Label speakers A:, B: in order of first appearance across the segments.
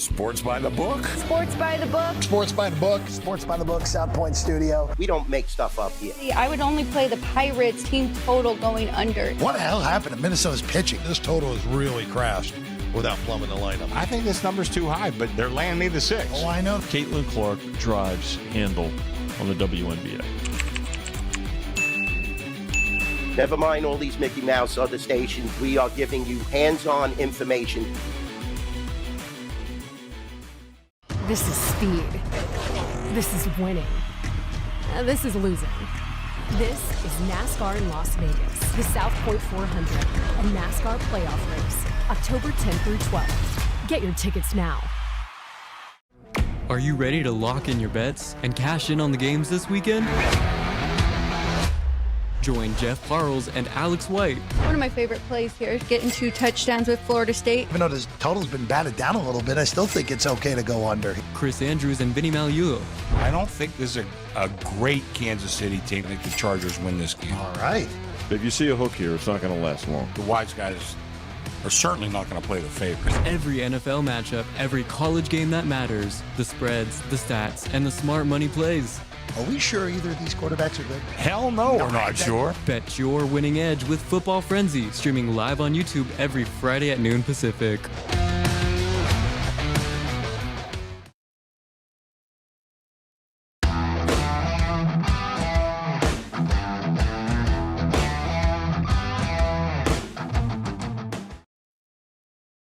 A: Sports by the book.
B: Sports by the book.
C: Sports by the book.
D: Sports by the book, South Point Studio.
E: We don't make stuff up here.
B: I would only play the Pirates team total going under.
C: What the hell happened to Minnesota's pitching?
F: This total has really crashed without plumbing the lineup.
A: I think this number's too high, but they're laying me the 6.
C: Oh, I know.
G: Caitlin Clark drives handle on the WNBA.
E: Never mind all these Mickey Mouse other stations. We are giving you hands-on information.
H: This is speed. This is winning. This is losing. This is NASCAR in Las Vegas, the South Point 400, a NASCAR playoff race, October 10th through 12th. Get your tickets now.
I: Are you ready to lock in your bets and cash in on the games this weekend? Join Jeff Parles and Alex White.
B: One of my favorite plays here is getting 2 touchdowns with Florida State.
C: Even though the total's been batted down a little bit, I still think it's okay to go under.
I: Chris Andrews and Vinny Magliulo.
A: I don't think this is a great Kansas City team. I think the Chargers win this game.
C: All right.
G: If you see a hook here, it's not going to last long.
A: The wise guys are certainly not going to play the favorites.
I: Every NFL matchup, every college game that matters, the spreads, the stats, and the smart money plays.
C: Are we sure either of these quarterbacks are good?
A: Hell no, we're not sure.
I: Bet your winning edge with Football Frenzy, streaming live on YouTube every Friday at noon Pacific.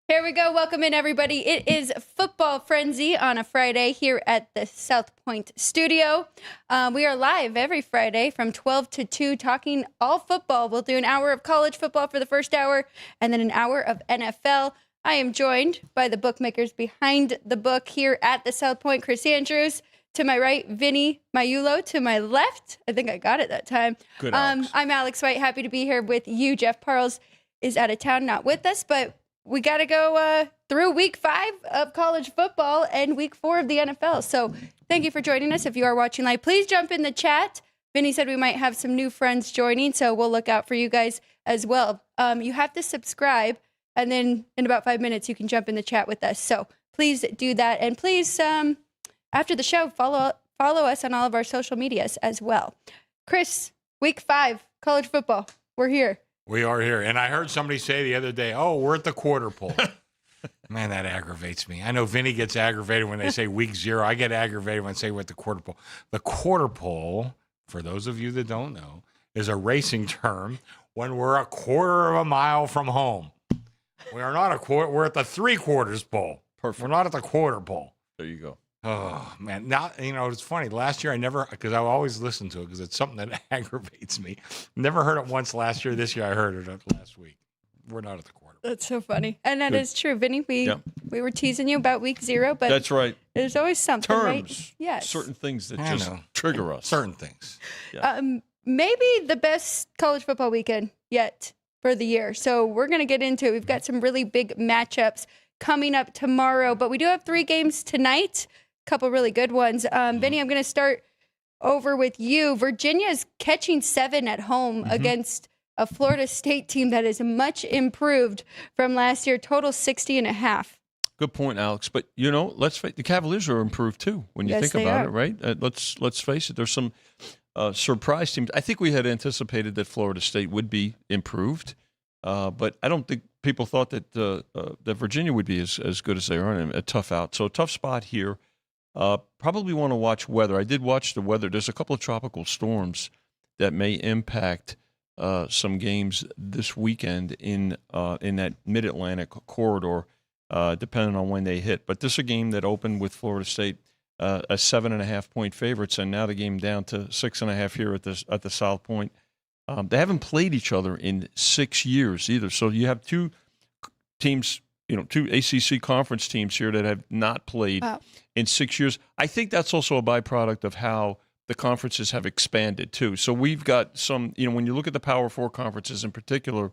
B: Here we go. Welcome in, everybody. It is Football Frenzy on a Friday here at the South Point Studio. We are live every Friday from 12 to 2 talking all football. We'll do an hour of college football for the first hour and then an hour of NFL. I am joined by the bookmakers behind the book here at the South Point, Chris Andrews. To my right, Vinny Magliulo. To my left, I think I got it that time.
G: Good, Alex.
B: I'm Alex White. Happy to be here with you. Jeff Parles is out of town, not with us, but we got to go through week 5 of college football and week 4 of the NFL. So thank you for joining us. If you are watching live, please jump in the chat. Vinny said we might have some new friends joining, so we'll look out for you guys as well. You have to subscribe, and then in about 5 minutes, you can jump in the chat with us. So please do that. And please, after the show, follow us on all of our social medias as well. Chris, week 5, college football. We're here.
A: We are here. And I heard somebody say the other day, oh, we're at the quarter pole. Man, that aggravates me. I know Vinny gets aggravated when they say week 0. I get aggravated when they say we're at the quarter pole. The quarter pole, for those of you that don't know, is a racing term when we're a quarter of a mile from home. We are not a quarter. We're at the 3/4 pole.
G: Perfect.
A: We're not at the quarter pole.
G: There you go.
A: Oh, man. Now, it's funny. Last year, because I always listen to it because it's something that aggravates me. Never heard it once last year. This year, I heard it last week. We're not at the quarter.
B: That's so funny. And that is true. Vinny, we were teasing you about week 0, but
G: that's right.
B: There's always something,
G: Terms,
B: right? Yes.
G: Certain things that just trigger us.
A: Certain things.
G: Yeah.
B: Maybe the best college football weekend yet for the year. So we're going to get into it. We've got some really big matchups coming up tomorrow, but we do have 3 games tonight. Couple really good ones. Vinny, I'm going to start over with you. Virginia is catching 7 at home against a Florida State team that is much improved from last year. Total 60.5.
G: Good point, Alex. But let's face the Cavaliers are improved too when you think about it, right? Let's face it. There's some surprise teams. I think we had anticipated that Florida State would be improved, but I don't think people thought that that Virginia would be as good as they are, and a tough out. So a tough spot here. Probably want to watch weather. I did watch the weather. There's a couple of tropical storms that may impact some games this weekend in that Mid-Atlantic corridor, depending on when they hit. But this is a game that opened with Florida State a 7.5-point favorites, and now the game down to 6.5 here at the South Point. They haven't played each other in 6 years either. So you have 2 teams, 2 ACC conference teams here that have not played in 6 years. I think that's also a byproduct of how the conferences have expanded too. So we've got some, when you look at the Power 4 conferences in particular,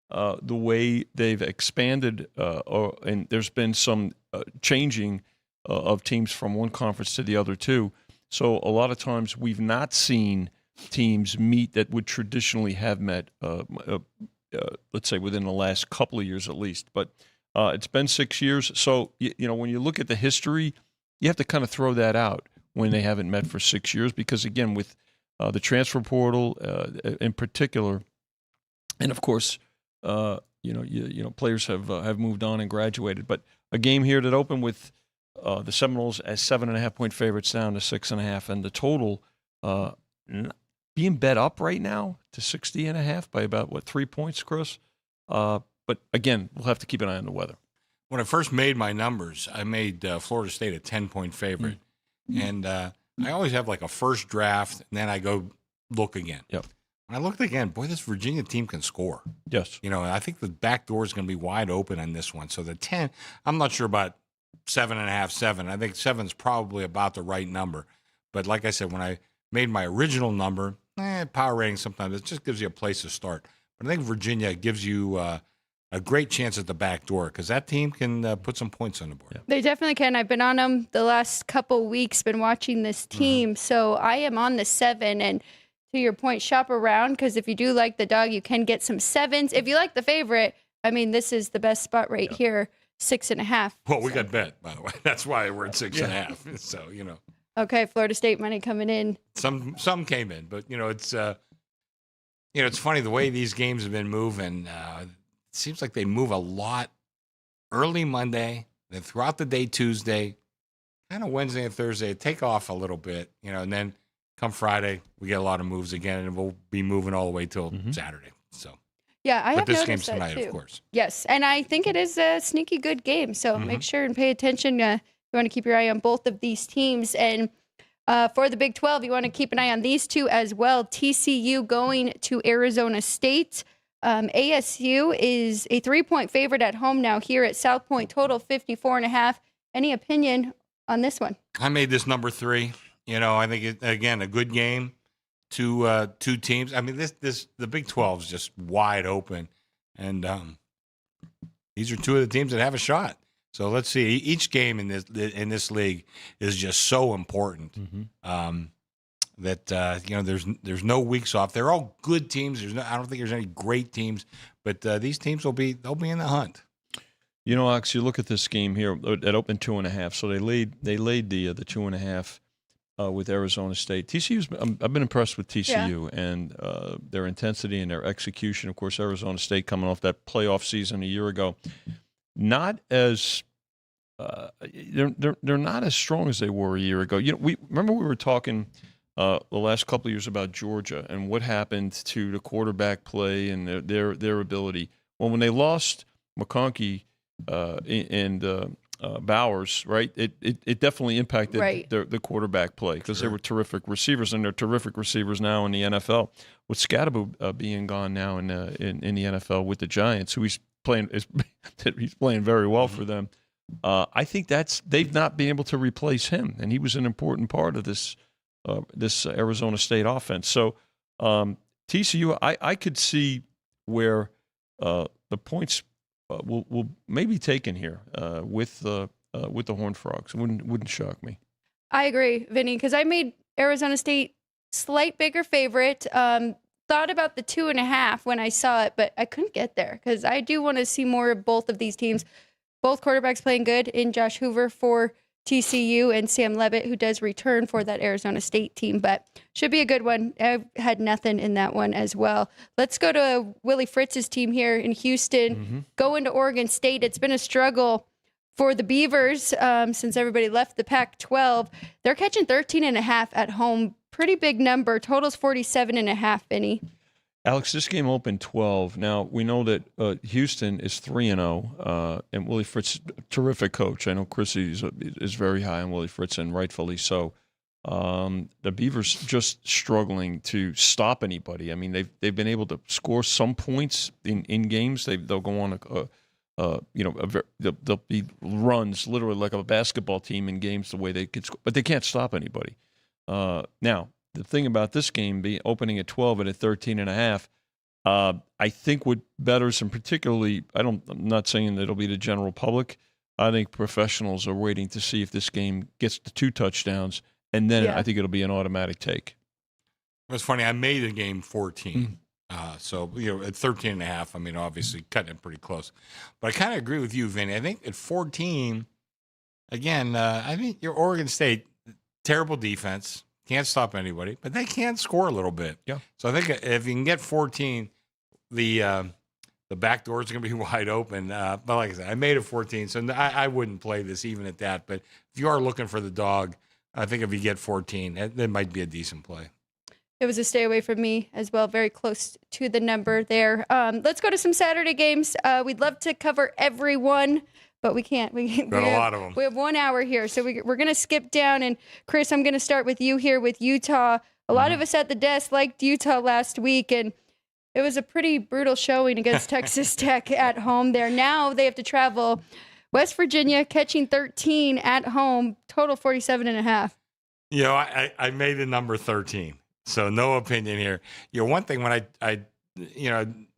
G: the way they've expanded, and there's been some changing of teams from one conference to the other too. So a lot of times we've not seen teams meet that would traditionally have met, let's say within the last couple of years at least. But It's been 6 years. So, when you look at the history, you have to kind of throw that out when they haven't met for 6 years because, again, with the transfer portal in particular, and, of course, players have moved on and graduated. But a game here that opened with the Seminoles as 7.5-point favorites down to 6.5, and the total being bet up right now to 60.5 by about 3 points, Chris. But again, we'll have to keep an eye on the weather.
A: When I first made my numbers, I made Florida State a 10-point favorite, and I always have like a first draft, and then I go look again.
G: Yep.
A: When I looked again, boy, this Virginia team can score.
G: Yes.
A: I think the back door is going to be wide open on this one. So the 10, I'm not sure about 7.5, 7. I think 7's probably about the right number. But like I said, when I made my original number, power rating sometimes it just gives you a place to start. But I think Virginia gives you a great chance at the back door because that team can put some points on the board.
G: Yeah.
B: They definitely can. I've been on them the last couple weeks, been watching this team. So I am on the 7. And to your point, shop around because if you do like the dog, you can get some 7s. If you like the favorite, I mean, this is the best spot right here, 6.5.
A: Well, we got bet, by the way. That's why we're at 6.5. So,
B: Okay, Florida State money coming in.
A: Some came in, but, it's it's funny the way these games have been moving. It seems like they move a lot early Monday, then throughout the day Tuesday, kind of Wednesday and Thursday, take off a little bit, and then come Friday, we get a lot of moves again, and we'll be moving all the way till Saturday. So,
B: yeah, I have
A: this
B: noticed
A: game's
B: that
A: tonight,
B: too.
A: of course.
B: Yes, and I think it is a sneaky good game. So make sure and pay attention. You want to keep your eye on both of these teams, and for the Big 12, you want to keep an eye on these two as well. TCU going to Arizona State. ASU is a 3-point favorite at home now here at South Point. Total 54.5. Any opinion on this one?
A: I made this number 3. I think again a good game. Two teams. I mean, the Big 12 is just wide open, and these are two of the teams that have a shot. So let's see. Each game in this league is just so important that there's no weeks off. They're all good teams. I don't think there's any great teams, but these teams they'll be in the hunt.
G: Alex, you look at this game here at open 2.5. So they laid the 2.5 with Arizona State. I've been impressed with TCU and their intensity and their execution. Of course, Arizona State coming off that playoff season a year ago. Not as they're not as strong as they were a year ago. We were talking the last couple of years about Georgia and what happened to the quarterback play and their ability. Well, when they lost McConkey and Bowers, right? It definitely impacted the quarterback play because they were terrific receivers, and they're terrific receivers now in the NFL. With Sbtb being gone now in the NFL with the Giants, who he's playing very well for them. I think they've not been able to replace him, and he was an important part of this Arizona State offense. So TCU, I could see where the points will maybe taken here with the Horned Frogs. Wouldn't shock me.
B: I agree, Vinny, because I made Arizona State slight bigger favorite. Thought about the 2.5 when I saw it, but I couldn't get there because I do want to see more of both of these teams. Both quarterbacks playing good in Josh Hoover for TCU and Sam Levitt, who does return for that Arizona State team, but should be a good one. I've had nothing in that one as well. Let's go to Willie Fritz's team here in Houston. Going to Oregon State. It's been a struggle for the Beavers since everybody left the Pac-12. They're catching 13.5 at home. Pretty big number. Total's 47.5, Vinny.
G: Alex, this game opened 12. Now, we know that Houston is 3-0, and Willie Fritz, terrific coach. I know Chrissy is very high on Willie Fritz, and rightfully so. The Beavers just struggling to stop anybody. I mean, they've been able to score some points in games. They'll go on there'll be runs literally like a basketball team in games the way they could score, but they can't stop anybody. Now, the thing about this game being opening at 12 and at 13.5, I think what bettors, and particularly, I'm not saying that it'll be the general public. I think professionals are waiting to see if this game gets to 2 touchdowns, and then I think it'll be an automatic take.
A: It was funny. I made the game 14. So, at 13.5, I mean, obviously cutting it pretty close. But I kind of agree with you, Vinny. I think at 14, again, I think your Oregon State, terrible defense, can't stop anybody, but they can score a little bit.
G: Yeah.
A: So I think if you can get 14, the back door is going to be wide open. But like I said, I made it 14, so I wouldn't play this even at that. But if you are looking for the dog, I think if you get 14, that might be a decent play.
B: It was a stay away from me as well, very close to the number there. Let's go to some Saturday games. We'd love to cover everyone, but we can't.
A: Got a lot of them.
B: We have 1 hour here, so we're going to skip down. And Chris, I'm going to start with you here with Utah. A lot of us at the desk liked Utah last week, and it was a pretty brutal showing against Texas Tech at home there. Now they have to travel West Virginia, catching 13 at home, total 47.5.
A: I made the number 13. So no opinion here. One thing when I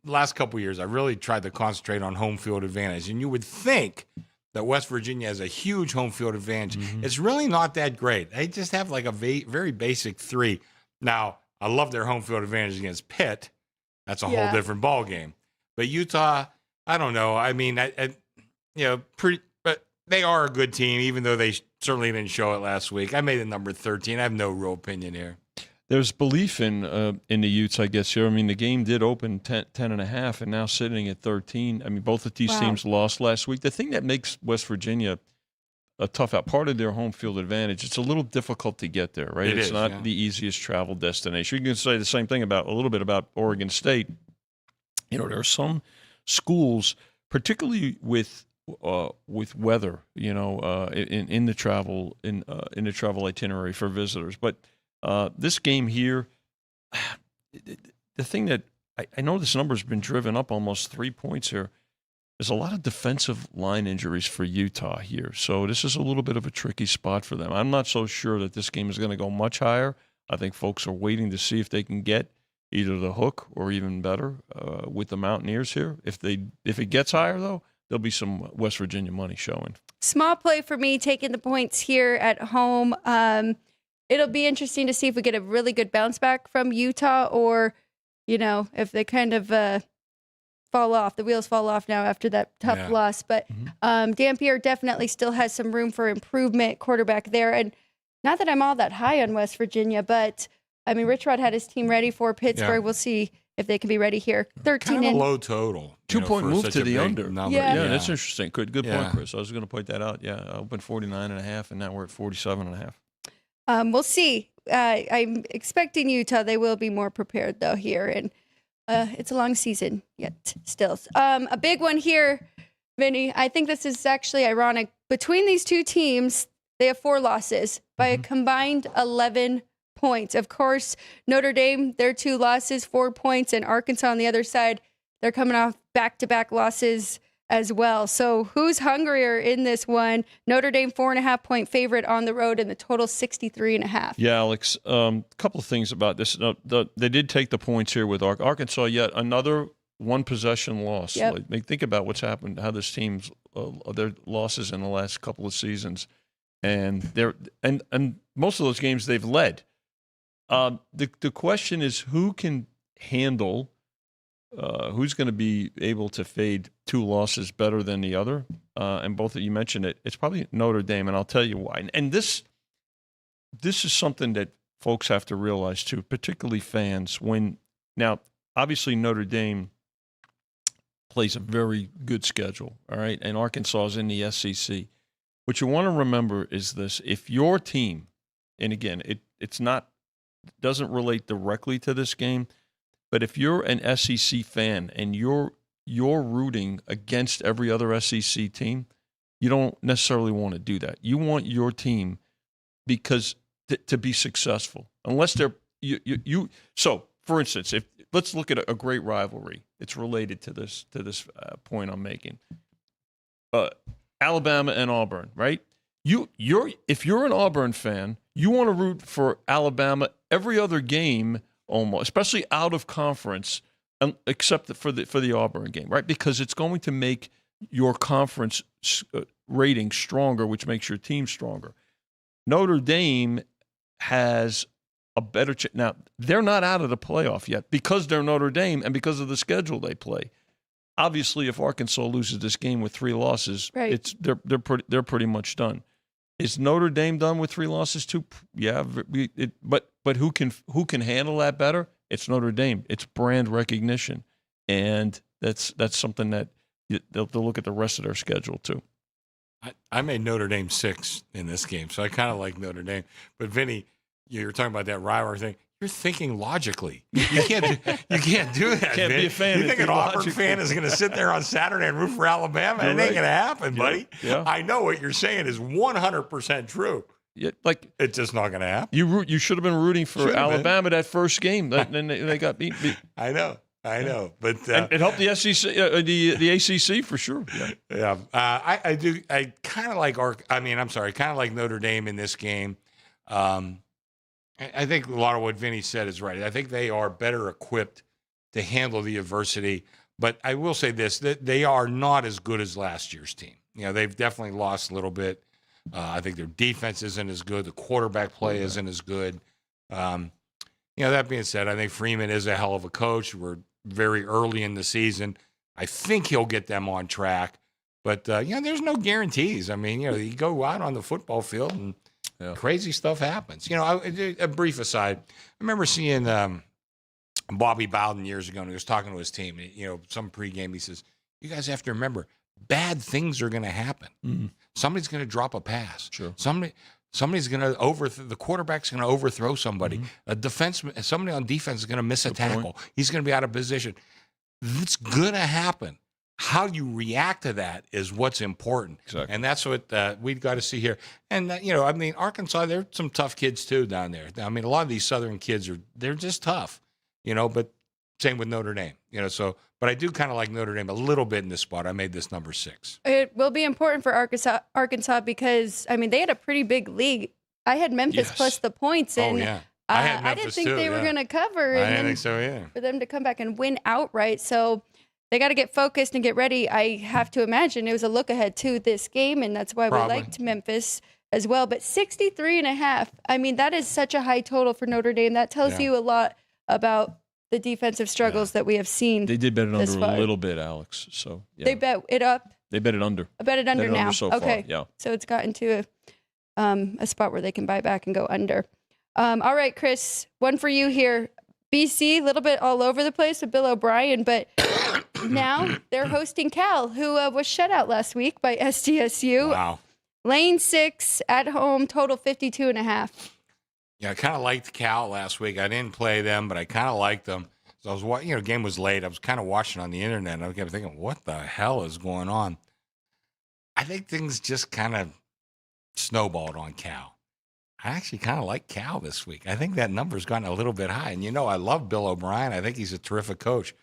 A: last couple of years, I really tried to concentrate on home field advantage. And you would think that West Virginia has a huge home field advantage. Mm-hmm. It's really not that great. They just have like a very basic 3. Now, I love their home field advantage against Pitt. That's a whole different ball game. But Utah, I don't know. I mean, but they are a good team, even though they certainly didn't show it last week. I made the number 13. I have no real opinion here.
G: There's belief in the Utes, I guess, here. I mean, the game did open 10.5 and now sitting at 13. I mean, both of these teams lost last week. The thing that makes West Virginia a tough out, part of their home field advantage, it's a little difficult to get there, right? It's not the easiest travel destination. You can say the same thing a little bit about Oregon State. There are some schools, particularly with weather, in the travel itinerary for visitors, but this game here, the thing that I know this number's been driven up almost 3 points here. There's a lot of defensive line injuries for Utah here. So this is a little bit of a tricky spot for them. I'm not so sure that this game is going to go much higher. I think folks are waiting to see if they can get either the hook or even better with the Mountaineers here. If it gets higher, though, there'll be some West Virginia money showing.
B: Small play for me, taking the points here at home. It'll be interesting to see if we get a really good bounce back from Utah or, if they kind of fall off. The wheels fall off now after that tough loss. But Dampier definitely still has some room for improvement, quarterback there. And not that I'm all that high on West Virginia, but, I mean, Rich Rod had his team ready for Pittsburgh. Yeah. We'll see if they can be ready here. 13
A: kind of a low total.
G: 2-point move to the under.
A: Number.
G: Yeah, that's interesting. Good point, Chris. I was going to point that out. Yeah, I opened 49.5, and now we're at 47.5.
B: We'll see. I'm expecting Utah. They will be more prepared, though, here. And it's a long season yet still. A big one here, Vinny. I think this is actually ironic. Between these two teams, they have 4 losses by a combined 11 points. Of course, Notre Dame, their 2 losses, 4 points, and Arkansas on the other side, they're coming off back-to-back losses as well. So who's hungrier in this one? Notre Dame 4.5-point favorite on the road, and the total 63.5.
G: Yeah, Alex. A couple of things about this. They did take the points here with Arkansas. Yet another 1-possession loss.
B: Yep.
G: Think about what's happened. How this team's their losses in the last couple of seasons, and and most of those games they've led. The question is who can handle. Who's going to be able to fade 2 losses better than the other? And both of you mentioned it. It's probably Notre Dame, and I'll tell you why. And this is something that folks have to realize too, particularly fans. Now, obviously Notre Dame plays a very good schedule, all right, and Arkansas is in the SEC. What you want to remember is this: if your team, and again, it doesn't relate directly to this game. But if you're an SEC fan and you're rooting against every other SEC team, you don't necessarily want to do that. You want your team because to be successful. Unless they're you. So, for instance, let's look at a great rivalry. It's related to this point I'm making. Alabama and Auburn, right? If you're an Auburn fan, you want to root for Alabama every other game. Almost, especially out of conference, except for the Auburn game, right? Because it's going to make your conference rating stronger, which makes your team stronger. Notre Dame has a better chance. Now, they're not out of the playoff yet because they're Notre Dame and because of the schedule they play. Obviously, if Arkansas loses this game with 3 losses,
B: right.
G: they're pretty much done. Is Notre Dame done with 3 losses too? Yeah, but who can handle that better? It's Notre Dame. It's brand recognition, and that's something that they'll look at the rest of their schedule too.
A: I made Notre Dame 6 in this game, so I kind of like Notre Dame. But Vinny, you were talking about that rivalry thing. You're thinking logically. You can't do that.
G: Can't
A: Vin.
G: be a fan.
A: You think an Auburn fan is going to sit there on Saturday and root for Alabama? It ain't going to happen, buddy.
G: Yeah.
A: I know what you're saying is 100% true.
G: Yeah,
A: it's just not going to happen.
G: You should have been rooting for Alabama that first game. Then they got beat.
A: I know. But
G: it helped the SEC, the ACC for sure.
A: Yeah. I do. I kind of like kind of like Notre Dame in this game. I think a lot of what Vinny said is right. I think they are better equipped to handle the adversity. But I will say this, that they are not as good as last year's team. They've definitely lost a little bit. I think their defense isn't as good. The quarterback play isn't as good. That being said, I think Freeman is a hell of a coach. We're very early in the season. I think he'll get them on track. But, there's no guarantees. I mean, you go out on the football field and crazy stuff happens. A brief aside, I remember seeing Bobby Bowden years ago, and he was talking to his team. Some pregame, he says, you guys have to remember, bad things are going to happen. Mm-hmm. Somebody's going to drop a pass.
G: Sure.
A: Somebody's going to the quarterback's going to overthrow somebody.
G: Mm-hmm.
A: Somebody on defense is going to miss a tackle. He's going to be out of position. It's going to happen. How you react to that is what's important.
G: Exactly.
A: And that's what we've got to see here. And, Arkansas, there are some tough kids, too, down there. I mean, a lot of these Southern kids, they're just tough, but same with Notre Dame, but I do kind of like Notre Dame a little bit in this spot. I made this number 6.
B: It will be important for Arkansas because, they had a pretty big lead. I had Memphis plus the points, and I didn't think they were going to cover.
A: I didn't think so either.
B: For them to come back and win outright. So they got to get focused and get ready. I have to imagine it was a look ahead to this game, and that's why we liked Memphis as well. But 63.5, that is such a high total for Notre Dame. That tells you a lot about the defensive struggles that we have seen.
G: They did bet it under a little bit, Alex. So
B: they bet it up.
G: They bet it under.
B: I bet it under now.
G: So far. Yeah.
B: So it's gotten to a spot where they can buy back and go under. All right, Chris, one for you here. BC, a little bit all over the place with Bill O'Brien, but now they're hosting Cal, who was shut out last week by SDSU.
A: Wow.
B: Lane 6 at home, total 52.5.
A: Yeah, I kind of liked Cal last week. I didn't play them, but I kind of liked them. So I was watching, the game was late. I was kind of watching on the internet, and I kept thinking, what the hell is going on? I think things just kind of snowballed on Cal. I actually kind of like Cal this week. I think that number's gotten a little bit high. And, I love Bill O'Brien. I think he's a terrific coach.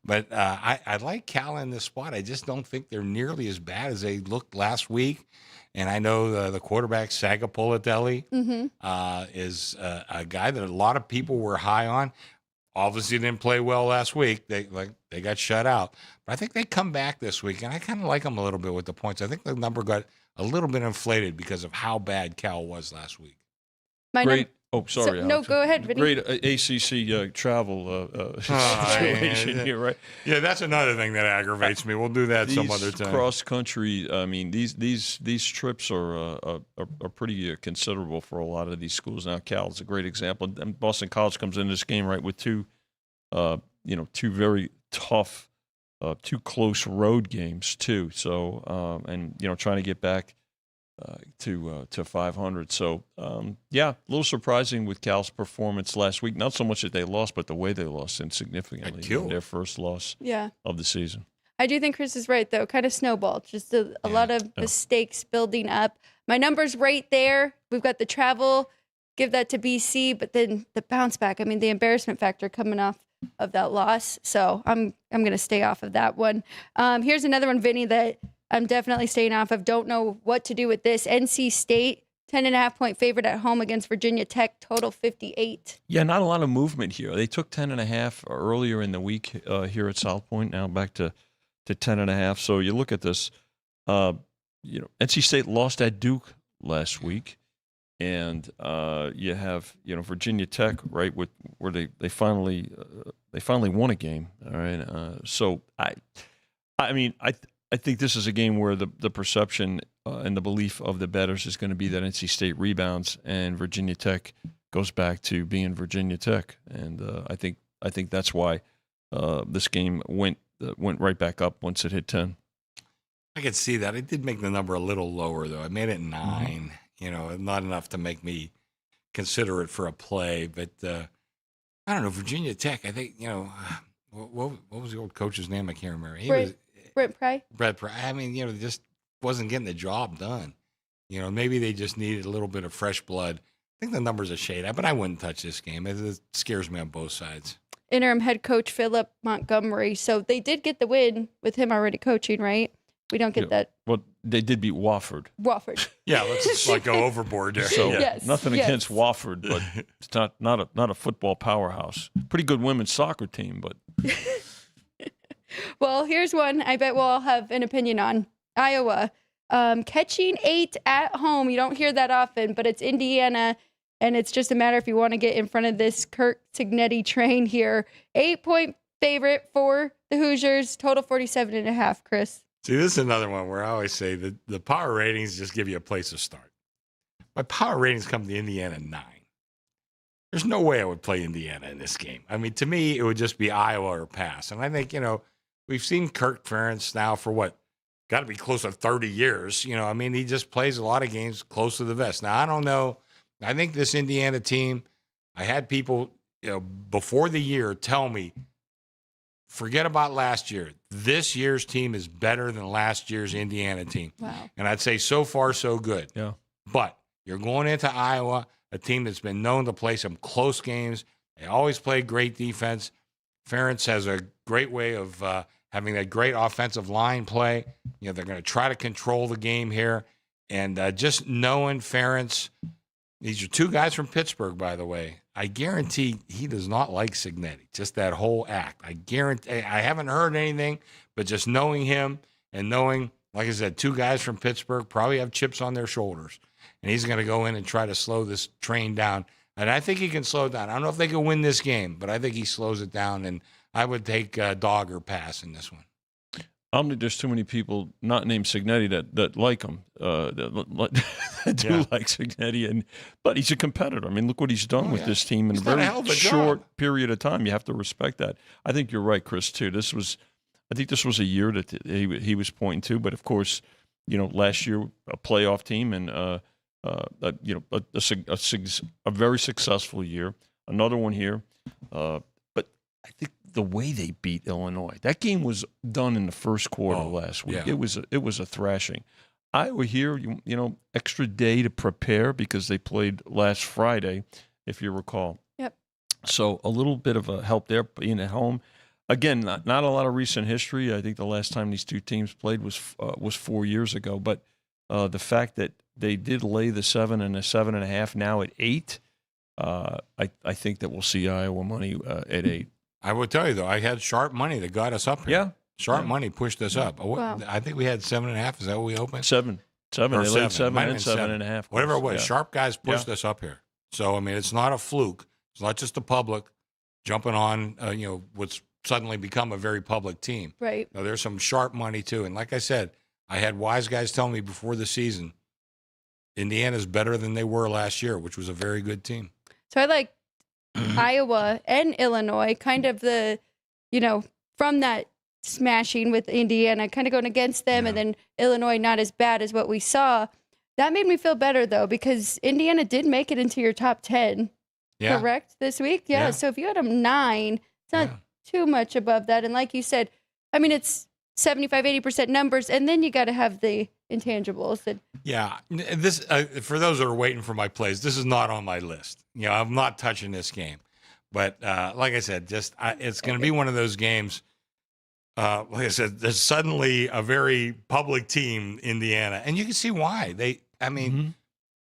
A: But I like Cal in this spot. I just don't think they're nearly as bad as they looked last week. And I know the quarterback, Sagapulatelli, is a guy that a lot of people were high on. Obviously didn't play well last week. They got shut out. But I think they come back this week, and I kind of like them a little bit with the points. I think the number got a little bit inflated because of how bad Cal was last week.
G: Great. Sorry.
B: No, go ahead, Vinny.
G: Great ACC travel situation here, right?
A: Yeah, that's another thing that aggravates me. We'll do that some other time.
G: Cross country. These trips are pretty considerable for a lot of these schools. Now, Cal is a great example. And Boston College comes into this game right with two very tough, two close road games too. So trying to get back to 500. So, a little surprising with Cal's performance last week. Not so much that they lost, but the way they lost insignificantly. Their first loss of the season.
B: I do think Chris is right, though. Kind of snowballed. Just a lot of mistakes building up. My number's right there. We've got the travel. Give that to BC, but then the bounce back. The embarrassment factor coming off of that loss. So I'm going to stay off of that one. Here's another one, Vinny, that I'm definitely staying off of. Don't know what to do with this. NC State, 10.5-point favorite at home against Virginia Tech, total 58.
G: Yeah, not a lot of movement here. They took 10.5 earlier in the week here at South Point. Now back to 10.5. So you look at this. NC State lost at Duke last week. and you have Virginia Tech, right, where they finally won a game. All right, so I mean I think this is a game where the perception and the belief of the bettors is going to be that NC State rebounds and Virginia Tech goes back to being Virginia Tech, and I think that's why this game went right back up once it hit 10.
A: I could see that. I did make the number a little lower though. I made it 9. Not enough to make me consider it for a play, but I don't know. Virginia Tech. I think what was the old coach's name? I can't remember. He was
B: Brent Pry.
A: Brett Pry. I mean, just wasn't getting the job done. Maybe they just needed a little bit of fresh blood. I think the number's a shade, but I wouldn't touch this game. It scares me on both sides.
B: Interim head coach Philip Montgomery. So they did get the win with him already coaching, right? We don't get that.
G: Well, they did beat Wofford.
A: Yeah, let's go overboard there.
G: So
B: Yes,
G: nothing
B: yes.
G: against Wofford, but it's not a football powerhouse. Pretty good women's soccer team, but
B: Well, here's one I bet we'll all have an opinion on. Iowa. Catching 8 at home. You don't hear that often, but it's Indiana, and it's just a matter if you want to get in front of this Kirk Cignetti train here. 8-point favorite for the Hoosiers, total 47.5, Chris.
A: See, this is another one where I always say that the power ratings just give you a place to start. My power ratings come to Indiana 9. There's no way I would play Indiana in this game. I mean, to me, it would just be Iowa or pass. And I think, we've seen Kirk Ferentz now for what? Got to be close to 30 years. I mean, he just plays a lot of games close to the vest. Now, I don't know. I think this Indiana team, I had people, before the year tell me, forget about last year. This year's team is better than last year's Indiana team.
B: Wow.
A: And I'd say so far, so good.
G: yeah.
A: But you're going into Iowa, a team that's been known to play some close games. They always play great defense. Ferentz has a great way of having that great offensive line play. They're going to try to control the game here. And just knowing Ferentz, these are 2 guys from Pittsburgh, by the way. I guarantee he does not like Cignetti, just that whole act. I guarantee. I haven't heard anything, but just knowing him and knowing, like I said, 2 guys from Pittsburgh probably have chips on their shoulders. And he's going to go in and try to slow this train down. And I think he can slow it down. I don't know if they can win this game, but I think he slows it down. And I would take dog or pass in this one.
G: I don't think there's too many people not named Cignetti that like him, that do like Cignetti, but he's a competitor. I mean, look what he's done with this team in a very short period of time. You have to respect that. I think you're right, Chris, too. I think this was a year that he was pointing to, but of course, last year a playoff team and a very successful year. Another one here, but I think the way they beat Illinois, that game was done in the first quarter last week.
A: Yeah.
G: It was a thrashing. Iowa here, extra day to prepare because they played last Friday, if you recall.
B: Yep.
G: So a little bit of a help there being at home. Again, not a lot of recent history. I think the last time these 2 teams played was 4 years ago. But the fact that they did lay the 7 and a 7.5 now at 8, I think that we'll see Iowa money at 8.
A: I will tell you, though, I had sharp money that got us up here.
G: Yeah.
A: Sharp money pushed us up.
B: Wow.
A: I think we had 7.5. Is that what we opened?
G: 7. They laid 7 and 7.5.
A: Whatever it was.
G: Yeah.
A: Sharp guys pushed us up here. So, I mean, it's not a fluke. It's not just the public jumping on, what's suddenly become a very public team.
B: Right.
A: Now, there's some sharp money, too. And like I said, I had wise guys tell me before the season, Indiana's better than they were last year, which was a very good team.
B: So I like Iowa and Illinois, kind of from that smashing with Indiana, kind of going against them, and then Illinois not as bad as what we saw. That made me feel better, though, because Indiana did make it into your top 10, correct, this week? Yeah. So if you had them 9, it's not too much above that. And like you said, I mean, it's 75-80% numbers, and then you got to have the intangibles.
A: This for those that are waiting for my plays, this is not on my list. I'm not touching this game, but like I said, it's going to be one of those games. Like I said, there's suddenly a very public team, Indiana, and you can see why.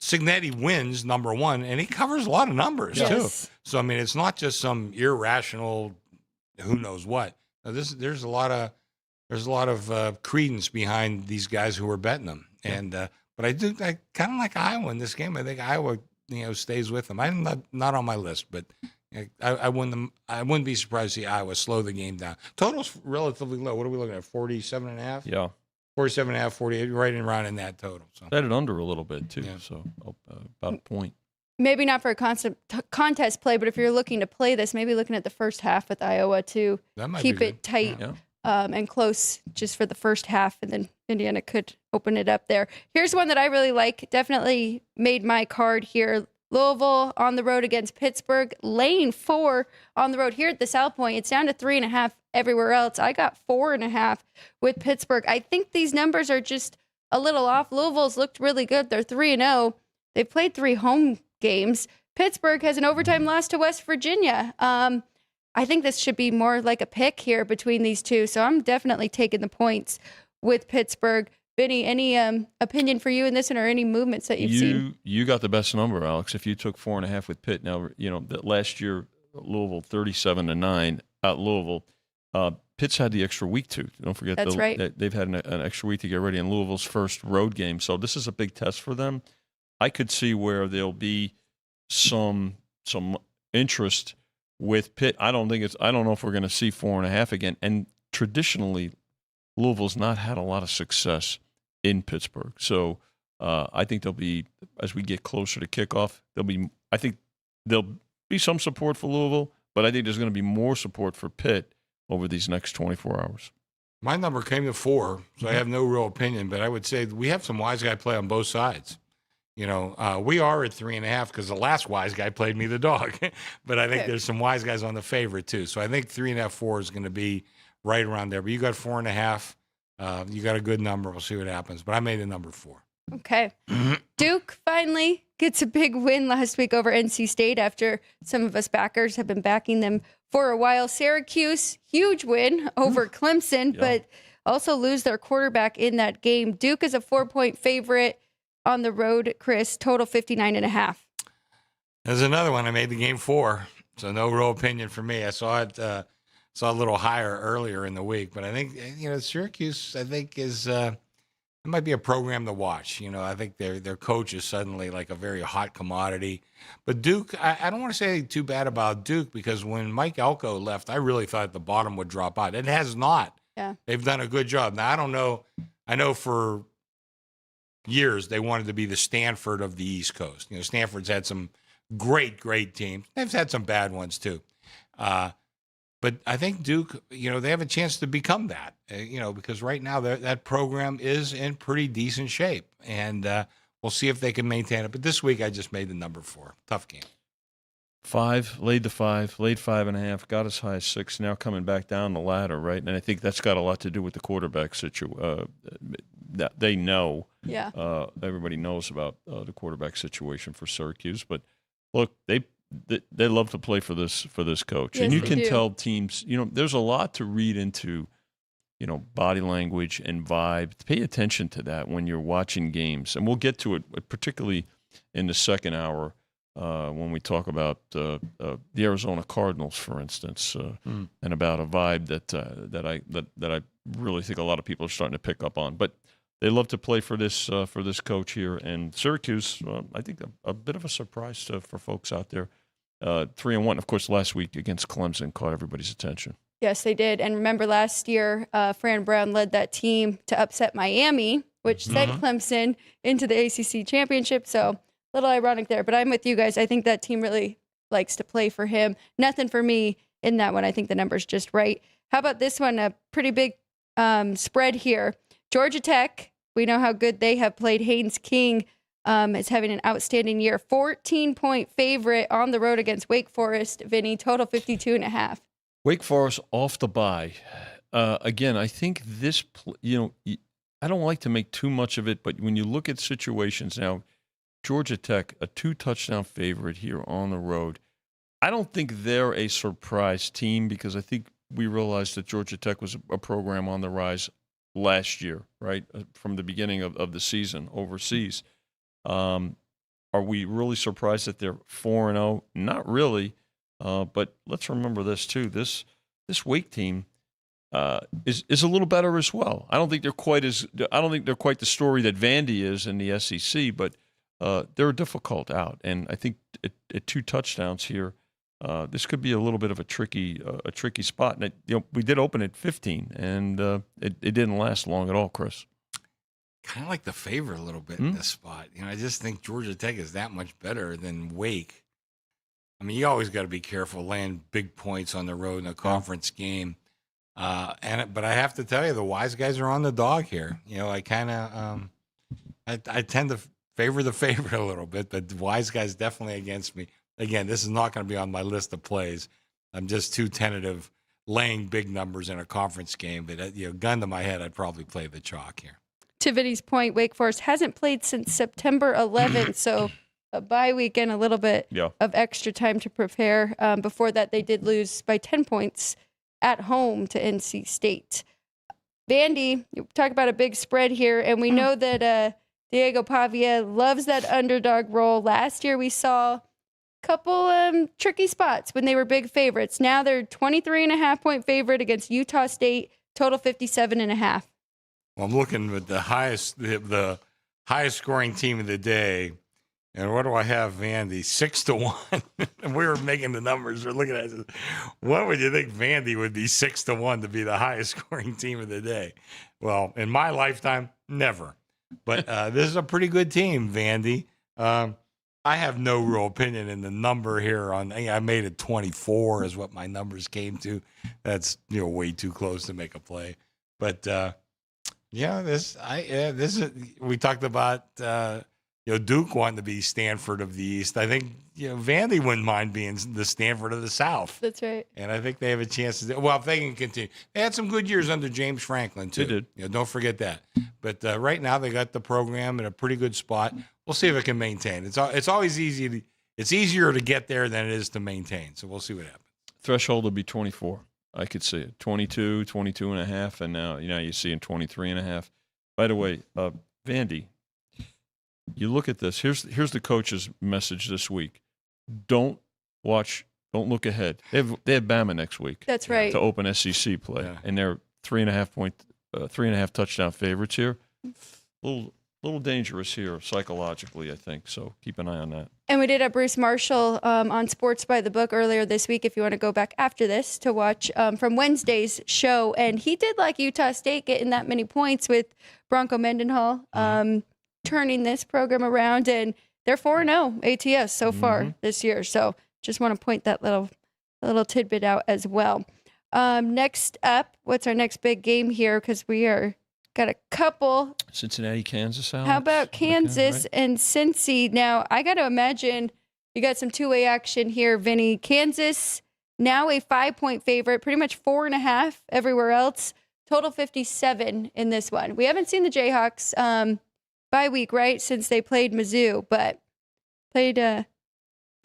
A: Cignetti wins number 1, and he covers a lot of numbers too. So I mean, it's not just some irrational, who knows what. Now, there's a lot of credence behind these guys who are betting them. And But I kind of like Iowa in this game. I think Iowa, stays with them. I'm not on my list, but I wouldn't be surprised to see Iowa slow the game down. Total's relatively low. What are we looking at? 47.5?
G: Yeah.
A: 47.5, 48, right around in that total. So
G: Set it under a little bit, too. Yeah. So about a point.
B: Maybe not for a contest play, but if you're looking to play this, maybe looking at the first half with Iowa to keep it tight and close just for the first half, and then Indiana could open it up there. Here's one that I really like. Definitely made my card here. Louisville on the road against Pittsburgh. Lane 4 on the road here at the South Point. It's down to 3.5 everywhere else. I got 4.5 with Pittsburgh. I think these numbers are just a little off. Louisville's looked really good. They're 3-0. They've played 3 home games. Pittsburgh has an overtime loss to West Virginia. I think this should be more like a pick here between these two. So I'm definitely taking the points with Pittsburgh. Vinny, any opinion for you in this one, or any movements that you've seen?
G: You got the best number, Alex. If you took 4.5 with Pitt, now last year Louisville 37-9 at Louisville. Pitt's had the extra week too. Don't forget
B: that's right.
G: They've had an extra week to get ready in Louisville's first road game. So this is a big test for them. I could see where there'll be some interest with Pitt. I don't know if we're going to see 4.5 again. And traditionally, Louisville's not had a lot of success in Pittsburgh. So I think there'll be, as we get closer to kickoff, I think there'll be some support for Louisville, but I think there's going to be more support for Pitt over these next 24 hours.
A: My number came to 4, so I have no real opinion, but I would say we have some wise guy play on both sides. We are at 3.5 because the last wise guy played me the dog, but I think there's some wise guys on the favorite too. So I think 3.5, 4 is going to be right around there. But you got 4.5. You got a good number. We'll see what happens. But I made a number 4.
B: Okay. Duke finally gets a big win last week over NC State after some of us backers have been backing them for a while. Syracuse, huge win over Clemson, but also lose their quarterback in that game. Duke is a 4-point favorite on the road, Chris. Total 59.5.
A: There's another one. I made the game 4, so no real opinion for me. I saw it a little higher earlier in the week, but I think Syracuse, I think is it might be a program to watch. I think their coach is suddenly like a very hot commodity. But Duke, I don't want to say too bad about Duke, because when Mike Elko left, I really thought the bottom would drop out. It has not.
B: Yeah,
A: they've done a good job. Now I don't know. I know for years they wanted to be the Stanford of the East Coast. Stanford's had some great teams. They've had some bad ones too. But I think Duke, they have a chance to become that, because right now that program is in pretty decent shape, and we'll see if they can maintain it. But this week I just made the number 4. Tough game.
G: 5, laid the 5, laid 5.5, got as high as 6, now coming back down the ladder, right? And I think that's got a lot to do with the quarterback situation. That they know.
B: Yeah.
G: Everybody knows about the quarterback situation for Syracuse. But look, they love to play for this coach.
B: Yes,
G: and you
B: they
G: can
B: do.
G: tell teams, there's a lot to read into, body language and vibe. Pay attention to that when you're watching games. And we'll get to it, particularly in the second hour, when we talk about the Arizona Cardinals, for instance, and about a vibe that I really think a lot of people are starting to pick up on. But they love to play for this coach here, and Syracuse, I think a bit of a surprise for folks out there. 3-1, of course, last week against Clemson caught everybody's attention.
B: Yes, they did. And remember last year, Fran Brown led that team to upset Miami, which sent Clemson into the ACC championship. So a little ironic there, but I'm with you guys. I think that team really likes to play for him. Nothing for me in that one. I think the number's just right. How about this one? A pretty big spread here. Georgia Tech, we know how good they have played. Haynes King is having an outstanding year. 14-point favorite on the road against Wake Forest. Vinny, total 52.5.
G: Wake Forest off the bye. Again, I think this, I don't like to make too much of it, but when you look at situations now, Georgia Tech, a 2-touchdown favorite here on the road. I don't think they're a surprise team, because I think we realized that Georgia Tech was a program on the rise last year, right, from the beginning of the season overseas. Are we really surprised that they're 4-0? Not really. But let's remember this too. This Wake team, is a little better as well. I don't think they're quite the story that Vandy is in the SEC, but they're a difficult out, and I think at 2 touchdowns here, this could be a little bit of a tricky spot. And we did open at 15, and it didn't last long at all, Chris.
A: Kind of like the favorite a little bit in this spot. I just think Georgia Tech is that much better than Wake. I mean, you always got to be careful laying big points on the road in a conference game. But I have to tell you, the wise guys are on the dog here. I kind of I tend to favor the favorite a little bit, but the wise guys definitely against me. Again, this is not going to be on my list of plays. I'm just too tentative laying big numbers in a conference game. But gun to my head, I'd probably play the chalk here.
B: To Vinny's point, Wake Forest hasn't played since September 11th, so a bye week and a little bit of extra time to prepare. Before that, they did lose by 10 points at home to NC State. Vandy, you talk about a big spread here, and we know that Diego Pavia loves that underdog role. Last year, we saw a couple tricky spots when they were big favorites. Now they're 23.5-point favorite against Utah State, total 57.5.
A: Well, I'm looking at the highest scoring team of the day. And what do I have, Vandy? 6-1. And we were making the numbers. We're looking at it. What would you think Vandy would be 6-1 to be the highest scoring team of the day? Well, in my lifetime, never. But this is a pretty good team, Vandy. I have no real opinion in the number here. I made it 24 is what my numbers came to. That's way too close to make a play. But this is we talked about. Duke wanted to be Stanford of the East. I think Vandy wouldn't mind being the Stanford of the South.
B: That's right.
A: And I think they have a chance to. Well, if they can continue, they had some good years under James Franklin too.
G: They did.
A: Don't forget that. But right now they got the program in a pretty good spot. We'll see if it can maintain. It's always easy. It's easier to get there than it is to maintain. So we'll see what happens.
G: Threshold will be 24. I could see it. 22, 22.5, and now you see in 23.5. By the way, Vandy. You look at this. Here's the coach's message this week. Don't look ahead. They have Bama next week.
B: That's right.
G: To open SEC play, and they're 3.5 touchdown favorites here. Little dangerous here psychologically, I think. So keep an eye on that.
B: And we did have Bruce Marshall on Sports by the Book earlier this week. If you want to go back after this to watch from Wednesday's show, and he did like Utah State getting that many points with Bronco Mendenhall. Turning this program around, and they're 4-0 ATS so far this year. So just want to point that little tidbit out as well. Next up, what's our next big game here? Because we got a couple.
G: Cincinnati, Kansas, Alex.
B: How about Kansas and Cincy? Now, I got to imagine you got some two-way action here, Vinny. Kansas, now a 5-point favorite, pretty much 4.5 everywhere else. Total 57 in this one. We haven't seen the Jayhawks bye week, right, since they played Mizzou, but played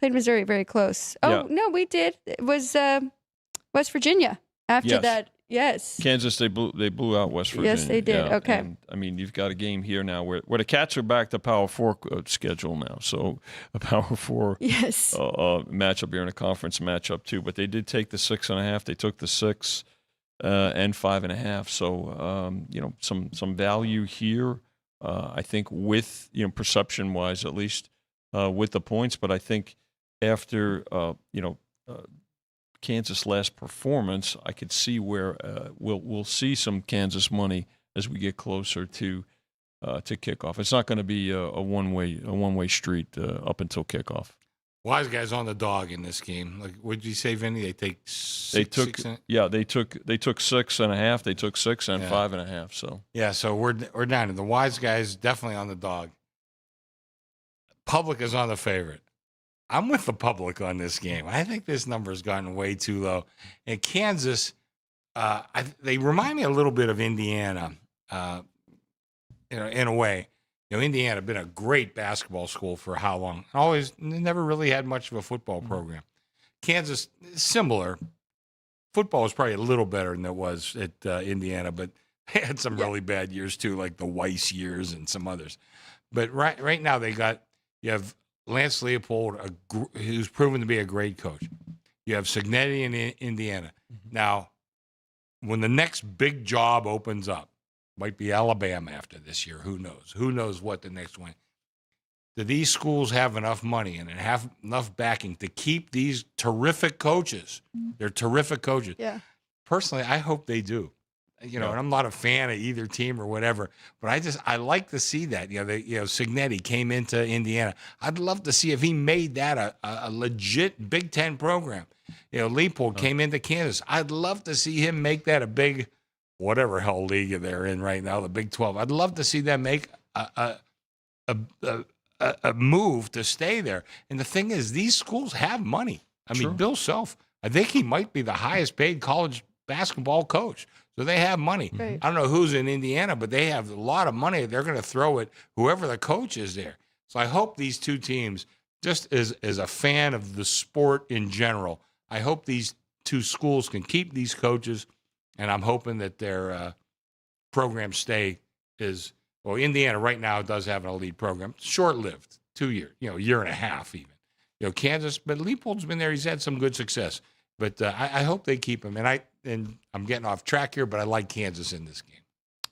B: Missouri very close. Oh, no, we did. It was West Virginia after that. Yes.
G: Kansas, they blew out West Virginia.
B: Yes, they did.
G: Yeah.
B: Okay.
G: And, I mean, you've got a game here now where the Cats are back to Power 4 schedule now. So a Power 4 matchup here in a conference matchup too. But they did take the 6.5. They took the 6 and 5.5. So some value here. I think with, perception-wise at least, with the points. But I think after, Kansas' last performance, I could see where we'll see some Kansas money as we get closer to kickoff. It's not going to be a one-way street up until kickoff.
A: Wise guys on the dog in this game. Like, what did you say, Vinny? They took 6.
G: They took 6.5. They took 6 and 5.5. So
A: so we're down. The wise guys definitely on the dog. Public is on the favorite. I'm with the public on this game. I think this number has gotten way too low. And Kansas, they remind me a little bit of Indiana, in a way. Indiana been a great basketball school for how long? Never really had much of a football program. Kansas, similar. Football was probably a little better than it was at Indiana, but they had some really bad years too, like the Weiss years and some others. But right now you have Lance Leopold, who's proven to be a great coach. You have Signetti in Indiana. Now, when the next big job opens up, might be Alabama after this year. Who knows? Who knows what the next one? Do these schools have enough money and have enough backing to keep these terrific coaches? They're terrific coaches.
B: Yeah.
A: Personally, I hope they do. And I'm not a fan of either team or whatever, but I like to see that. Signetti came into Indiana. I'd love to see if he made that a legit Big Ten program. Leipold came into Kansas. I'd love to see him make that a big, whatever hell league they're in right now, the Big 12. I'd love to see them make a move to stay there. And the thing is, these schools have money. I mean, Bill Self, I think he might be the highest paid college basketball coach. So they have money.
B: Right.
A: I don't know who's in Indiana, but they have a lot of money. They're going to throw at whoever the coach is there. So I hope these two teams, just as a fan of the sport in general, I hope these two schools can keep these coaches, and I'm hoping that their programs stay as well. Indiana right now does have an elite program, short-lived, 2 years, a year and a half even. Kansas, but Leipold's been there. He's had some good success. But I hope they keep him. And I'm getting off track here, but I like Kansas in this game.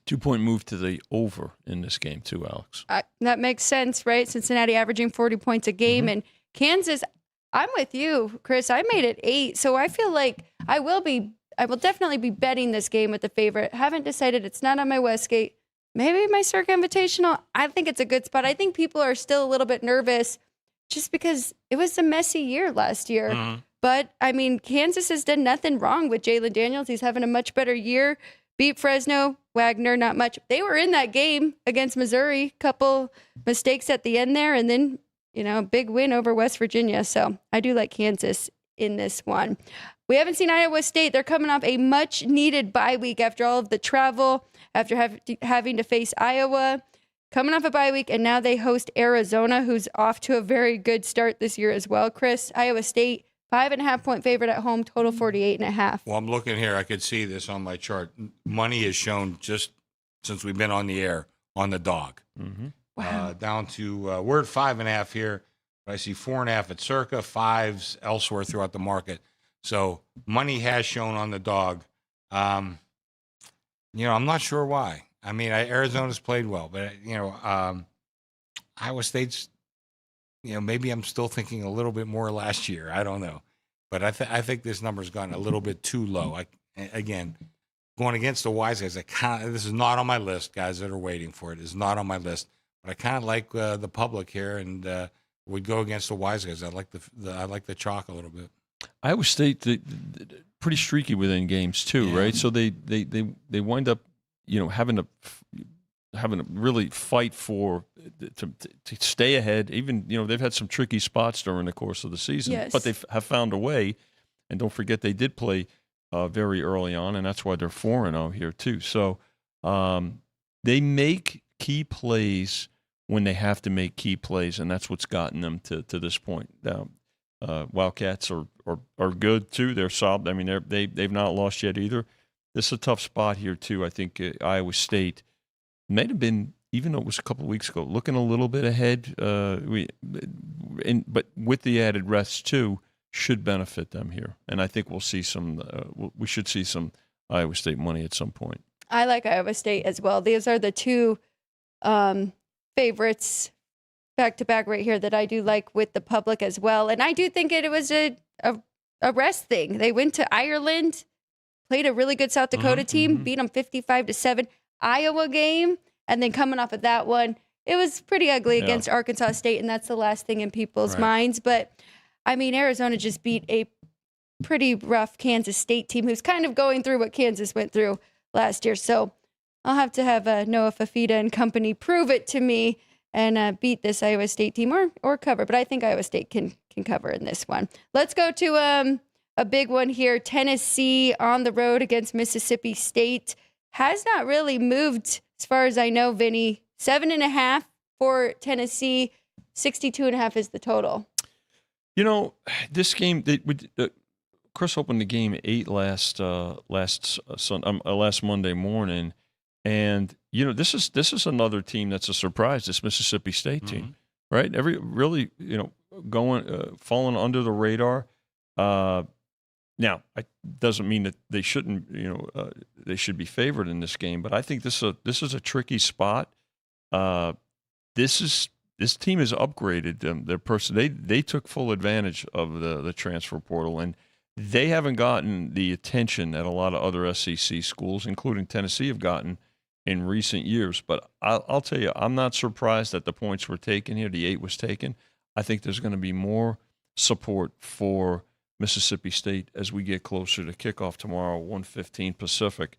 G: 2-point move to the over in this game too, Alex.
B: That makes sense, right? Cincinnati averaging 40 points a game. And Kansas, I'm with you, Chris. I made it 8. So I feel like I will definitely be betting this game with the favorite. Haven't decided. It's not on my Westgate. Maybe my Circa Invitational. I think it's a good spot. I think people are still a little bit nervous just because it was a messy year last year.
A: Mm-hmm.
B: But, I mean, Kansas has done nothing wrong with Jalen Daniels. He's having a much better year. Beat Fresno. Wagner, not much. They were in that game against Missouri. Couple mistakes at the end there. And then, a big win over West Virginia. So I do like Kansas in this one. We haven't seen Iowa State. They're coming off a much-needed bye week after all of the travel, after having to face Iowa. Coming off a bye week, and now they host Arizona, who's off to a very good start this year as well, Chris. Iowa State, 5.5-point favorite at home, total 48.5.
A: Well, I'm looking here. I could see this on my chart. Money is shown just since we've been on the air on the dog.
G: Mm-hmm.
B: Wow.
A: Down to, we're at 5.5 here. But I see 4.5 at Circa, 5s elsewhere throughout the market. So money has shown on the dog. I'm not sure why. I mean, Arizona's played well, but, Iowa State's, maybe I'm still thinking a little bit more last year. I don't know. But I think this number's gotten a little bit too low. Again, going against the wise guys, this is not on my list, guys that are waiting for it. It's not on my list. But I kind of like the public here, and would go against the wise guys. I like the chalk a little bit.
G: Iowa State, pretty streaky within games too, right? So they wind up, having to really fight to stay ahead. Even they've had some tricky spots during the course of the season, but they have found a way. And don't forget they did play very early on, and that's why they're 4-0 here too. So they make key plays when they have to make key plays, and that's what's gotten them to this point. Now, Wildcats are good too. They're solid. I mean, they've not lost yet either. This is a tough spot here too. I think Iowa State may have been, even though it was a couple of weeks ago, looking a little bit ahead. But with the added rest too, should benefit them here. And I think we'll see some. We should see some Iowa State money at some point.
B: I like Iowa State as well. These are the two favorites back to back right here that I do like with the public as well. And I do think it was a rest thing. They went to Ireland, played a really good South Dakota team, beat them 55-7. Iowa game, and then coming off of that one, it was pretty ugly against Arkansas State, and that's the last thing in people's minds. But I mean, Arizona just beat a pretty rough Kansas State team who's kind of going through what Kansas went through last year. So I'll have to have Noah Fafita and company prove it to me and beat this Iowa State team or cover. But I think Iowa State can cover in this one. Let's go to a big one here. Tennessee on the road against Mississippi State. Has not really moved as far as I know, Vinny. 7.5 for Tennessee. 62.5 is the total.
G: This game, Chris opened the game at 8 last Monday morning, and this is another team that's a surprise. This Mississippi State team, right? Falling under the radar. Now, it doesn't mean that they shouldn't, they should be favored in this game. But I think this is a tricky spot. This team is upgraded. Their person, they took full advantage of the transfer portal, and they haven't gotten the attention that a lot of other SEC schools, including Tennessee, have gotten in recent years. But I'll tell you, I'm not surprised that the points were taken here. The 8 was taken. I think there's going to be more support for Mississippi State as we get closer to kickoff tomorrow, 1:15 Pacific.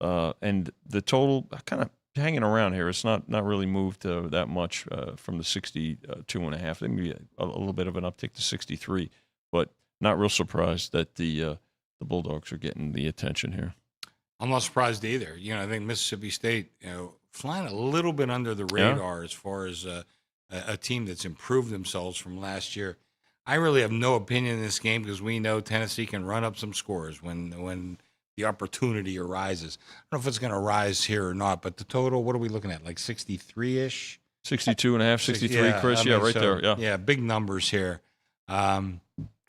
G: And the total kind of hanging around here. It's not really moved that much from the 62.5. Maybe a little bit of an uptick to 63, but not real surprised that the Bulldogs are getting the attention here.
A: I'm not surprised either. I think Mississippi State, flying a little bit under the radar as far as a team that's improved themselves from last year. I really have no opinion in this game because we know Tennessee can run up some scores when the opportunity arises. I don't know if it's going to rise here or not, but the total, what are we looking at? Like 63-ish?
G: 62.5, 63, Chris. Right there. Yeah.
A: Yeah, big numbers here. I'm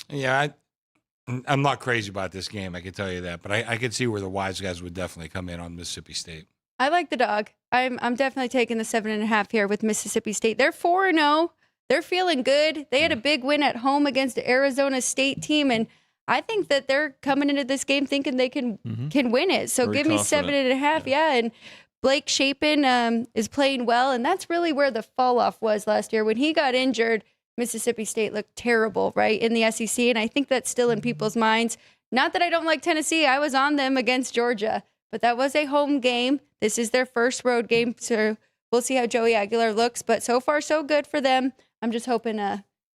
A: not crazy about this game, I can tell you that. But I could see where the wise guys would definitely come in on Mississippi State.
B: I like the dog. I'm definitely taking the 7.5 here with Mississippi State. They're 4-0. They're feeling good. They had a big win at home against the Arizona State team, and I think that they're coming into this game thinking they can win it. So
G: Very
B: give me
G: confident.
B: 7.5. Yeah, and Blake Shapen is playing well, and that's really where the fall off was last year. When he got injured, Mississippi State looked terrible, right, in the SEC, and I think that's still in people's minds. Not that I don't like Tennessee. I was on them against Georgia, but that was a home game. This is their first road game, so we'll see how Joey Aguilar looks. But so far, so good for them. I'm just hoping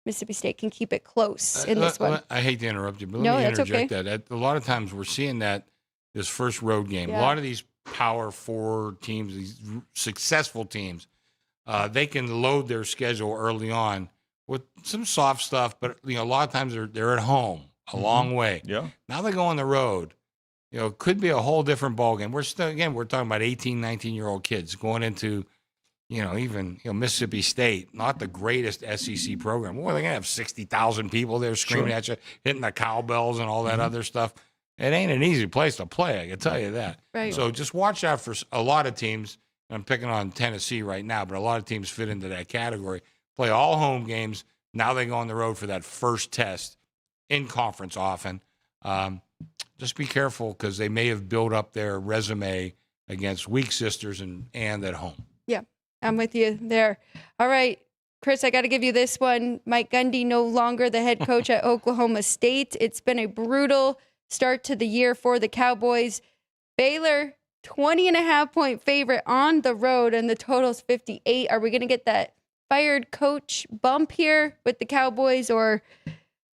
B: Mississippi State can keep it close in this one.
A: I hate to interrupt you, but
B: No,
A: let me
B: that's
A: interject
B: okay.
A: that. A lot of times we're seeing that this first road game.
B: Yeah.
A: A lot of these Power 4 teams, these successful teams, they can load their schedule early on with some soft stuff, but a lot of times they're at home a long way.
G: Yeah.
A: Now they go on the road. It could be a whole different ballgame. We're talking about 18, 19-year-old kids going into even Mississippi State, not the greatest SEC program. Well, they're going to have 60,000 people there screaming at you, hitting the cowbells and all that other stuff. It ain't an easy place to play, I can tell you that.
B: Right.
A: So just watch out for a lot of teams. I'm picking on Tennessee right now, but a lot of teams fit into that category. Play all home games. Now they go on the road for that first test in conference often. Just be careful because they may have built up their resume against weak sisters and at home.
B: Yeah, I'm with you there. All right, Chris, I got to give you this one. Mike Gundy no longer the head coach at Oklahoma State. It's been a brutal start to the year for the Cowboys. Baylor, 20.5-point favorite on the road, and the total's 58. Are we going to get that fired coach bump here with the Cowboys, or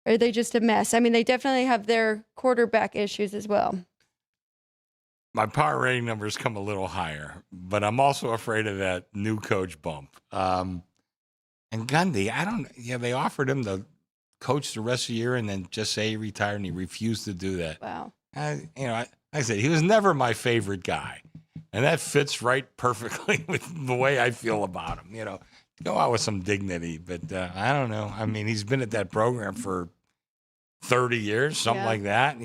B: are they just a mess? I mean, they definitely have their quarterback issues as well.
A: My power rating numbers come a little higher, but I'm also afraid of that new coach bump. And Gundy, they offered him to coach the rest of the year and then just say he retired, and he refused to do that.
B: Wow.
A: Like I said, he was never my favorite guy, and that fits right perfectly with the way I feel about him. Go out with some dignity, but I don't know. I mean, he's been at that program for 30 years, something like that.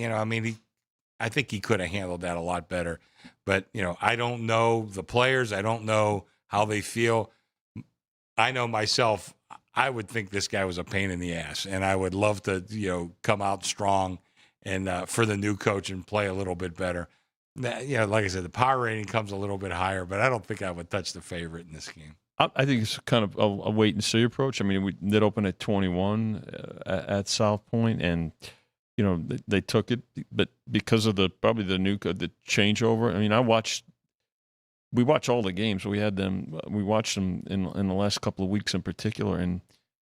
A: I think he could have handled that a lot better. But, I don't know the players. I don't know how they feel. I know myself, I would think this guy was a pain in the ass, and I would love to, come out strong and for the new coach and play a little bit better. Like I said, the power rating comes a little bit higher, but I don't think I would touch the favorite in this game.
G: I think it's kind of a wait and see approach. I mean, we did open at 21 at South Point, and they took it, but because of the changeover. I mean, we watched all the games. We watched them in the last couple of weeks in particular, and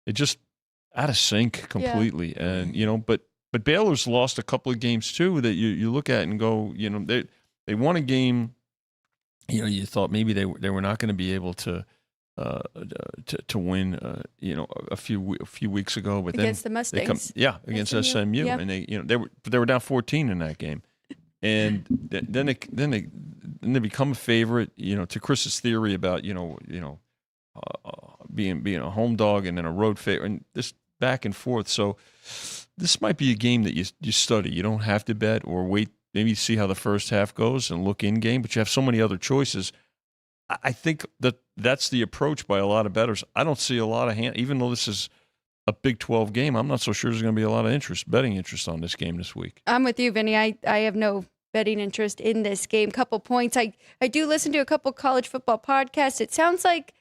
G: it just out of sync completely. Yeah. And but Baylor's lost a couple of games too that you look at and go, they won a game. You thought maybe they were not going to be able to win, a few weeks ago, but
B: against
G: then
B: the Mustangs,
G: against SMU,
B: yeah.
G: and they were down 14 in that game, and then they become a favorite. To Chris's theory about being a home dog and then a road favorite, and this back and forth. So this might be a game that you study. You don't have to bet or wait, maybe see how the first half goes and look in game, but you have so many other choices. I think that's the approach by a lot of bettors. I don't see a lot of even though this is a Big 12 game, I'm not so sure there's going to be a lot of betting interest on this game this week.
B: I'm with you, Vinny. I have no betting interest in this game. Couple points. I do listen to a couple college football podcasts. It sounds like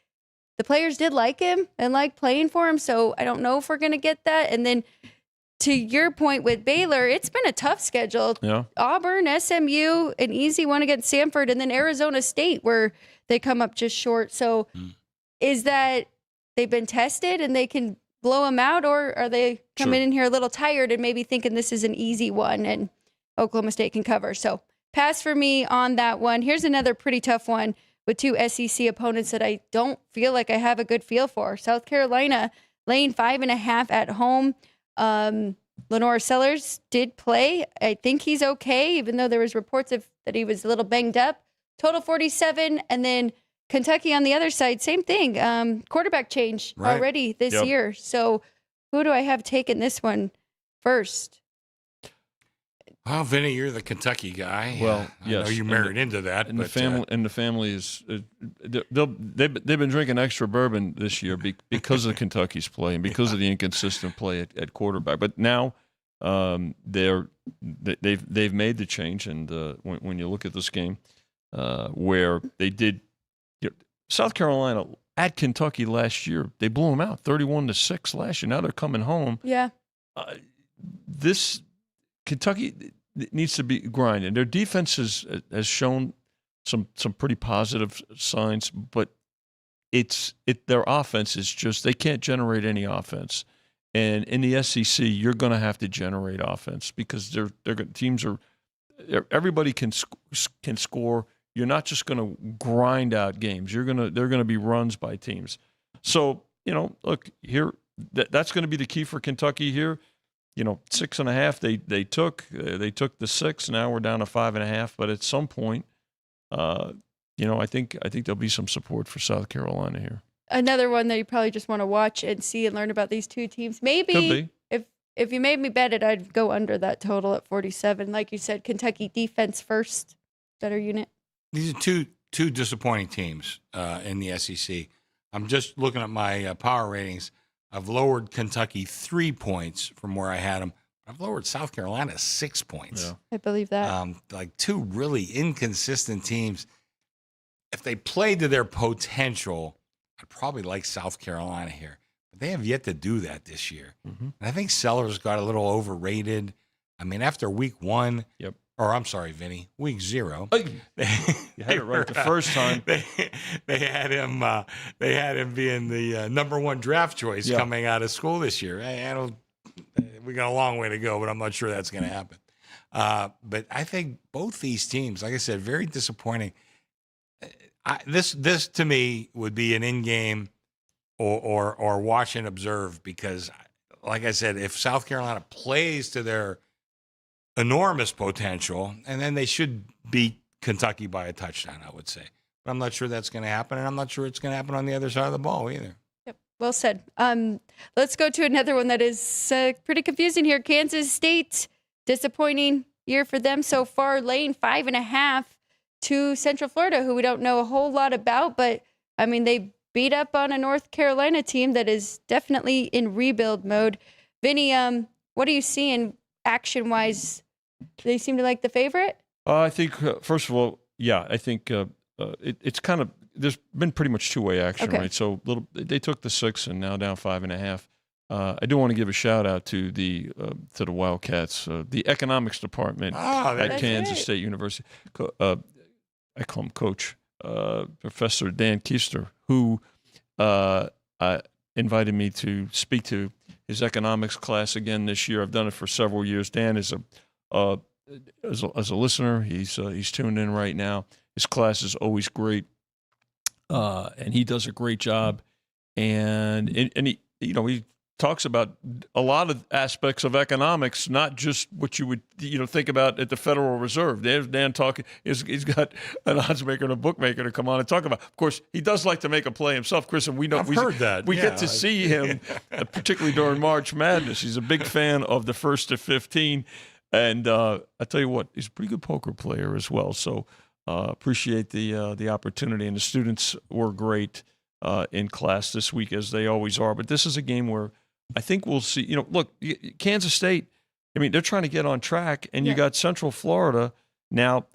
B: the players did like him and like playing for him, so I don't know if we're going to get that. And then to your point with Baylor, it's been a tough schedule.
G: Yeah.
B: Auburn, SMU, an easy one against Samford, and then Arizona State where they come up just short. So is that they've been tested and they can blow them out, or are they coming in here a little tired and maybe thinking this is an easy one and Oklahoma State can cover? So pass for me on that one. Here's another pretty tough one with two SEC opponents that I don't feel like I have a good feel for. South Carolina laying 5.5 at home. Lenore Sellers did play. I think he's okay, even though there was reports that he was a little banged up. Total 47, and then Kentucky on the other side, same thing. Quarterback change already this year. So who do I have taking this one first?
G: Well,
A: Vinny, you're the Kentucky guy.
G: Well,
A: I know you married into that.
G: And the family is they've been drinking extra bourbon this year because of Kentucky's play and because of the inconsistent play at quarterback. But now they've made the change, and when you look at this game where they did, South Carolina at Kentucky last year, they blew them out 31-6 last year. Now they're coming home.
B: Yeah,
G: this Kentucky needs to be grinding. Their defense has shown some pretty positive signs, but their offense is just, they can't generate any offense. And in the SEC, you're going to have to generate offense because everybody can score. You're not just going to grind out games. They're going to be runs by teams. So, look here, that's going to be the key for Kentucky here. 6.5 they took the 6. Now we're down to 5.5. But at some point, I think there'll be some support for South Carolina here.
B: Another one that you probably just want to watch and see and learn about these two teams. Maybe if you made me bet it, I'd go under that total at 47. Like you said, Kentucky defense first, better unit.
A: These are two disappointing teams in the SEC. I'm just looking at my power ratings. I've lowered Kentucky 3 points from where I had them. I've lowered South Carolina 6 points.
G: Yeah.
B: I believe that.
A: Like two really inconsistent teams. If they played to their potential, I'd probably like South Carolina here. But they have yet to do that this year. Mm-hmm. And I think Sellers got a little overrated. I mean, after week 1, or I'm sorry, Vinny, week 0.
G: You had it right the first time.
A: They had him. They had him being the number 1 draft choice coming out of school this year. We got a long way to go, but I'm not sure that's going to happen. But I think both these teams, like I said, very disappointing. This to me would be an in-game or watch and observe because, like I said, if South Carolina plays to their enormous potential, and then they should beat Kentucky by a touchdown, I would say. But I'm not sure that's going to happen, and I'm not sure it's going to happen on the other side of the ball either.
B: Yep, well said. Let's go to another one that is pretty confusing here. Kansas State, disappointing year for them so far, laying 5.5 to Central Florida, who we don't know a whole lot about, but, I mean, they beat up on a North Carolina team that is definitely in rebuild mode. Vinny, what are you seeing action-wise? Do they seem to like the favorite?
G: I think, first of all, I think it's kind of, there's been pretty much two-way action, right? So they took the 6 and now down 5.5. I do want to give a shout-out to the Wildcats, the economics department at Kansas State University. I call him Coach, Professor Dan Keister, who invited me to speak to his economics class again this year. I've done it for several years. Dan is as a listener. He's tuned in right now. His class is always great, and he does a great job. And he talks about a lot of aspects of economics, not just what you would think about at the Federal Reserve. There's Dan talking. He's got an odds maker and a bookmaker to come on and talk about. Of course, he does like to make a play himself, Chris, and we know
A: I've heard that.
G: We
A: Yeah.
G: get to see him, particularly during March Madness. He's a big fan of the 1st to 15, and I tell you what, he's a pretty good poker player as well. So appreciate the opportunity, and the students were great in class this week, as they always are. But this is a game where I think we'll see, look, Kansas State, I mean, they're trying to get on track, and you got Central Florida now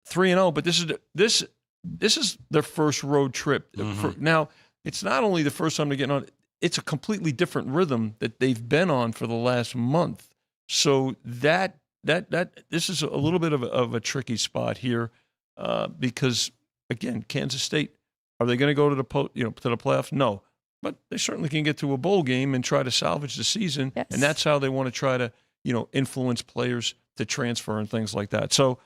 G: 3-0, but this is their first road trip. Now, it's not only the first time they're getting on, it's a completely different rhythm that they've been on for the last month. So that this is a little bit of a tricky spot here because, again, Kansas State, are they going to go to the playoffs? No. But they certainly can get to a bowl game and try to salvage the season, and that's how they want to try to, influence players to transfer and things like that. So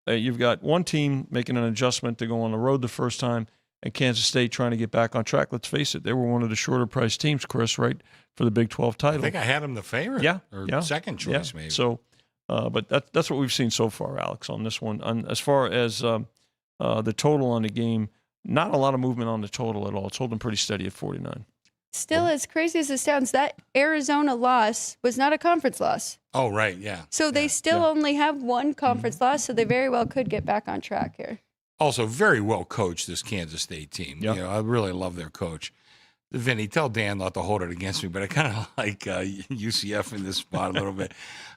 G: you've got one team making an adjustment to go on the road the first time, and Kansas State trying to get back on track. Let's face it, they were one of the shorter priced teams, Chris, right, for the Big 12 title.
A: I think I had them the favorite. Or second choice, maybe.
G: So, but that's what we've seen so far, Alex, on this one. As far as the total on the game, not a lot of movement on the total at all. It's holding pretty steady at 49.
B: Still, as crazy as it sounds, that Arizona loss was not a conference loss.
A: Oh, right, yeah.
B: So they still only have one conference loss, so they very well could get back on track here.
A: Also, very well coached, this Kansas State team.
G: Yep.
A: I really love their coach. Vinny, tell Dan not to hold it against me, but I kind of like UCF in this spot a little bit.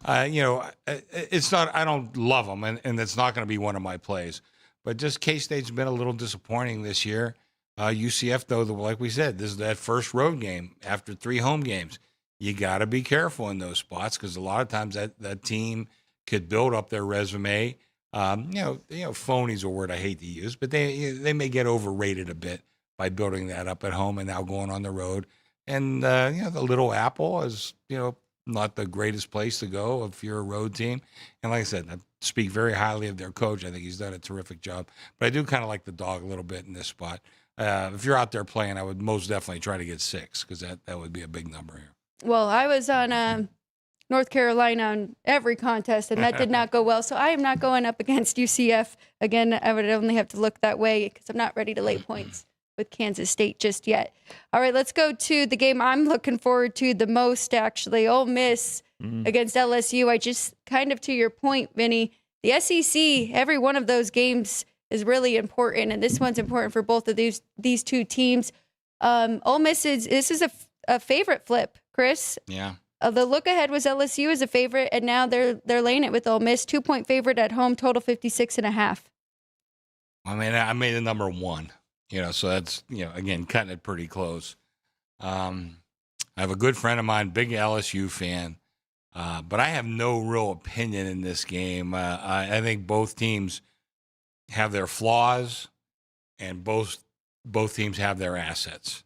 A: It's not, I don't love them, and it's not going to be one of my plays. But just K-State's been a little disappointing this year. UCF, though, like we said, this is that first road game after 3 home games. You got to be careful in those spots because a lot of times that team could build up their resume. Phony's a word I hate to use, but they may get overrated a bit by building that up at home and now going on the road. And, the Little Apple is, not the greatest place to go if you're a road team. And like I said, I speak very highly of their coach. I think he's done a terrific job. But I do kind of like the dog a little bit in this spot. If you're out there playing, I would most definitely try to get 6 because that would be a big number here.
B: Well, I was on North Carolina on every contest, and that did not go well. So I am not going up against UCF. Again, I would only have to look that way because I'm not ready to lay points with Kansas State just yet. All right, let's go to the game I'm looking forward to the most, actually. Ole Miss against LSU. I just kind of to your point, Vinny, the SEC, every one of those games is really important, and this one's important for both of these two teams. Ole Miss this is a favorite flip, Chris.
A: Yeah.
B: The look ahead was LSU as a favorite, and now they're laying it with Ole Miss. 2-point favorite at home, total 56.5.
A: I mean, I made the number 1. So that's, again, cutting it pretty close. I have a good friend of mine, big LSU fan, but I have no real opinion in this game. I think both teams have their flaws, and both teams have their assets.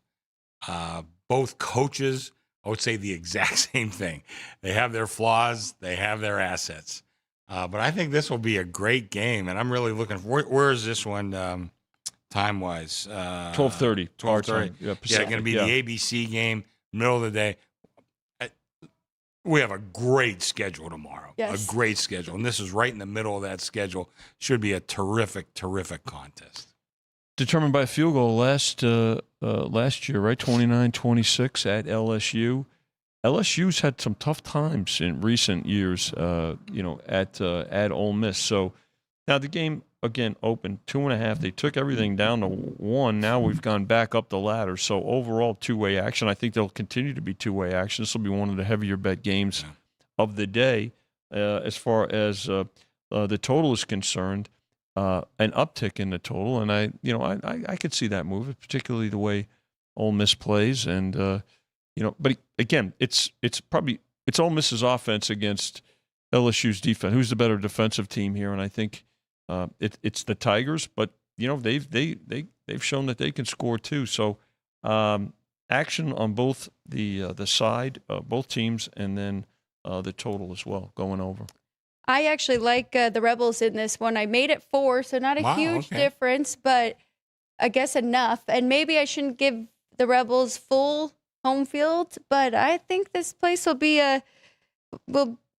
A: Both coaches, I would say the exact same thing. They have their flaws, they have their assets. But I think this will be a great game, and I'm really looking for where is this one time-wise?
G: 12:30.
A: 12:30. Yeah, going to be the ABC game, middle of the day. We have a great schedule tomorrow.
B: Yes.
A: A great schedule. And this is right in the middle of that schedule. Should be a terrific, terrific contest.
G: Determined by field goal last year, right? 29-26 at LSU. LSU's had some tough times in recent years, at Ole Miss. So now the game, again, open 2.5. They took everything down to 1. Now we've gone back up the ladder. So overall, two-way action. I think they'll continue to be two-way action. This will be one of the heavier bet games of the day. As far as the total is concerned, an uptick in the total, and I could see that move, particularly the way Ole Miss plays, and but again, it's Ole Miss's offense against LSU's defense. Who's the better defensive team here? And I think it's the Tigers, but they've shown that they can score too. So action on both the side, both teams, and then the total as well going over.
B: I actually like the Rebels in this one. I made it 4, so not a huge difference, but I guess enough. And maybe I shouldn't give the Rebels full home field, but I think this place will be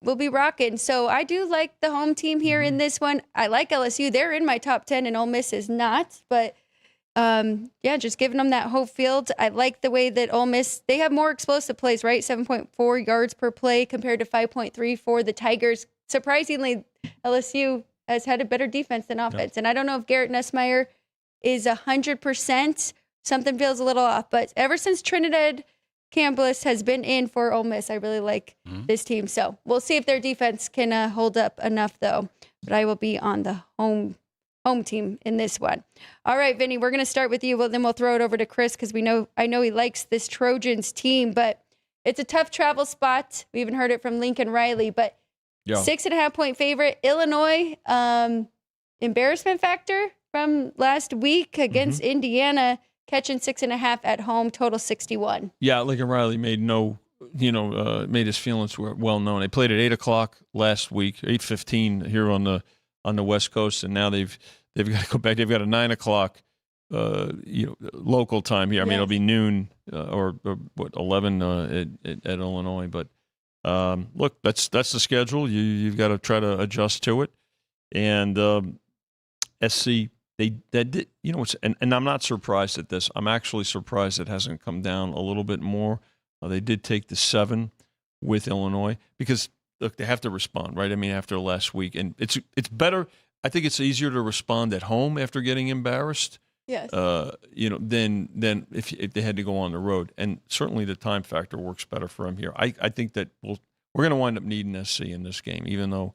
B: will be rocking. So I do like the home team here in this one. I like LSU. They're in my top 10 and Ole Miss is not, but just giving them that home field. I like the way that Ole Miss, they have more explosive plays, right? 7.4 yards per play compared to 5.3 for the Tigers. Surprisingly, LSU has had a better defense than offense. And I don't know if Garrett Nussmeier is 100%. Something feels a little off. But ever since Trinidad Campbell has been in for Ole Miss, I really like this team. So we'll see if their defense can hold up enough, though. But I will be on the home team in this one. All right, Vinny, we're going to start with you. Well, then we'll throw it over to Chris because I know he likes this Trojans team, but it's a tough travel spot. We even heard it from Lincoln Riley, but 6.5-point favorite. Illinois, embarrassment factor from last week against Indiana, catching 6.5 at home, total 61.
G: Yeah, Lincoln Riley made made his feelings well known. They played at 8:00 last week, 8:15 here on the West Coast, and now they've got to go back. They've got a 9:00 local time here. I mean, it'll be noon or 11 at Illinois. But look, that's the schedule. You've got to try to adjust to it. And SC. And I'm not surprised at this. I'm actually surprised it hasn't come down a little bit more. They did take the 7 with Illinois because, look, they have to respond, right? I mean, after last week. And it's better. I think it's easier to respond at home after getting embarrassed,
B: yes.
G: Than if they had to go on the road. And certainly the time factor works better for them here. I think that we're going to wind up needing SC in this game, even though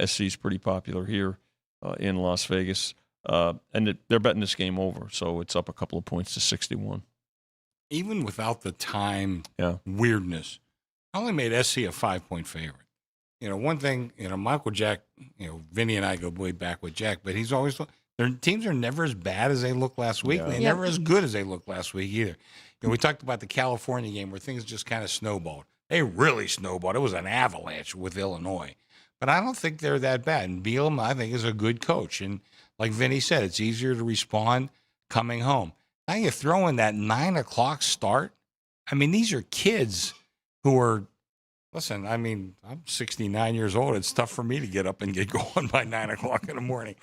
G: SC is pretty popular here in Las Vegas. And they're betting this game over, so it's up a couple of points to 61.
A: Even without the time weirdness, I only made SC a 5-point favorite. One thing, Michael Jack, Vinny and I go way back with Jack, but he's always, their teams are never as bad as they looked last week. They're never as good as they looked last week either. We talked about the California game where things just kind of snowballed. They really snowballed. It was an avalanche with Illinois. But I don't think they're that bad. And Bielema, I think, is a good coach. And like Vinny said, it's easier to respond coming home. Now you throw in that 9:00 start. I mean, these are kids who are, listen, I mean, I'm 69 years old. It's tough for me to get up and get going by 9:00 in the morning.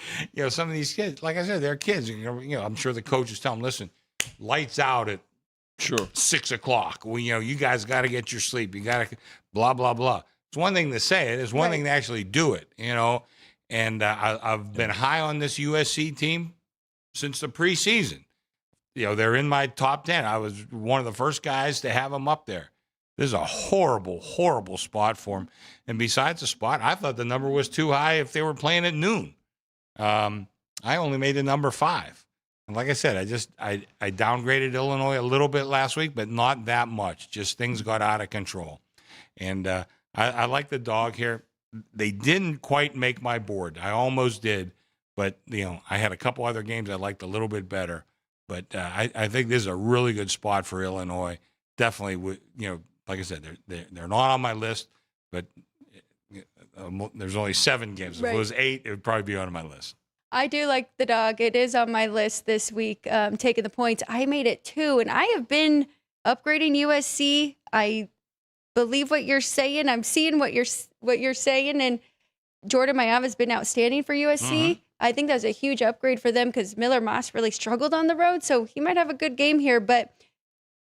A: Some of these kids, like I said, they're kids. I'm sure the coaches tell them, listen, lights out at 6 o'clock. Well, you guys got to get your sleep. You got to blah, blah, blah. It's one thing to say it. It's one thing to actually do it, And I've been high on this USC team since the preseason. They're in my top 10. I was one of the first guys to have them up there. This is a horrible, horrible spot for them. And besides the spot, I thought the number was too high if they were playing at noon. I only made the number 5. And like I said, I downgraded Illinois a little bit last week, but not that much. Just things got out of control. And I like the dog here. They didn't quite make my board. I almost did, but I had a couple other games I liked a little bit better. But I think this is a really good spot for Illinois. Definitely, like I said, they're not on my list, but there's only 7 games. If it was 8, it would probably be on my list.
B: I do like the dog. It is on my list this week. Taking the points, I made it 2, and I have been upgrading USC. I believe what you're saying. I'm seeing what you're saying, and Jordan Mailata has been outstanding for USC. I think that was a huge upgrade for them because Miller Moss really struggled on the road, so he might have a good game here. But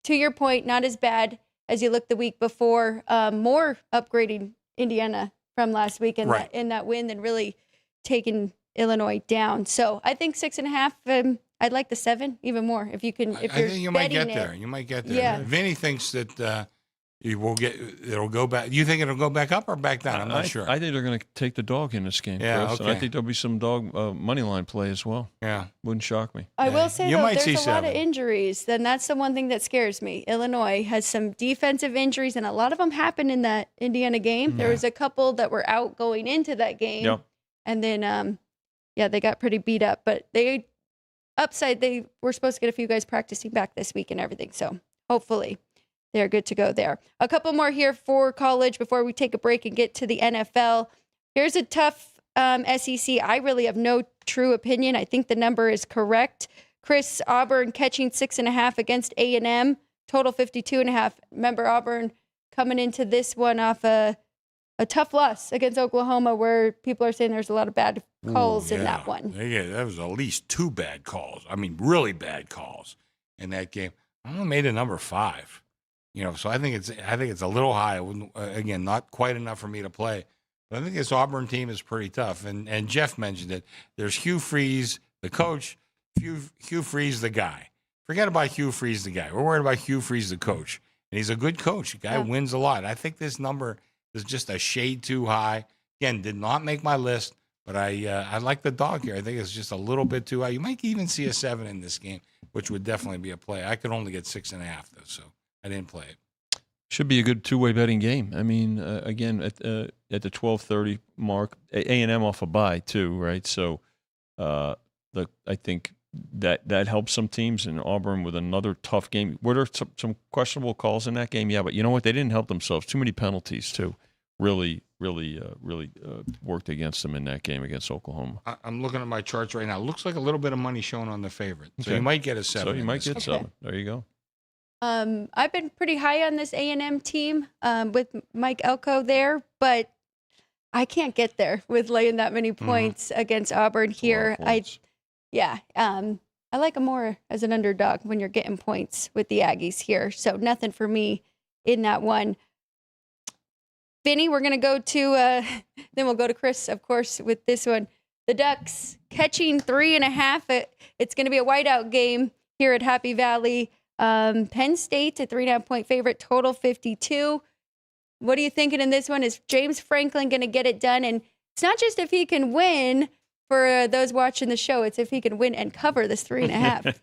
B: to your point, not as bad as you looked the week before. More upgrading Indiana from last week in that win than really taking Illinois down. So I think 6.5. I'd like the 7 even more if you can. If you're
A: you might get
B: betting
A: there. You might get there.
B: Yeah.
A: Vinny thinks that. It'll go back. You think it'll go back up or back down? I'm not sure.
G: I think they're going to take the dog in this game, Chris. And I think there'll be some dog money line play as well.
A: Yeah.
G: Wouldn't shock me.
B: I will say, though, there's a lot of injuries. Then that's the one thing that scares me. Illinois has some defensive injuries, and a lot of them happened in that Indiana game. There was a couple that were out going into that game.
G: Yep.
B: And then, they got pretty beat up. But they were supposed to get a few guys practicing back this week and everything. So hopefully they're good to go there. A couple more here for college before we take a break and get to the NFL. Here's a tough SEC. I really have no true opinion. I think the number is correct. Chris, Auburn catching 6.5 against A&M. total 52.5. Remember, Auburn coming into this one off a tough loss against Oklahoma, where people are saying there's a lot of bad calls in that one.
A: Yeah, that was at least 2 bad calls. I mean, really bad calls in that game. I only made it number 5. So I think it's a little high. Again, not quite enough for me to play. But I think this Auburn team is pretty tough. And Jeff mentioned it. There's Hugh Freeze, the coach, Hugh Freeze, the guy. Forget about Hugh Freeze, the guy. We're worried about Hugh Freeze, the coach. And he's a good coach. The guy wins a lot. I think this number is just a shade too high. Again, did not make my list, but I like the dog here. I think it's just a little bit too high. You might even see a 7 in this game, which would definitely be a play. I could only get 6.5, though, so I didn't play it.
G: Should be a good two-way betting game. I mean, again, at the 12:30 mark, A&M off a bye too, right? So, I think that helps some teams. And Auburn with another tough game. Were there some questionable calls in that game? Yeah, but you know what? They didn't help themselves. Too many penalties too. Really worked against them in that game against Oklahoma.
A: I'm looking at my charts right now. Looks like a little bit of money showing on the favorite, so you might get a 7.
G: So you might get 7. There you go.
B: I've been pretty high on this A&M team with Mike Elko there, but I can't get there with laying that many points against Auburn here. I like them more as an underdog when you're getting points with the Aggies here. So nothing for me in that one. Vinny, we're going to go to, then we'll go to Chris, of course, with this one. The Ducks catching 3.5. It's going to be a whiteout game here at Happy Valley. Penn State, a 3.5-point favorite, total 52. What are you thinking in this one? Is James Franklin going to get it done? And it's not just if he can win for those watching the show. It's if he can win and cover this 3.5.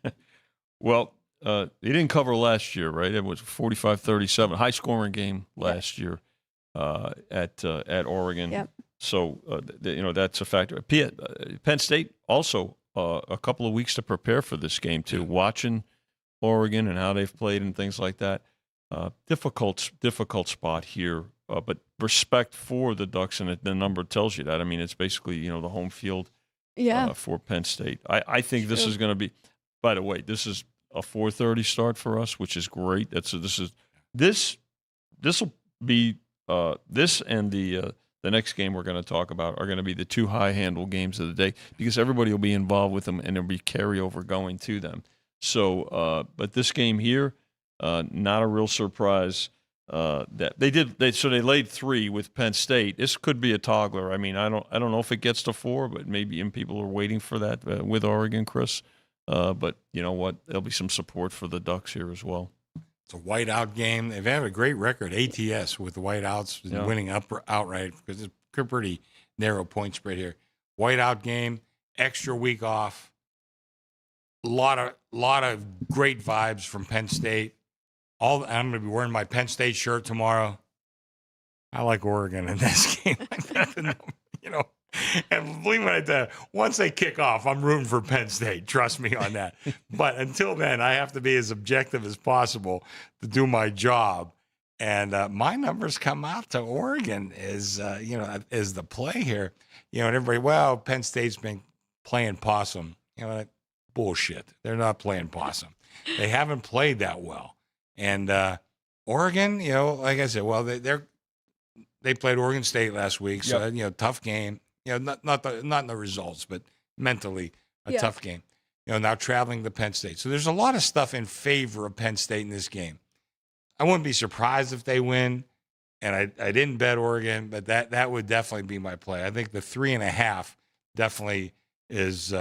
G: Well, he didn't cover last year, right? It was 45-37, high-scoring game last year at Oregon.
B: Yep.
G: So, that's a factor. Penn State also a couple of weeks to prepare for this game, too, watching Oregon and how they've played and things like that. Difficult spot here, but respect for the Ducks, and the number tells you that. I mean, it's basically, the home field for Penn State. I think this is going to be, by the way, this is a 4:30 start for us, which is great. This will be this and the next game we're going to talk about are going to be the 2 high handle games of the day because everybody will be involved with them and there'll be carryover going to them. So, but this game here, not a real surprise that they did. So they laid 3 with Penn State. This could be a toggler. I mean, I don't know if it gets to 4, but maybe people are waiting for that with Oregon, Chris. But you know what? There'll be some support for the Ducks here as well.
A: It's a whiteout game. They've had a great record, ATS, with the whiteouts winning outright because it's a pretty narrow point spread here. Whiteout game, extra week off. A lot of great vibes from Penn State. I'm going to be wearing my Penn State shirt tomorrow. I like Oregon in this game. And believe me when I tell you, once they kick off, I'm rooting for Penn State. Trust me on that. But until then, I have to be as objective as possible to do my job. And my numbers come out to Oregon is the play here. And everybody, Penn State's been playing possum. Bullshit. They're not playing possum. They haven't played that well. And Oregon, like I said, they played Oregon State last week, so tough game. Not in the results, but mentally a tough game. Now traveling to Penn State. So there's a lot of stuff in favor of Penn State in this game. I wouldn't be surprised if they win, and I didn't bet Oregon, but that would definitely be my play. I think the 3.5 definitely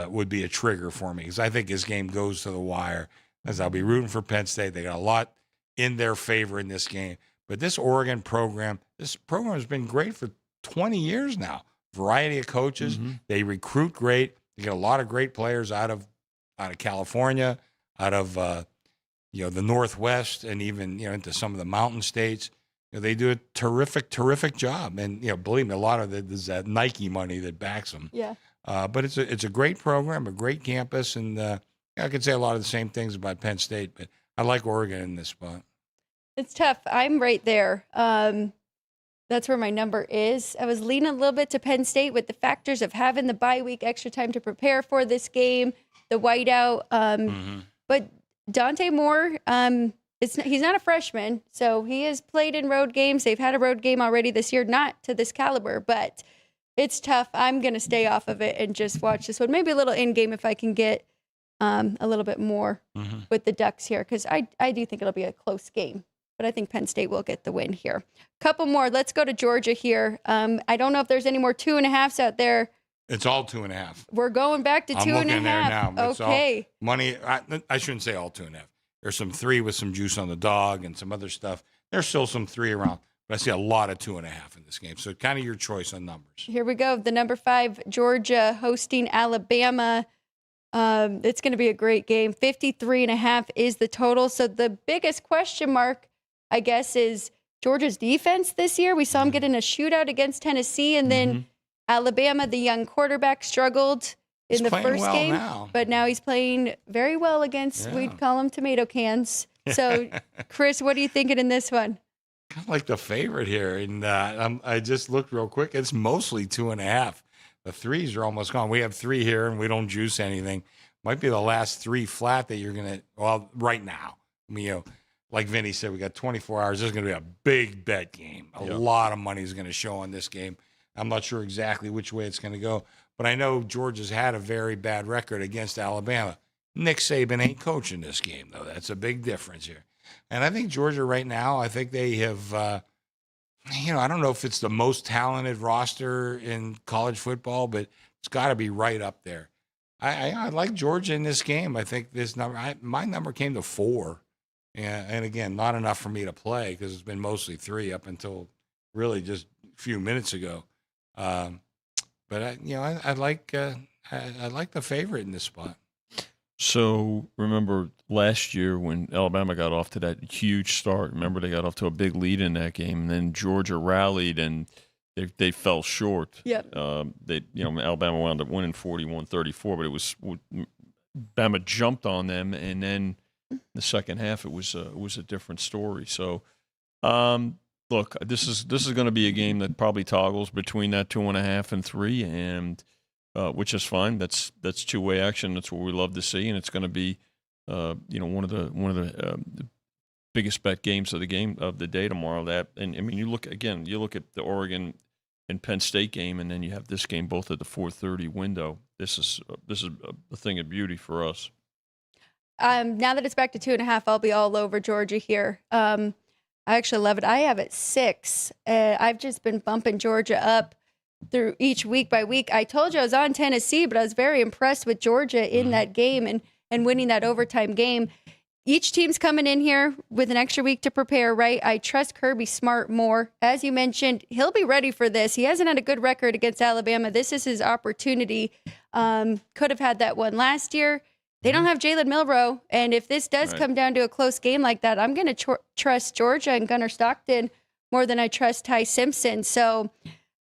A: would be a trigger for me because I think this game goes to the wire. As I'll be rooting for Penn State. They got a lot in their favor in this game. But this Oregon program, has been great for 20 years now. Variety of coaches. Mm-hmm. They recruit great. They get a lot of great players out of California, out of the Northwest, and even into some of the mountain states. They do a terrific job. And believe me, a lot of it is that Nike money that backs them.
B: Yeah.
A: But it's a great program, a great campus, and I could say a lot of the same things about Penn State, but I like Oregon in this spot.
B: It's tough. I'm right there. That's where my number is. I was leaning a little bit to Penn State with the factors of having the bye week, extra time to prepare for this game, the whiteout. But Dante Moore, he's not a freshman, so he has played in road games. They've had a road game already this year, not to this caliber, but it's tough. I'm going to stay off of it and just watch this one. Maybe a little in-game if I can get a little bit more with the Ducks here, because I do think it'll be a close game. But I think Penn State will get the win here. Couple more. Let's go to Georgia here. I don't know if there's any more 2.5s out there.
A: It's all 2.5.
B: We're going back to 2.5.
A: I'm looking there now.
B: Okay.
A: Money. I shouldn't say all 2.5. There's some 3 with some juice on the dog and some other stuff. There's still some 3 around, but I see a lot of 2.5 in this game. So kind of your choice on numbers.
B: Here we go. The number 5 Georgia hosting Alabama. It's going to be a great game. 53.5 is the total. So the biggest question mark, I guess, is Georgia's defense this year. We saw them get in a shootout against Tennessee, and then Alabama, the young quarterback, struggled in the first game. But now he's playing very well against, we'd call them tomato cans. So, Chris, what are you thinking in this one?
A: Kind of like the favorite here. And I just looked real quick. It's mostly 2.5. The 3s are almost gone. We have 3 here, and we don't juice anything. Might be the last 3 flat that you're going to, well, right now. I mean, like Vinny said, we got 24 hours. This is going to be a big bet game. A lot of money is going to show on this game. I'm not sure exactly which way it's going to go, but I know Georgia's had a very bad record against Alabama. Nick Saban ain't coaching this game, though. That's a big difference here. And I think Georgia right now, I think they have, I don't know if it's the most talented roster in college football, but it's got to be right up there. I like Georgia in this game. I think this number, my number came to 4. And again, not enough for me to play because it's been mostly 3 up until really just a few minutes ago. But I like the favorite in this spot.
G: So remember last year when Alabama got off to that huge start, remember they got off to a big lead in that game, and then Georgia rallied and they fell short.
B: Yep.
G: Alabama wound up winning 41-34, but it was Bama jumped on them, and then the second half it was a different story. So look, this is going to be a game that probably toggles between that 2.5 and 3, and which is fine. That's 2-way action. That's what we love to see, and it's going to be one of the biggest bet games of the day tomorrow. You look at the Oregon and Penn State game, and then you have this game both at the 4:30 window. This is a thing of beauty for us.
B: Now that it's back to 2.5, I'll be all over Georgia here. I actually love it. I have it 6. I've just been bumping Georgia up through each week by week. I told you I was on Tennessee, but I was very impressed with Georgia in that game and winning that overtime game. Each team's coming in here with an extra week to prepare, right? I trust Kirby Smart more. As you mentioned, he'll be ready for this. He hasn't had a good record against Alabama. This is his opportunity. Could have had that one last year. They don't have Jalen Milroe, and if this does come down to a close game like that, I'm going to trust Georgia and Gunnar Stockton more than I trust Ty Simpson. So,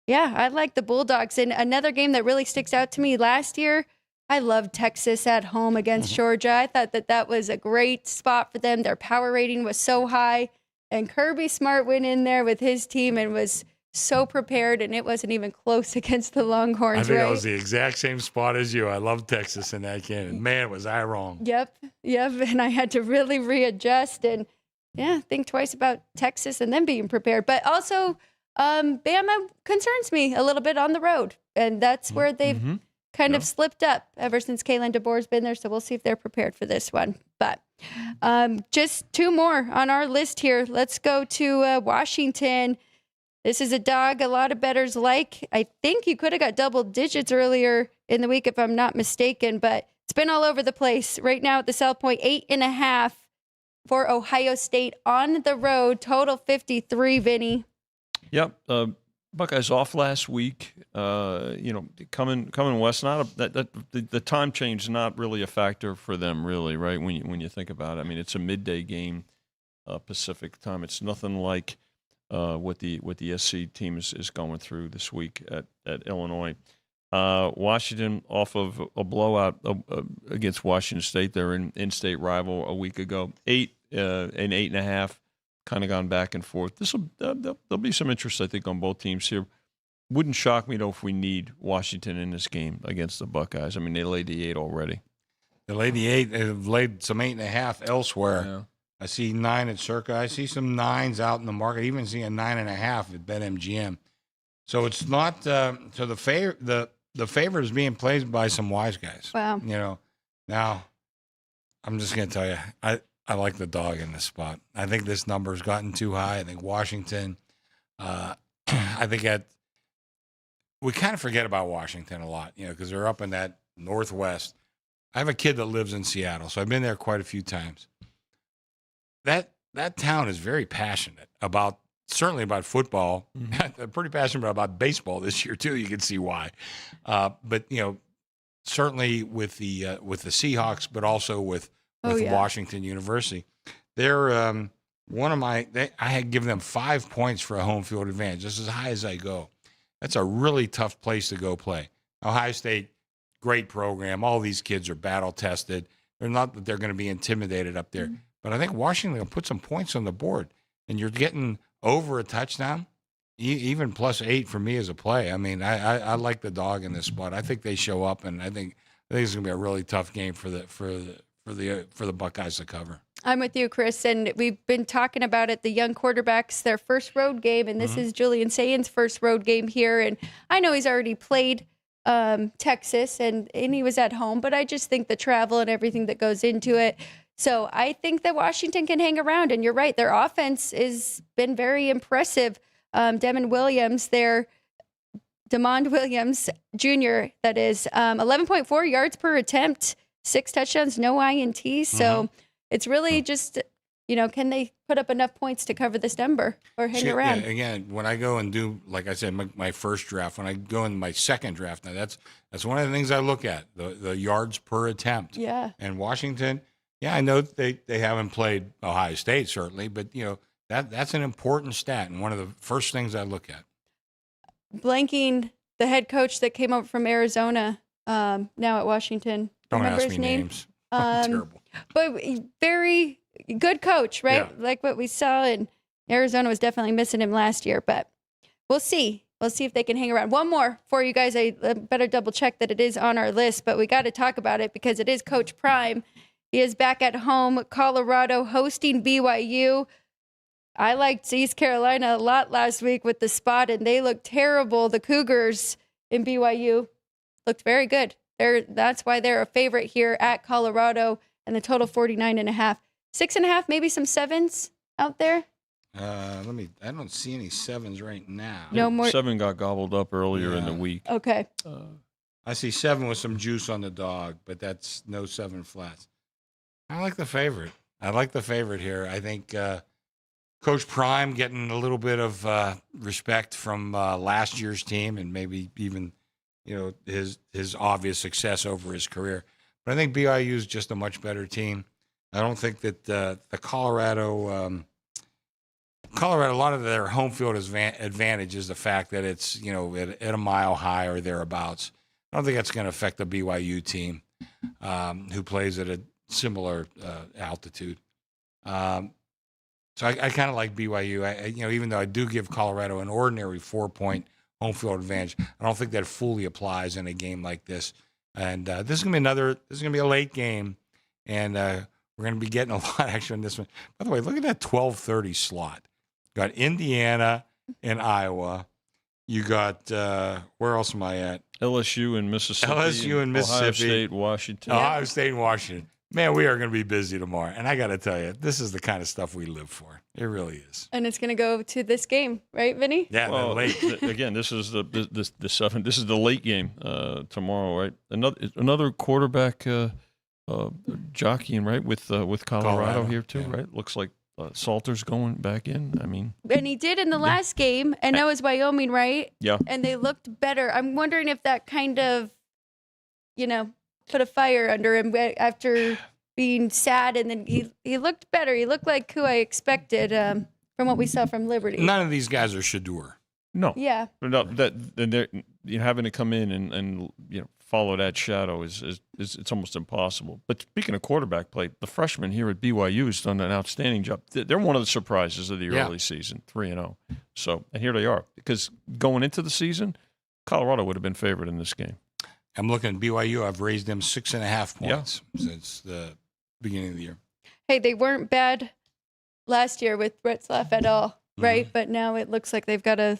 B: yeah, I like the Bulldogs. And another game that really sticks out to me last year, I loved Texas at home against Georgia. I thought that was a great spot for them. Their power rating was so high, and Kirby Smart went in there with his team and was so prepared, and it wasn't even close against the Longhorns.
A: I think I was the exact same spot as you. I love Texas in that game, and man, was I wrong.
B: Yep, and I had to really readjust and think twice about Texas and then being prepared. But also, Bama concerns me a little bit on the road, and that's where they've kind of slipped up ever since Kalen DeBoer's been there. So we'll see if they're prepared for this one. But just 2 more on our list here. Let's go to Washington. This is a dog a lot of bettors like. I think you could have got double digits earlier in the week if I'm not mistaken, but it's been all over the place. Right now at the South Point, 8.5 for Ohio State on the road. Total 53, Vinny.
G: Yep. Buckeyes off last week. Coming west. The time change is not really a factor for them, really, right? When you think about it, I mean, it's a midday game, Pacific time. It's nothing like what the SC team is going through this week at Illinois. Washington off of a blowout against Washington State. They're an in-state rival a week ago. 8 and 8.5. Kind of gone back and forth. There'll be some interest, I think, on both teams here. Wouldn't shock me, though, if we need Washington in this game against the Buckeyes. I mean, they laid the 8 already.
A: They laid the 8. They've laid some 8.5 elsewhere. I see 9 at Circa. I see some 9s out in the market. I even see a 9.5 at BetMGM. So it's not so the favorite is being played by some wise guys.
B: Wow.
A: Now I'm just going to tell you, I like the dog in this spot. I think this number's gotten too high. I think Washington. I think we kind of forget about Washington a lot, because they're up in that Northwest. I have a kid that lives in Seattle, so I've been there quite a few times. That town is very passionate certainly about football. Mm-hmm. They're pretty passionate about baseball this year too. You can see why. But certainly with the Seahawks, but also with Washington University, they're I had given them 5 points for a home field advantage. Just as high as I go. That's a really tough place to go play. Ohio State, great program. All these kids are battle tested. They're not that they're going to be intimidated up there. Mm-hmm. But I think Washington will put some points on the board, and you're getting over a touchdown, even +8 for me as a play. I mean, I like the dog in this spot. I think they show up, and I think it's going to be a really tough game for the Buckeyes to cover.
B: I'm with you, Chris, and we've been talking about it. The young quarterbacks, their first road game, and this is Julian Sayan's first road game here. And I know he's already played Texas, and he was at home, but I just think the travel and everything that goes into it. So I think that Washington can hang around, and you're right. Their offense has been very impressive. Demond Williams, Jr., that is, 11.4 yards per attempt, 6 touchdowns, no INTs. So it's really just, can they put up enough points to cover this number or hang around?
A: Yeah, again, when I go and do, like I said, my first draft, when I go in my second draft, now that's one of the things I look at, the yards per attempt.
B: Yeah.
A: And Washington, I know they haven't played Ohio State, certainly, but, that's an important stat and one of the first things I look at.
B: Blanking the head coach that came over from Arizona, now at Washington.
A: Don't
B: Remember
A: ask
B: his
A: me
B: name?
A: names. Terrible.
B: But very good coach, right?
A: Yeah.
B: Like what we saw, and Arizona was definitely missing him last year. But we'll see. We'll see if they can hang around. One more for you guys. I better double check that it is on our list, but we got to talk about it because it is Coach Prime. He is back at home, Colorado, hosting BYU. I liked East Carolina a lot last week with the spot, and they looked terrible. The Cougars in BYU looked very good. That's why they're a favorite here at Colorado, and the total 49.5. 6.5, maybe some 7s out there.
A: I don't see any 7s right now.
B: No more.
G: 7 got gobbled up earlier in the week.
B: Okay.
A: I see 7 with some juice on the dog, but that's no 7 flats. I like the favorite. Here. I think Coach Prime getting a little bit of respect from last year's team, and maybe even his obvious success over his career. But I think BYU is just a much better team. I don't think that the Colorado, a lot of their home field advantage is the fact that it's at a mile high or thereabouts. I don't think that's going to affect the BYU team who plays at a similar altitude. So I kind of like BYU. Even though I do give Colorado an ordinary 4-point home field advantage, I don't think that fully applies in a game like this. And this is gonna be a late game, and we're gonna be getting a lot of action on this one. By the way, look at that 12:30 slot. You got Indiana and Iowa. You got where else am I at?
G: LSU and Mississippi.
A: Mississippi.
G: Ohio State, Washington.
A: Ohio State and Washington. Man, we are going to be busy tomorrow. And I got to tell you, this is the kind of stuff we live for. It really is.
B: And it's going to go to this game, right, Vinny?
A: Yeah,
G: well,
A: late.
G: Again, this is the 7. This is the late game tomorrow, right? Another quarterback jockeying, right, with Colorado here too, right? Looks like Salter's going back in. I mean,
B: and he did in the last game, and that was Wyoming, right?
G: Yeah.
B: And they looked better. I'm wondering if that kind of, put a fire under him after being sad, and then he looked better. He looked like who I expected from what we saw from Liberty.
A: None of these guys are Shador.
G: No.
B: Yeah.
G: No, having to come in and follow that shadow is it's almost impossible. But speaking of quarterback play, the freshman here at BYU has done an outstanding job. They're one of the surprises of the early season, 3-0. So, and here they are. Because going into the season, Colorado would have been favored in this game.
A: I'm looking at BYU. I've raised them 6.5 points since the beginning of the year.
B: Hey, they weren't bad last year with Retzlaff et al., right? But now it looks like they've got a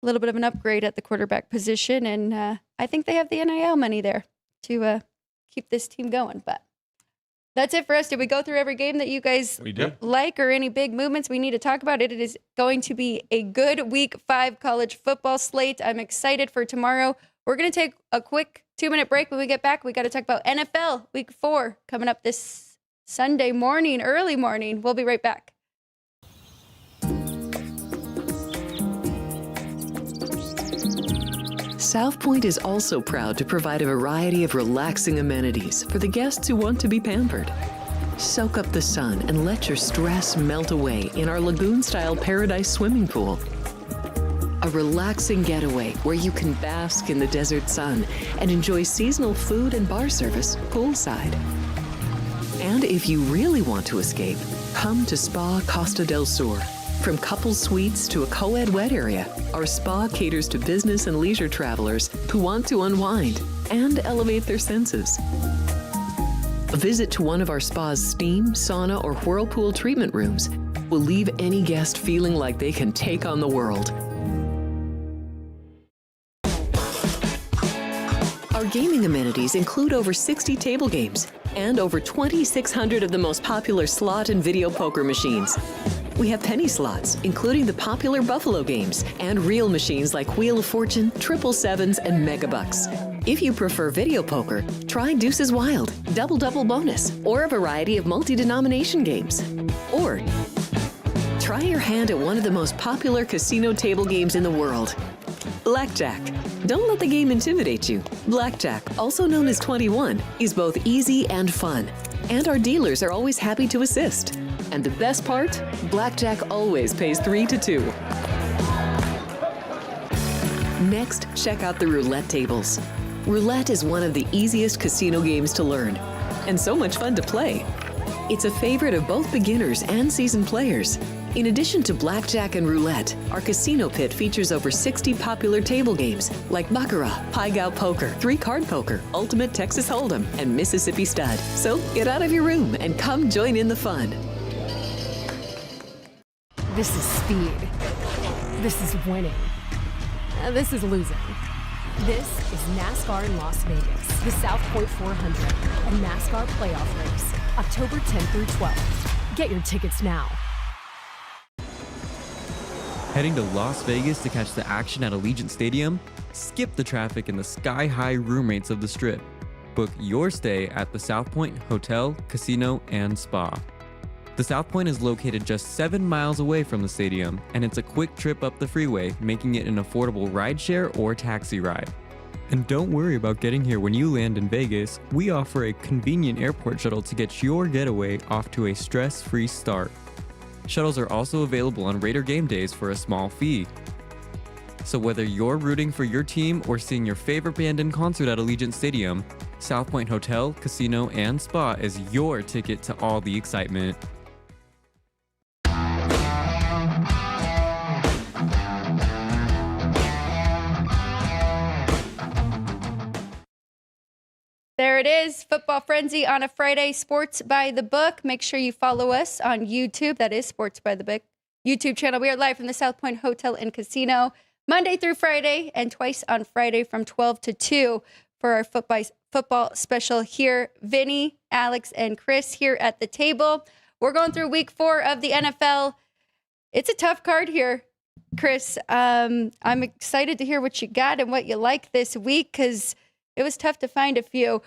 B: little bit of an upgrade at the quarterback position, and I think they have the NIL money there to keep this team going. But that's it for us. Did we go through every game that you guys like, or any big movements we need to talk about? It is going to be a good Week 5 college football slate. I'm excited for tomorrow. We're going to take a quick 2-minute break. When we get back, we got to talk about NFL Week 4 coming up this Sunday morning, early morning. We'll be right back.
J: South Point is also proud to provide a variety of relaxing amenities for the guests who want to be pampered. Soak up the sun and let your stress melt away in our lagoon-style paradise swimming pool. A relaxing getaway where you can bask in the desert sun and enjoy seasonal food and bar service poolside. And if you really want to escape, come to Spa Costa del Sur. From couple suites to a co-ed wet area, our spa caters to business and leisure travelers who want to unwind and elevate their senses. A visit to one of our spa's steam, sauna, or whirlpool treatment rooms will leave any guest feeling like they can take on the world. Our gaming amenities include over 60 table games and over 2,600 of the most popular slot and video poker machines. We have penny slots, including the popular Buffalo games, and real machines like Wheel of Fortune, Triple Sevens, and Megabucks. If you prefer video poker, try Deuces Wild, Double Double Bonus, or a variety of multi-denomination games. Or try your hand at one of the most popular casino table games in the world, Blackjack. Don't let the game intimidate you. Blackjack, also known as 21, is both easy and fun. And our dealers are always happy to assist. And the best part? Blackjack always pays 3 to 2. Next, check out the roulette tables. Roulette is one of the easiest casino games to learn, and so much fun to play. It's a favorite of both beginners and seasoned players. In addition to blackjack and roulette, our casino pit features over 60 popular table games like Baccarat, Pai Gow Poker, 3-Card Poker, Ultimate Texas Hold'em, and Mississippi Stud. So get out of your room and come join in the fun.
H: This is speed. This is winning. This is losing. This is NASCAR in Las Vegas, the South Point 400, a NASCAR playoff race, October 10th through 12th. Get your tickets now.
I: Heading to Las Vegas to catch the action at Allegiant Stadium? Skip the traffic and the sky-high room rates of the Strip. Book your stay at the South Point Hotel, Casino, and Spa. The South Point is located just 7 miles away from the stadium, and it's a quick trip up the freeway, making it an affordable rideshare or taxi ride. And don't worry about getting here when you land in Vegas. We offer a convenient airport shuttle to get your getaway off to a stress-free start. Shuttles are also available on Raider game days for a small fee. So whether you're rooting for your team or seeing your favorite band in concert at Allegiant Stadium, South Point Hotel, Casino, and Spa is your ticket to all the excitement.
B: There it is, Football Frenzy on a Friday, Sports by the Book. Make sure you follow us on YouTube. That is Sports by the Book YouTube channel. We are live from the South Point Hotel and Casino Monday through Friday and twice on Friday from 12 to 2 for our football special here. Vinny, Alex, and Chris here at the table. We're going through Week 4 of the NFL. It's a tough card here, Chris. I'm excited to hear what you got and what you like this week because it was tough to find a few.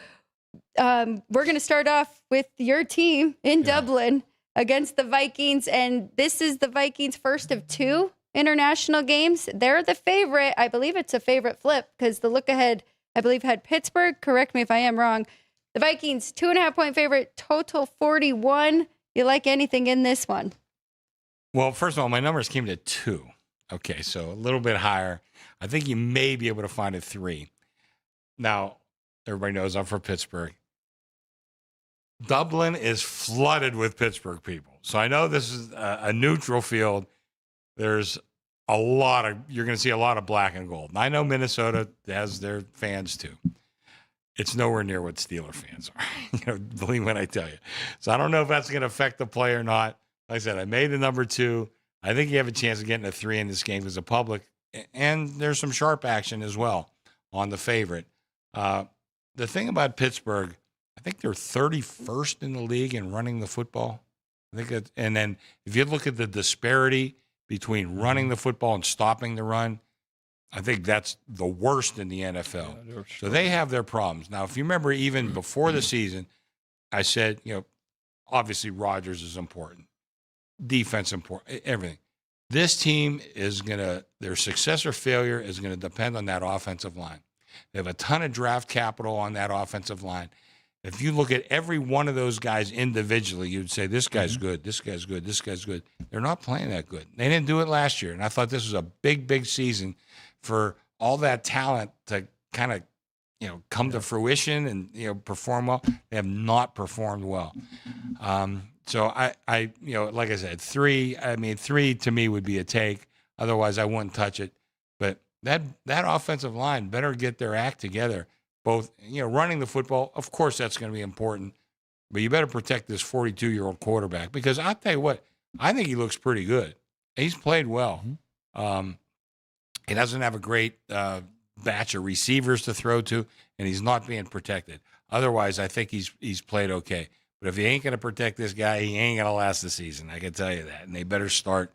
B: We're going to start off with your team in Dublin against the Vikings, and this is the Vikings' first of 2 international games. They're the favorite. I believe it's a favorite flip because the look-ahead, I believe, had Pittsburgh. Correct me if I am wrong. The Vikings, 2.5-point favorite, total 41. You like anything in this one?
A: Well, first of all, my numbers came to 2. Okay, so a little bit higher. I think you may be able to find a 3. Now, everybody knows I'm from Pittsburgh. Dublin is flooded with Pittsburgh people. So I know this is a neutral field. There's you're going to see a lot of black and gold. And I know Minnesota has their fans too. It's nowhere near what Steeler fans are. Believe when I tell you. So I don't know if that's going to affect the play or not. like I said, I made the number 2. I think you have a chance of getting a 3 in this game because the public, and there's some sharp action as well on the favorite. The thing about Pittsburgh, I think they're 31st in the league in running the football. And then if you look at the disparity between running the football and stopping the run, I think that's the worst in the NFL. Yeah, so they have their problems. Now, if you remember, even before the season, I said, obviously Rodgers is important, defense important, everything. This team is their success or failure is going to depend on that offensive line. They have a ton of draft capital on that offensive line. If you look at every one of those guys individually, you'd say, this guy's good, this guy's good, this guy's good. They're not playing that good. They didn't do it last year. And I thought this was a big, big season for all that talent to kind of, come to fruition and, perform well. They have not performed well. So I like I said, 3 to me would be a take. Otherwise, I wouldn't touch it. But that offensive line better get their act together. Both, running the football, of course, that's going to be important. But you better protect this 42-year-old quarterback because I'll tell you what, I think he looks pretty good. He's played well. He doesn't have a great batch of receivers to throw to, and he's not being protected. Otherwise, I think he's played okay. But if he ain't going to protect this guy, he ain't going to last the season. I can tell you that. And they better start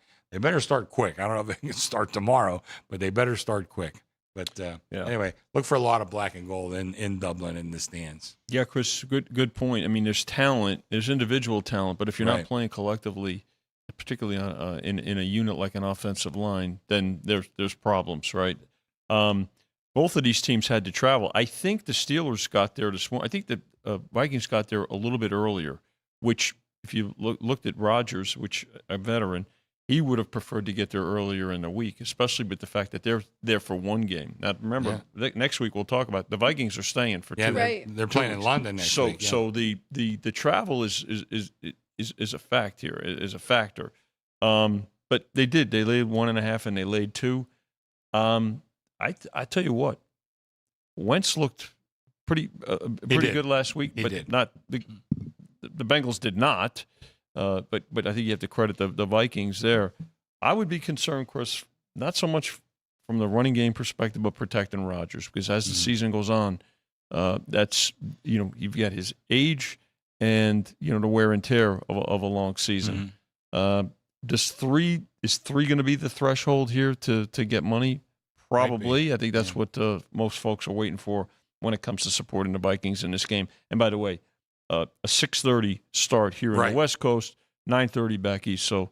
A: quick. I don't know if they can start tomorrow, but they better start quick. But anyway, look for a lot of black and gold in Dublin in the stands.
G: Yeah, Chris, good point. I mean, there's talent, there's individual talent, but if you're not playing collectively, particularly in a unit like an offensive line, then there's problems, right? Both of these teams had to travel. I think the Steelers got there this morning. I think the Vikings got there a little bit earlier, which if you looked at Rodgers, which a veteran, he would have preferred to get there earlier in the week, especially with the fact that they're there for one game. Now, remember, next week we'll talk about the Vikings are staying for 2
A: weeks. They're playing in London next week. Yeah.
G: So the travel is a fact here, is a factor. But they did. They laid 1.5 and they laid 2. I tell you what, Wentz looked pretty good last week, but not the Bengals did not. But I think you have to credit the Vikings there. I would be concerned, Chris, not so much from the running game perspective, but protecting Rodgers, because as the season goes on, that's you've got his age and the wear and tear of a long season. Is 3 going to be the threshold here to get money? Probably. I think that's what most folks are waiting for when it comes to supporting the Vikings in this game. And by the way, a 6:30 start here in the West Coast, 9:30 back east. So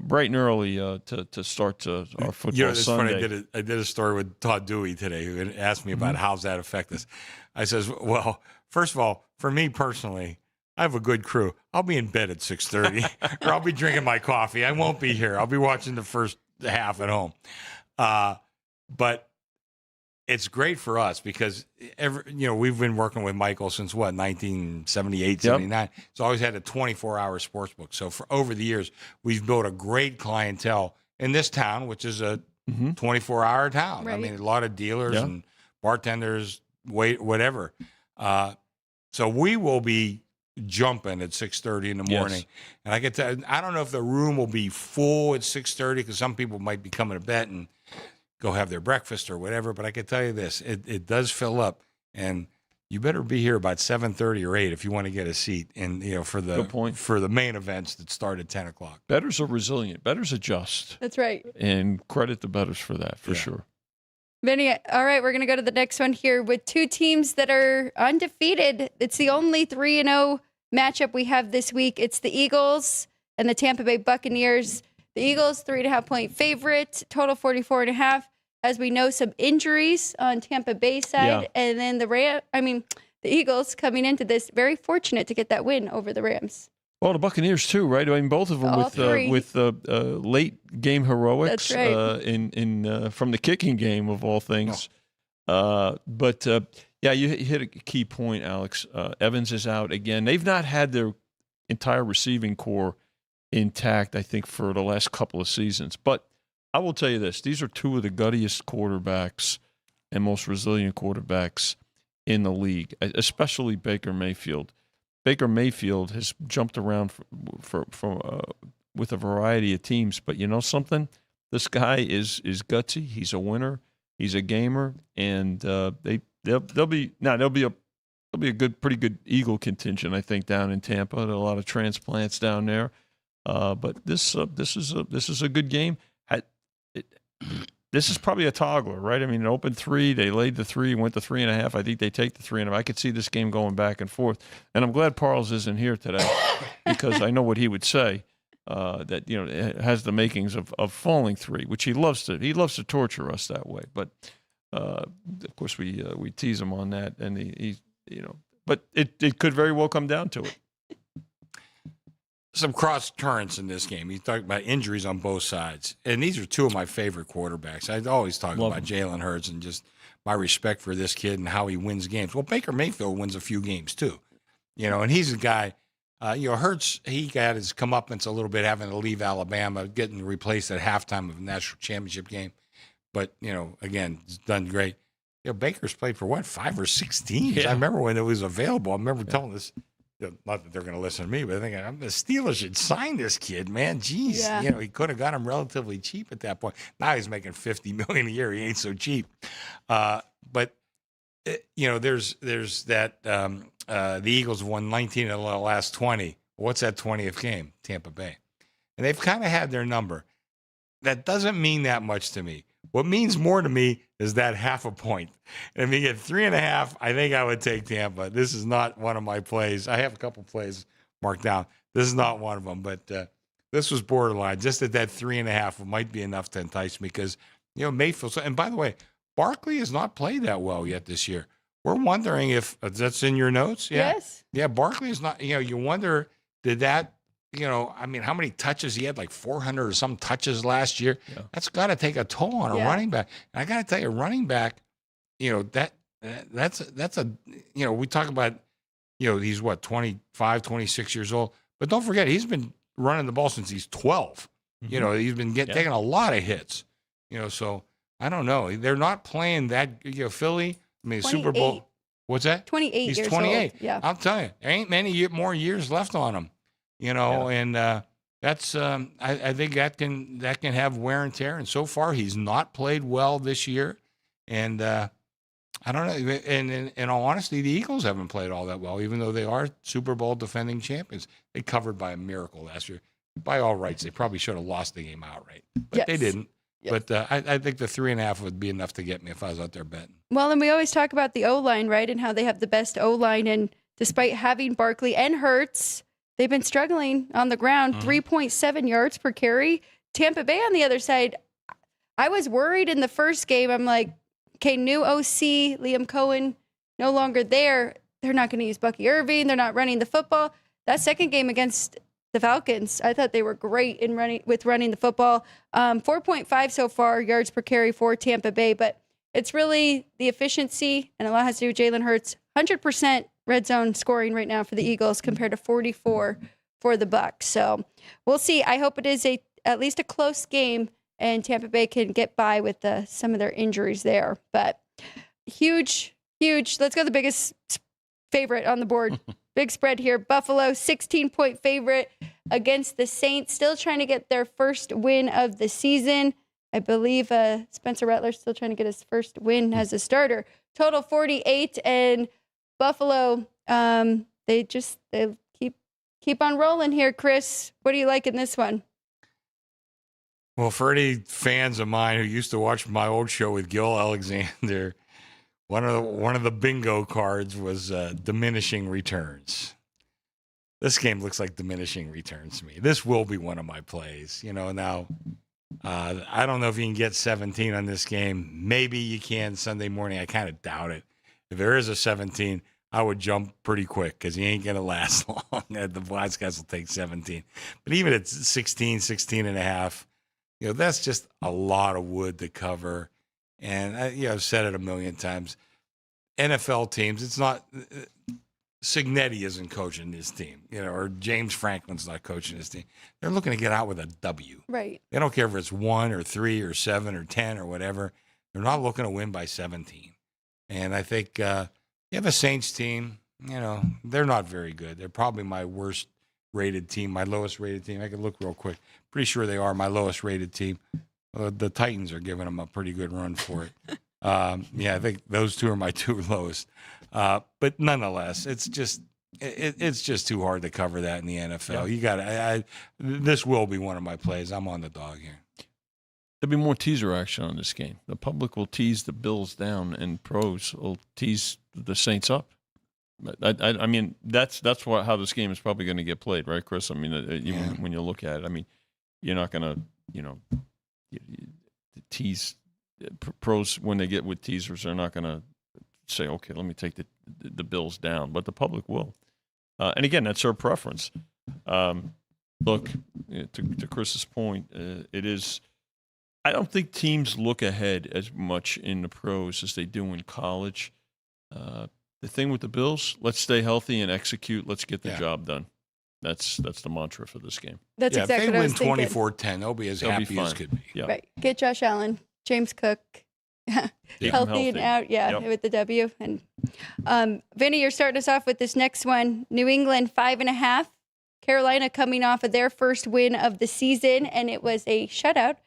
G: bright and early to start our football Sunday.
A: Funny. I did a story with Todd Dewey today, who asked me about how's that affect us. I says, well, first of all, for me personally, I have a good crew. I'll be in bed at 6:30, or I'll be drinking my coffee. I won't be here. I'll be watching the first half at home. But it's great for us because we've been working with Michael since 1978, 79. It's always had a 24-hour sports book. So for over the years, we've built a great clientele in this town, which is a 24-hour town. Right. I mean, a lot of dealers and bartenders, whatever. So we will be jumping at 6:30 in the morning. And I can tell, I don't know if the room will be full at 6:30 because some people might be coming to bed and go have their breakfast or whatever. But I can tell you this, it does fill up, and you better be here about 7:30 or 8 if you want to get a seat. And for the main events that start at 10 o'clock.
G: Bettors are resilient. Bettors adjust.
B: That's right.
G: And credit the bettors for that, for sure.
B: Vinny, all right, we're going to go to the next one here with 2 teams that are undefeated. It's the only 3-0 matchup we have this week. It's the Eagles and the Tampa Bay Buccaneers. The Eagles, 3.5-point favorite, total 44.5. As we know, some injuries on Tampa Bay side. And then the Eagles coming into this very fortunate to get that win over the Rams.
G: Well, the Buccaneers too, right? I mean, both of them with late game heroics.
B: That's right.
G: In from the kicking game of all things. But you hit a key point, Alex. Evans is out again. They've not had their entire receiving core intact, I think, for the last couple of seasons. But I will tell you this: these are 2 of the guttiest quarterbacks and most resilient quarterbacks in the league, especially Baker Mayfield. Baker Mayfield has jumped around from with a variety of teams. But you know something? This guy is gutsy. He's a winner. He's a gamer, and they'll be a pretty good Eagle contingent, I think, down in Tampa. There are a lot of transplants down there. But this is a good game. This is probably a toggler, right? I mean, it opened 3. They laid the 3, went to 3.5. I think they take the 3.5. I could see this game going back and forth. And I'm glad Parles isn't here today because I know what he would say. That it has the makings of falling 3, which he loves to torture us that way. But of course we tease him on that, and he but it could very well come down to it.
A: Some cross currents in this game. You talk about injuries on both sides, and these are two of my favorite quarterbacks. I always talk about Jalen Hurts and just my respect for this kid and how he wins games. Well, Baker Mayfield wins a few games too, and he's a guy. Hurts, he got his comeuppance a little bit having to leave Alabama, getting replaced at halftime of a national championship game. But, again, he's done great. Baker's played for, 5 or 6 teams? Yeah. I remember when it was available. I remember telling this, not that they're going to listen to me, but I think the Steelers should sign this kid, man. Jeez. Yeah. He could have got him relatively cheap at that point. Now he's making $50 million a year. He ain't so cheap. But there's that the Eagles won 19 of the last 20. What's that 20th game? Tampa Bay. And they've kind of had their number. That doesn't mean that much to me. What means more to me is that half a point. And if you get 3.5, I think I would take Tampa. This is not one of my plays. I have a couple plays marked down. This is not one of them, but this was borderline. Just that 3.5 might be enough to entice me because, Mayfield. And by the way, Barkley has not played that well yet this year. We're wondering if that's in your notes. Yeah?
B: Yes.
A: Yeah, Barkley is not, you wonder, did that, how many touches he had, like 400 or some touches last year. Yeah. That's got to take a toll on a running back. And I got to tell you, running back, that's a, we talk about, he's 25, 26 years old. But don't forget, he's been running the ball since he's 12. Mm-hmm. He's been taking a lot of hits, so I don't know. They're not playing that, Philly. I mean, 28. Super Bowl. What's that?
B: 28
A: He's
B: years
A: 28.
B: Old. Yeah.
A: I'll tell you, there ain't many more years left on him, and that's I think that can have wear and tear. And so far, he's not played well this year. And I don't know. And in all honesty, the Eagles haven't played all that well, even though they are Super Bowl defending champions. They covered by a miracle last year. By all rights, they probably should have lost the game outright, but they didn't. Yes. But I think the 3.5 would be enough to get me if I was out there betting.
B: Well, and we always talk about the O-line, right, and how they have the best O-line. And despite having Barkley and Hurts, they've been struggling on the ground, 3.7 yards per carry. Tampa Bay on the other side, I was worried in the first game. I'm like, okay, new OC, Liam Cohen, no longer there. They're not going to use Bucky Irving. They're not running the football. That second game against the Falcons, I thought they were great in running the football. 4.5 so far yards per carry for Tampa Bay, but it's really the efficiency, and a lot has to do with Jalen Hurts. 100% red zone scoring right now for the Eagles compared to 44 for the Bucs. So we'll see. I hope it is at least a close game, and Tampa Bay can get by with some of their injuries there. But huge. Let's go to the biggest favorite on the board. Big spread here. Buffalo, 16-point favorite against the Saints. Still trying to get their first win of the season. I believe Spencer Rattler's still trying to get his first win as a starter. Total 48, and Buffalo, they keep on rolling here. Chris, what do you like in this one?
A: Well, for any fans of mine who used to watch my old show with Gil Alexander, one of the bingo cards was diminishing returns. This game looks like diminishing returns to me. This will be one of my plays. Now I don't know if you can get 17 on this game. Maybe you can Sunday morning. I kind of doubt it. If there is a 17, I would jump pretty quick because he ain't going to last long. The Wise guys will take 17. But even at 16 and a half, that's just a lot of wood to cover. And I've said it a million times. NFL teams, it's not Cignetti isn't coaching this team, or James Franklin's not coaching this team. They're looking to get out with a W.
B: Right.
A: They don't care if it's 1 or 3 or 7 or 10 or whatever. They're not looking to win by 17. And I think you have a Saints team, they're not very good. They're probably my worst rated team, my lowest rated team. I can look real quick. Pretty sure they are my lowest rated team. The Titans are giving them a pretty good run for it. Yeah, I think those two are my two lowest. But nonetheless, it's just too hard to cover that in the NFL.
G: Yeah.
A: You got this will be one of my plays. I'm on the dog here.
G: There'll be more teaser action on this game. The public will tease the Bills down, and pros will tease the Saints up. I mean, that's how this game is probably going to get played, right, Chris? I mean, when you look at it, I mean, you're not going to, tease pros when they get with teasers. They're not going to say, okay, let me take the Bills down, but the public will. And again, that's their preference. Look, to Chris's point, it is. I don't think teams look ahead as much in the pros as they do in college. The thing with the Bills, let's stay healthy and execute. Let's get the job done. That's the mantra for this game.
B: That's exactly what I was thinking.
A: If they win 24-10, they'll be as happy as could be.
G: Yep.
B: Right. Get Josh Allen, James Cook, healthy and out. Yeah, with the W. And Vinny, you're starting us off with this next one. New England 5.5. Carolina coming off of their first win of the season, and it was a shutout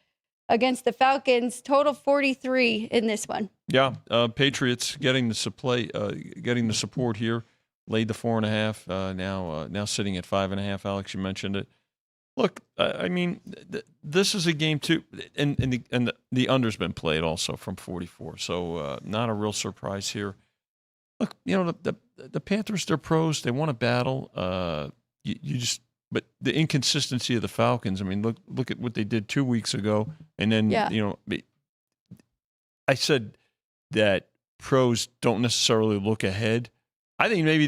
B: against the Falcons. Total 43 in this one.
G: Yeah, Patriots getting the support here. Laid the 4.5. Now sitting at 5.5. Alex, you mentioned it. Look, I mean, this is a game too, and the under's been played also from 44. So not a real surprise here. Look, the Panthers, they're pros. They want to battle. But the inconsistency of the Falcons. I mean, look at what they did 2 weeks ago, and then I said that pros don't necessarily look ahead. I think maybe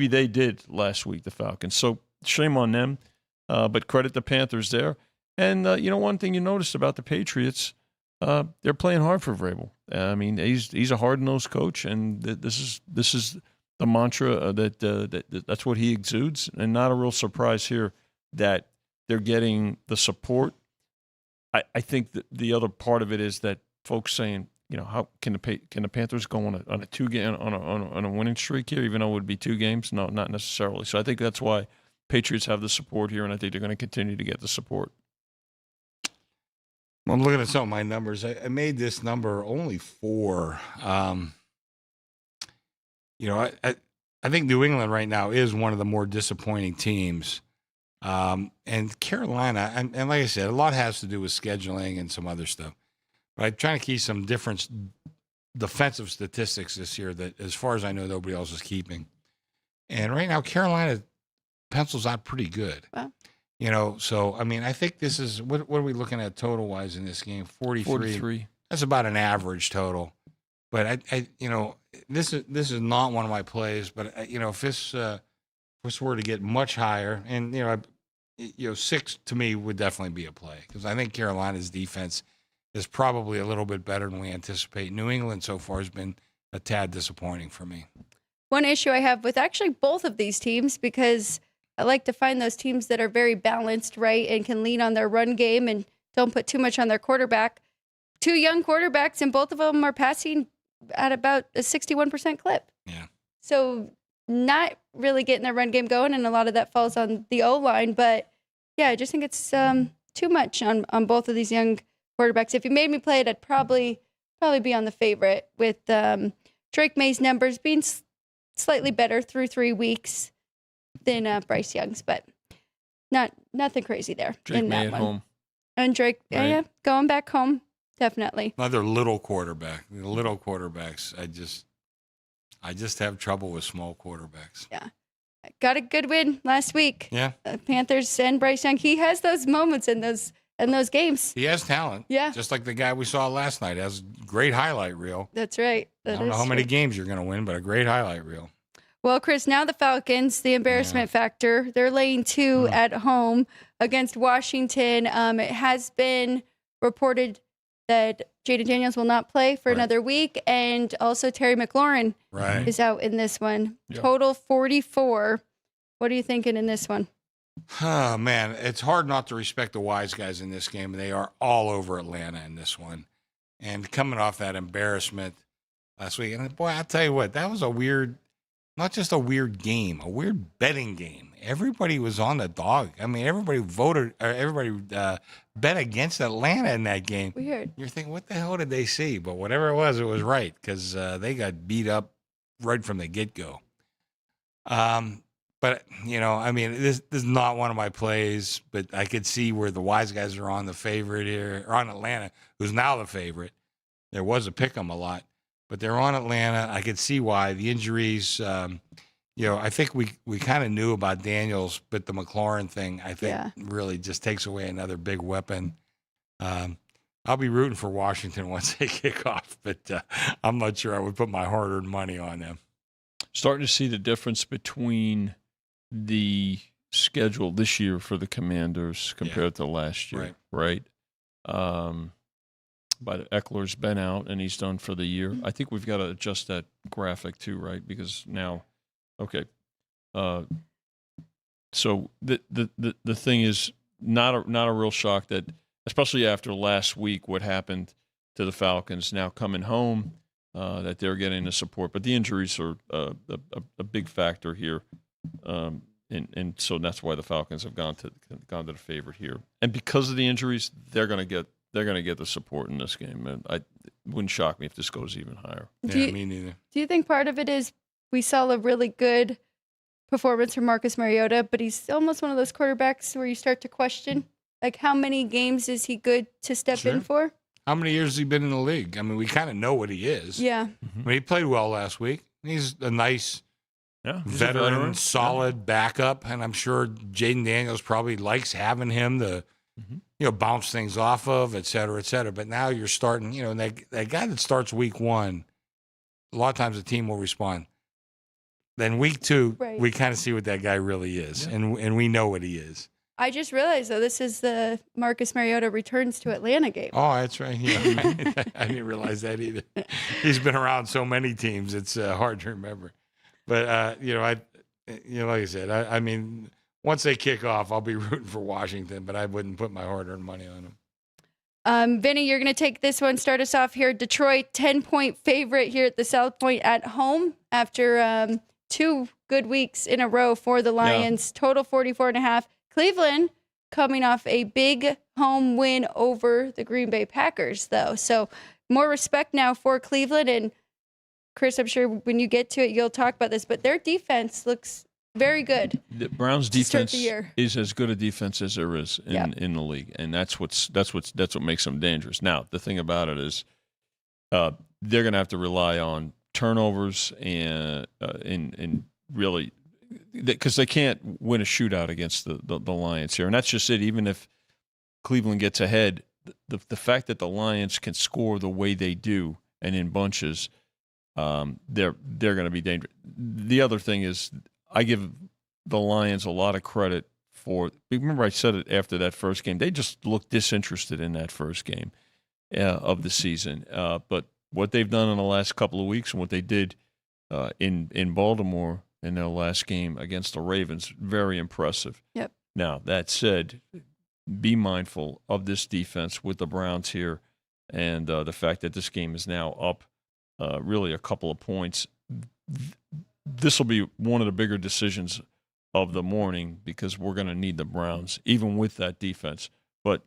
G: they did last week, the Falcons. So shame on them, but credit the Panthers there. And one thing you noticed about the Patriots, they're playing hard for Vrabel. I mean, he's a hard-nosed coach, and this is the mantra that's what he exudes, and not a real surprise here that they're getting the support. I think that the other part of it is that folks saying, how can the Panthers go on a 2-game on a winning streak here, even though it would be 2 games? No, not necessarily. So I think that's why Patriots have the support here, and I think they're going to continue to get the support.
A: Well, I'm looking at some of my numbers. I made this number only 4. I think New England right now is one of the more disappointing teams. And Carolina, and like I said, a lot has to do with scheduling and some other stuff. But I'm trying to keep some different defensive statistics this year that, as far as I know, nobody else is keeping. And right now, Carolina pencils out pretty good. Wow. So, I mean, I think this is, what are we looking at total-wise in this game? 43. That's about an average total. But this is not one of my plays. But if this were to get much higher, and 6 to me would definitely be a play, because I think Carolina's defense is probably a little bit better than we anticipate. New England so far has been a tad disappointing for me.
B: One issue I have with actually both of these teams, because I like to find those teams that are very balanced, right, and can lean on their run game and don't put too much on their quarterback. 2 young quarterbacks, and both of them are passing at about a 61% clip.
A: Yeah.
B: So not really getting their run game going, and a lot of that falls on the O-line. But, yeah, I just think it's too much on both of these young quarterbacks. If you made me play it, I'd probably be on the favorite, with Drake May's numbers being slightly better through 3 weeks than Bryce Young's, but nothing crazy there.
G: Drake
B: in
G: May
B: that
G: at
B: one.
G: home.
B: And Drake,
G: right.
B: Going back home, definitely.
A: Another little quarterback. The little quarterbacks, I just have trouble with small quarterbacks.
B: Yeah. Got a good win last week.
A: Yeah.
B: Panthers and Bryce Young. He has those moments in those games.
A: He has talent.
B: Yeah.
A: Just like the guy we saw last night has great highlight reel.
B: That's right.
A: I don't know how many games you're going to win, but a great highlight reel.
B: Well, Chris, now the Falcons, the embarrassment factor, they're laying 2 at home against Washington. It has been reported that Jaden Daniels will not play for another week, and also Terry McLaurin is out in this one. Yep. Total 44. What are you thinking in this one?
A: Oh, man, it's hard not to respect the wise guys in this game. They are all over Atlanta in this one. And coming off that embarrassment last week, and boy, I'll tell you what, that was a weird not just a weird game, a weird betting game. Everybody was on the dog. I mean, everybody bet against Atlanta in that game.
B: Weird.
A: You're thinking, what the hell did they see? But whatever it was right because they got beat up right from the get-go. But, I mean, this is not one of my plays, but I could see where the wise guys are on the favorite here, or on Atlanta, who's now the favorite. There was a pick 'em a lot, but they're on Atlanta. I could see why. The injuries, I think we kind of knew about Daniels, but the McLaurin thing, I think, really just takes away another big weapon. I'll be rooting for Washington once they kick off, but I'm not sure I would put my hard-earned money on them.
G: Starting to see the difference between the schedule this year for the Commanders compared to last year, right? But Eckler's been out and he's done for the year. I think we've got to adjust that graphic too, right? Because now, okay. So the thing is not a real shock that, especially after last week, what happened to the Falcons now coming home, that they're getting the support, but the injuries are a big factor here. And so that's why the Falcons have gone to the favorite here. And because of the injuries, they're going to get the support in this game. And it wouldn't shock me if this goes even higher.
A: Me neither.
B: Do you think part of it is we saw a really good performance from Marcus Mariota, but he's almost one of those quarterbacks where you start to question, like, how many games is he good to step in for?
A: How many years has he been in the league? I mean, we kind of know what he is.
B: Yeah.
A: I mean, he played well last week. He's a nice veteran, solid backup, and I'm sure Jaden Daniels probably likes having him to, bounce things off of, et cetera, et cetera. But now you're starting, that guy that starts week one, a lot of times the team will respond. Then week two, we kind of see what that guy really is, and we know what he is.
B: I just realized, though, this is the Marcus Mariota returns to Atlanta game.
A: Oh, that's right. Yeah, I didn't realize that either. He's been around so many teams; it's hard to remember. But like I said, I mean, once they kick off, I'll be rooting for Washington, but I wouldn't put my hard-earned money on them.
B: Vinny, you're going to take this one. Start us off here. Detroit, 10-point favorite here at the South Point at home after 2 good weeks in a row for the Lions. Total 44.5. Cleveland coming off a big home win over the Green Bay Packers, though. So more respect now for Cleveland. And Chris, I'm sure when you get to it, you'll talk about this, but their defense looks very good.
G: The Browns' defense is as good a defense as there is in the league, and that's what makes them dangerous. Now, the thing about it is, they're going to have to rely on turnovers and really, because they can't win a shootout against the Lions here, and that's just it. Even if Cleveland gets ahead, the fact that the Lions can score the way they do and in bunches, they're going to be dangerous. The other thing is, I give the Lions a lot of credit for. Remember, I said it after that first game. They just looked disinterested in that first game of the season. But what they've done in the last couple of weeks and what they did in Baltimore in their last game against the Ravens, very impressive.
B: Yep.
G: Now, that said, be mindful of this defense with the Browns here and the fact that this game is now up really a couple of points. This will be one of the bigger decisions of the morning because we're going to need the Browns, even with that defense. But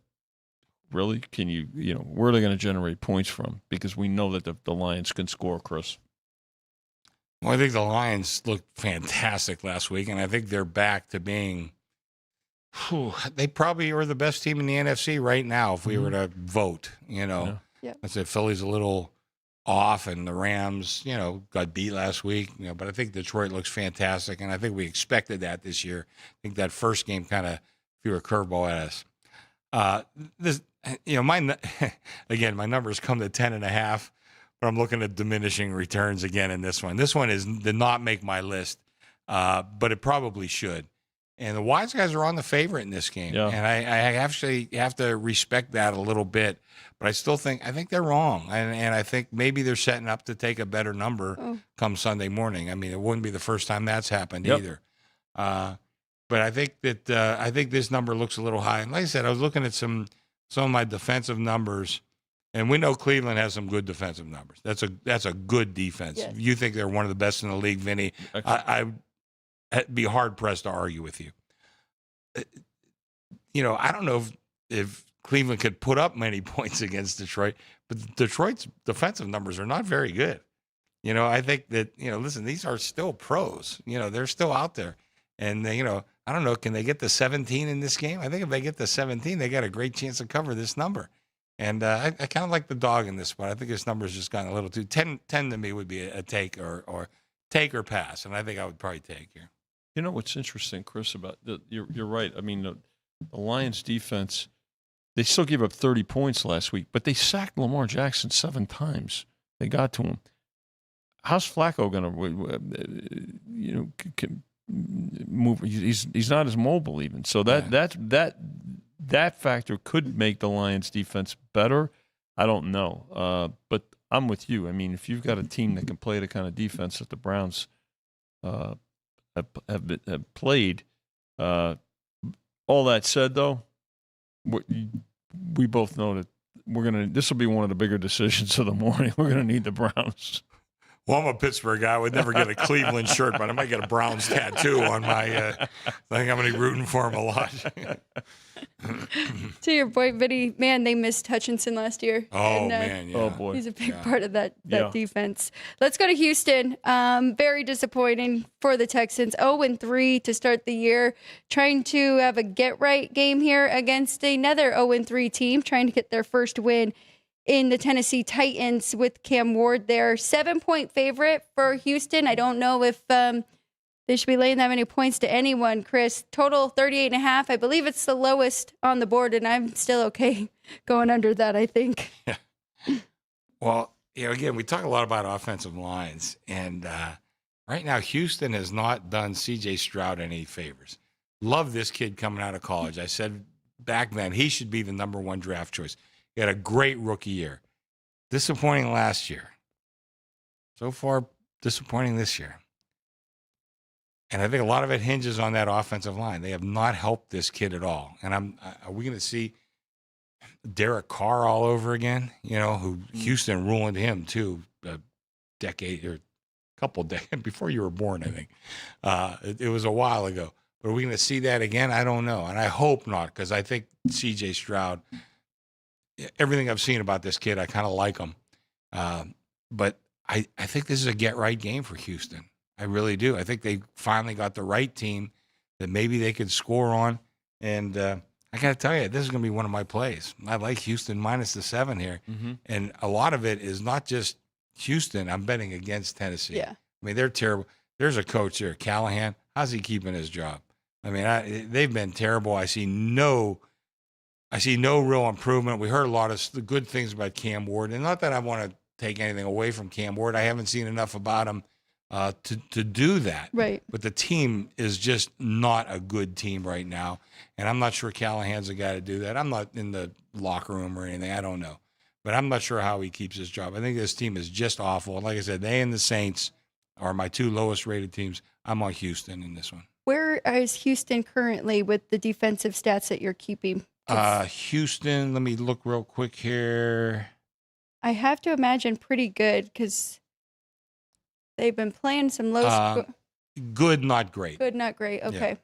G: really, where are they going to generate points from? Because we know that the Lions can score, Chris.
A: Well, I think the Lions looked fantastic last week, and I think they're back to being they probably are the best team in the NFC right now if we were to vote, I said Philly's a little off, and the Rams, got beat last week, but I think Detroit looks fantastic, and I think we expected that this year. I think that first game kind of threw a curveball at us. My numbers come to 10.5, but I'm looking at diminishing returns again in this one. This one did not make my list, but it probably should. And the wise guys are on the favorite in this game, and I actually have to respect that a little bit. But I still think they're wrong, and I think maybe they're setting up to take a better number come Sunday morning. I mean, it wouldn't be the first time that's happened either. But I think that this number looks a little high. And like I said, I was looking at some of my defensive numbers And we know Cleveland has some good defensive numbers. That's a good defense.
B: Yes.
A: You think they're one of the best in the league, Vinny? I'd be hard pressed to argue with you. I don't know if Cleveland could put up many points against Detroit, but Detroit's defensive numbers are not very good. I think that, listen, these are still pros. They're still out there. And, I don't know, can they get to 17 in this game? I think if they get to 17, they got a great chance to cover this number. And I kind of like the dog in this spot. I think this number's just gotten a little too 10 to me would be a take or take or pass. And I think I would probably take here.
G: You know what's interesting, Chris, about you're right. I mean, the Lions defense, they still gave up 30 points last week, but they sacked Lamar Jackson 7 times. They got to him. How's Flacco going to, move? He's not as mobile even. So that factor could make the Lions defense better. I don't know. But I'm with you. I mean, if you've got a team that can play the kind of defense that the Browns have played, all that said, though, we both know that this will be one of the bigger decisions of the morning. We're going to need the Browns.
A: Well, I'm a Pittsburgh guy. I would never get a Cleveland shirt, but I might get a Browns tattoo on my I think I'm going to be rooting for him a lot.
B: To your point, Vinny, man, they missed Hutchinson last year.
A: Oh, man, yeah.
G: Oh, boy.
B: He's a big part of that defense. Let's go to Houston. Very disappointing for the Texans. 0-3 to start the year. Trying to have a get-right game here against another 0-3 team, trying to get their first win in the Tennessee Titans with Cam Ward there. 7-point favorite for Houston. I don't know if they should be laying that many points to anyone, Chris. Total 38.5. I believe it's the lowest on the board, and I'm still okay going under that, I think.
A: Yeah. Well, again, we talk a lot about offensive lines, and right now Houston has not done C.J. Stroud any favors. Love this kid coming out of college. I said back then he should be the number 1 draft choice. He had a great rookie year. Disappointing last year. So far, disappointing this year. And I think a lot of it hinges on that offensive line. They have not helped this kid at all. And are we going to see Derek Carr all over again? Who Houston ruined him too, a decade or a couple decades before you were born, I think. It was a while ago. But are we going to see that again? I don't know. And I hope not, because I think C.J. Stroud, everything I've seen about this kid, I kind of like him. But I think this is a get-right game for Houston. I really do. I think they finally got the right team that maybe they could score on. And I got to tell you, this is going to be one of my plays. I like Houston minus the 7 here. Mm-hmm. And a lot of it is not just Houston. I'm betting against Tennessee.
B: Yeah.
A: I mean, they're terrible. There's a coach here, Callahan. How's he keeping his job? I mean, they've been terrible. I see no real improvement. We heard a lot of good things about Cam Ward. And not that I want to take anything away from Cam Ward. I haven't seen enough about him to do that.
B: Right.
A: But the team is just not a good team right now. And I'm not sure Callahan's the guy to do that. I'm not in the locker room or anything. I don't know. But I'm not sure how he keeps his job. I think this team is just awful. And like I said, they and the Saints are my 2 lowest rated teams. I'm on Houston in this one.
B: Where is Houston currently with the defensive stats that you're keeping?
A: Houston, let me look real quick here.
B: I have to imagine pretty good because they've been playing some low
A: good, not great.
B: Good, not great. Okay.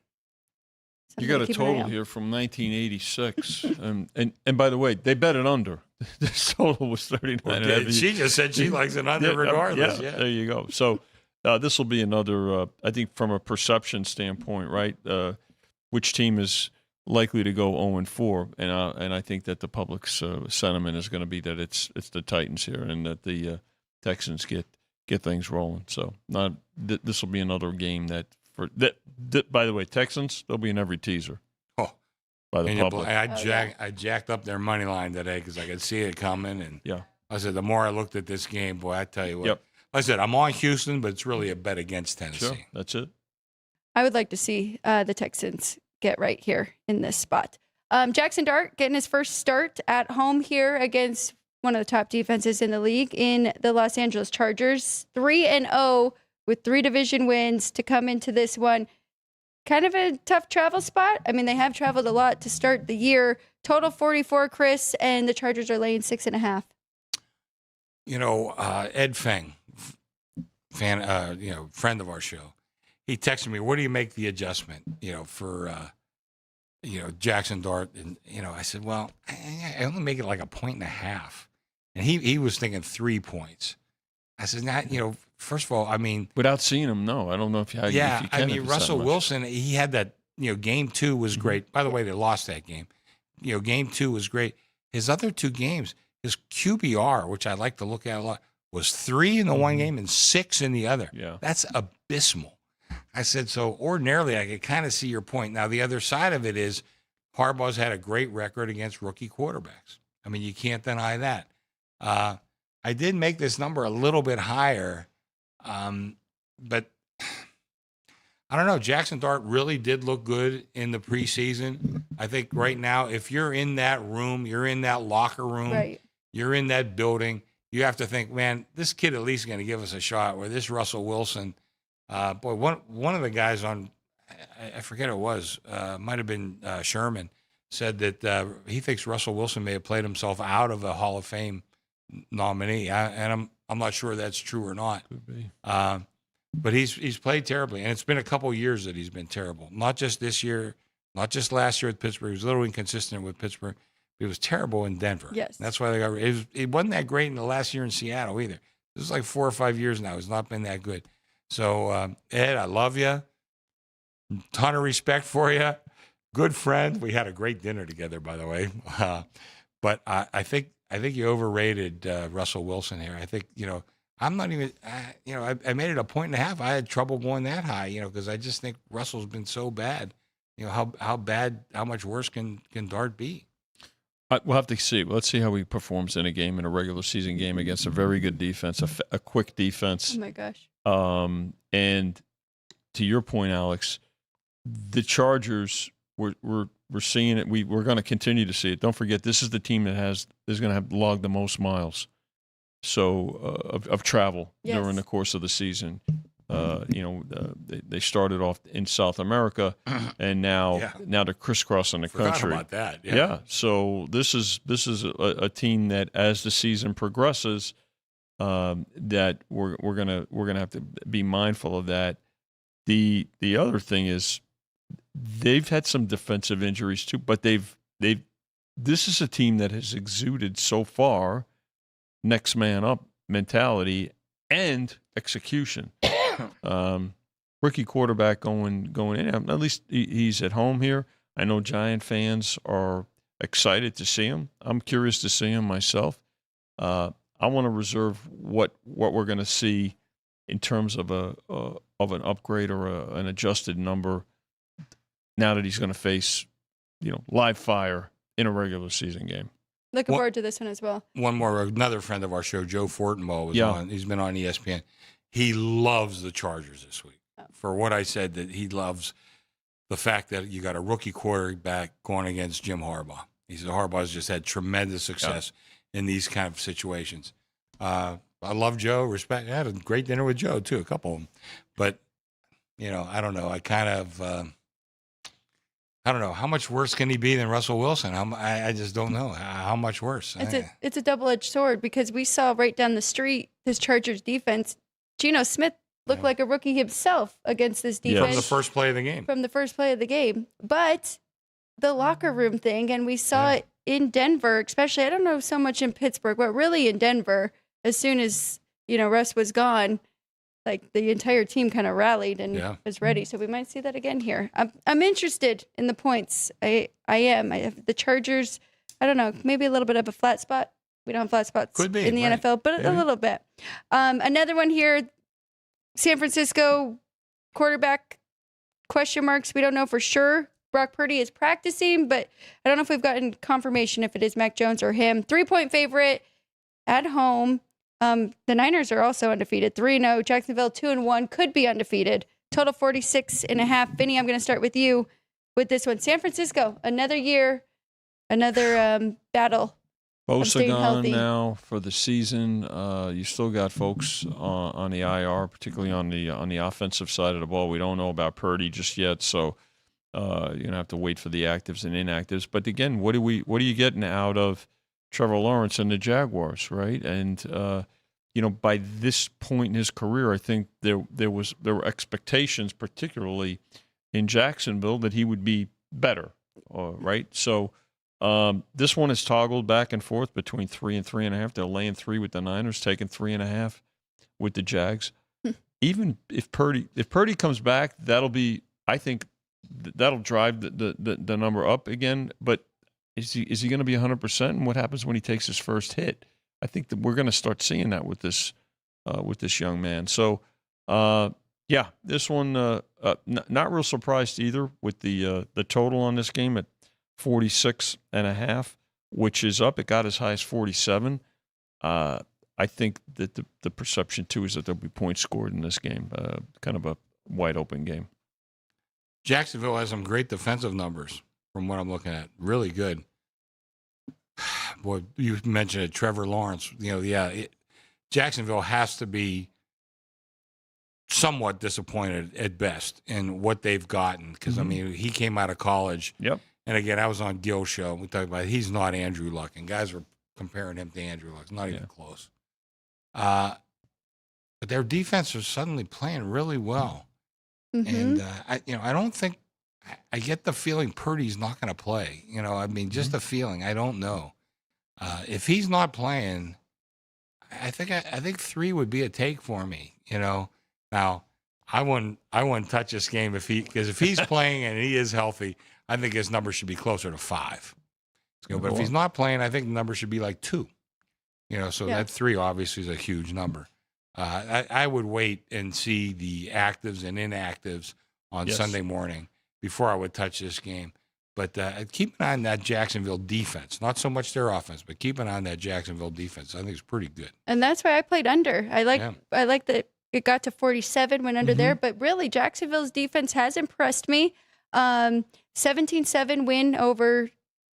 G: Yeah. You got a total here from 1986. and by the way, they bet it under. This total was 39.
A: Well, she just said she likes it under regardless. Yeah,
G: there you go. So this will be another, I think from a perception standpoint, right? Which team is likely to go 0-4, and I think that the public's sentiment is going to be that it's the Titans here, and that the Texans get things rolling. So this will be another game that by the way, Texans, they'll be in every teaser.
A: Oh,
G: by the public.
A: I jacked up their money line today because I could see it coming, and I said the more I looked at this game, boy, I tell you what.
G: Yep.
A: I said I'm on Houston, but it's really a bet against Tennessee.
G: Sure, that's it.
B: I would like to see the Texans get right here in this spot. Jackson Dart getting his first start at home here against one of the top defenses in the league in the Los Angeles Chargers. 3-0 with 3 division wins to come into this one. Kind of a tough travel spot. I mean, they have traveled a lot to start the year. Total 44, Chris, and the Chargers are laying 6.5.
A: Ed Feng, friend of our show, he texted me, "What do you make the adjustment, for Jackson Dart?" And I said, "Well, I only make it like 1.5." And he was thinking 3 points. I said, first of all, I mean,
G: without seeing him, no, I don't know if you can.
A: Russell Wilson, he had that. Game 2 was great. By the way, they lost that game. Game 2 was great. His other 2 games, his QBR, which I like to look at a lot, was 3 in the one game and 6 in the other.
G: Yeah,
A: that's abysmal. I said, so ordinarily I could kind of see your point. Now, the other side of it is Harbaugh's had a great record against rookie quarterbacks. I mean, you can't deny that. I did make this number a little bit higher, but I don't know. Jackson Dart really did look good in the preseason. I think right now, if you're in that room, you're in that locker room,
B: right,
A: you're in that building, you have to think, man, this kid at least going to give us a shot. Where this Russell Wilson, one of the guys on, I forget who it was, might have been Sherman, said that he thinks Russell Wilson may have played himself out of a Hall of Fame nominee, and I'm not sure that's true or not.
G: Could be.
A: But he's played terribly, and it's been a couple years that he's been terrible. Not just this year, not just last year with Pittsburgh. He was a little inconsistent with Pittsburgh. He was terrible in Denver.
B: Yes,
A: that's why they got. It wasn't that great in the last year in Seattle either. This is like 4 or 5 years now. It's not been that good. So Ed, I love you. Ton of respect for you. Good friend. We had a great dinner together, by the way. But I think you overrated Russell Wilson here. I think I'm not even, I made it 1.5. I had trouble going that high, because I just think Russell's been so bad. How much worse can Dart be?
G: We'll have to see. Let's see how he performs in a regular season game against a very good defense, a quick defense.
B: Oh my gosh.
G: And to your point, Alex, the Chargers, we're seeing it. We're going to continue to see it. Don't forget, this is the team that is going to have logged the most miles. So of travel during the course of the season. They started off in South America, and now they're crisscrossing the country.
A: Forgot about that.
G: Yeah. So this is a team that, as the season progresses, that we're gonna have to be mindful of that. The other thing is they've had some defensive injuries too, but this is a team that has exuded so far next man up mentality and execution. Rookie quarterback going in. At least he's at home here. I know Giant fans are excited to see him. I'm curious to see him myself. I want to reserve what we're going to see in terms of an upgrade or an adjusted number now that he's going to face live fire in a regular season game.
B: Looking forward to this one as well.
A: Another friend of our show, Joe Fortenbaugh, was on. He's been on ESPN. He loves the Chargers this week. For what I said, that he loves the fact that you got a rookie quarterback going against Jim Harbaugh. He said Harbaugh's just had tremendous success in these kind of situations. I love Joe. Respect. I had a great dinner with Joe too, a couple of them. But I don't know. I kind of. I don't know. How much worse can he be than Russell Wilson? I just don't know how much worse.
B: It's a double-edged sword, because we saw right down the street this Chargers defense. Geno Smith looked like a rookie himself against this defense.
A: From the first play of the game. But the locker room thing, and we saw it in Denver, especially. I don't know so much in Pittsburgh, but really in Denver, as soon as, Russ was gone, like the entire team kind of rallied and was ready. So we might see that again here. I'm interested in the points. I am. I have the Chargers. I don't know, maybe a little bit of a flat spot. We don't have flat spots in the NFL, but a little bit. Another one here, San Francisco quarterback, question marks. We don't know for sure. Brock Purdy is practicing, but I don't know if we've gotten confirmation if it is Mac Jones or him. 3-point favorite at home. The Niners are also undefeated, 3-0. Jacksonville 2-1, could be undefeated. Total 46.5. Vinny, I'm going to start with you with this one. San Francisco, another year, another battle.
G: Bosa gone now for the season. You still got folks on the IR, particularly on the offensive side of the ball. We don't know about Purdy just yet, so you're gonna have to wait for the actives and inactives. But again, what are you getting out of Trevor Lawrence and the Jaguars, right? And by this point in his career, I think there were expectations, particularly in Jacksonville, that he would be better, right? So this one is toggled back and forth between 3 and 3.5. They're laying 3 with the Niners, taking 3.5 with the Jags. Even if Purdy comes back, that'll drive the number up again. But is he going to be 100%? And what happens when he takes his first hit? I think that we're going to start seeing that with this young man. So this one not real surprised either with the total on this game at 46.5, which is up. It got as high as 47. I think that the perception, too, is that there'll be points scored in this game, kind of a wide-open game.
A: Jacksonville has some great defensive numbers from what I'm looking at. Really good. Boy, you mentioned it, Trevor Lawrence. Jacksonville has to be somewhat disappointed at best in what they've gotten because, he came out of college.
G: Yep.
A: And, again, I was on Gil's show. We talked about he's not Andrew Luck, and guys were comparing him to Andrew Luck. Not even close. But their defense is suddenly playing really well. And, I don't think – I get the feeling Purdy's not going to play. Just a feeling. I don't know. If he's not playing, I think 3 would be a take for me. Now I wouldn't touch this game because if he's playing and he is healthy, I think his number should be closer to 5. But if he's not playing, I think the number should be like 2. That 3 obviously is a huge number. I would wait and see the actives and inactives on Sunday morning before I would touch this game. But keep an eye on that Jacksonville defense. Not so much their offense, but keep an eye on that Jacksonville defense. I think it's pretty good.
B: And that's why I played under. I like that it got to 47, went under there. But really, Jacksonville's defense has impressed me. 17-7 win over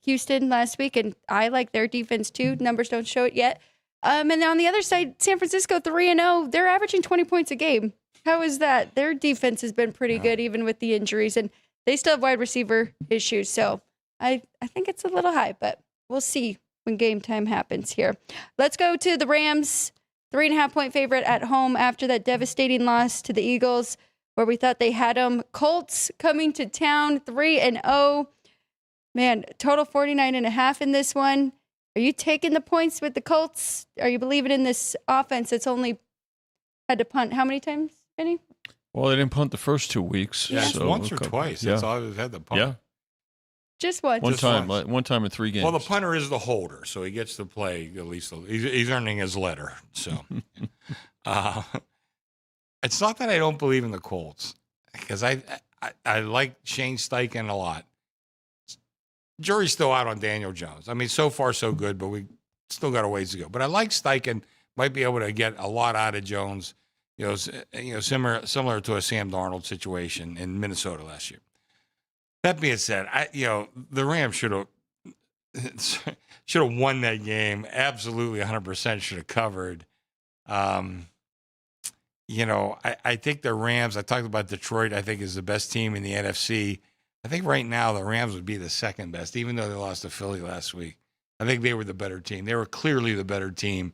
B: Houston last week, and I like their defense too. Numbers don't show it yet. And then on the other side, San Francisco 3-0. They're averaging 20 points a game. How is that? Their defense has been pretty good, even with the injuries, and they still have wide receiver issues. So I think it's a little high, but we'll see when game time happens here. Let's go to the Rams, 3.5-point favorite at home after that devastating loss to the Eagles, where we thought they had them. Colts coming to town, 3-0. Man, total 49.5 in this one. Are you taking the points with the Colts? Are you believing in this offense that's only had to punt how many times, Vinny?
G: Well, they didn't punt the first 2 weeks.
A: Yeah, so once or twice. That's all they've had to punt.
G: Yeah.
B: Just once.
G: One time in 3 games.
A: Well, the punter is the holder, so he gets to play at least. He's earning his letter. So it's not that I don't believe in the Colts, because I like Shane Steichen a lot. Jury's still out on Daniel Jones. So far so good, but we still got a ways to go. But I like Steichen. Might be able to get a lot out of Jones. Similar to a Sam Darnold situation in Minnesota last year. That being said, the Rams should have won that game. Absolutely, 100% should have covered. I think the Rams. I talked about Detroit. I think is the best team in the NFC. I think right now the Rams would be the second best, even though they lost to Philly last week. I think they were the better team. They were clearly the better team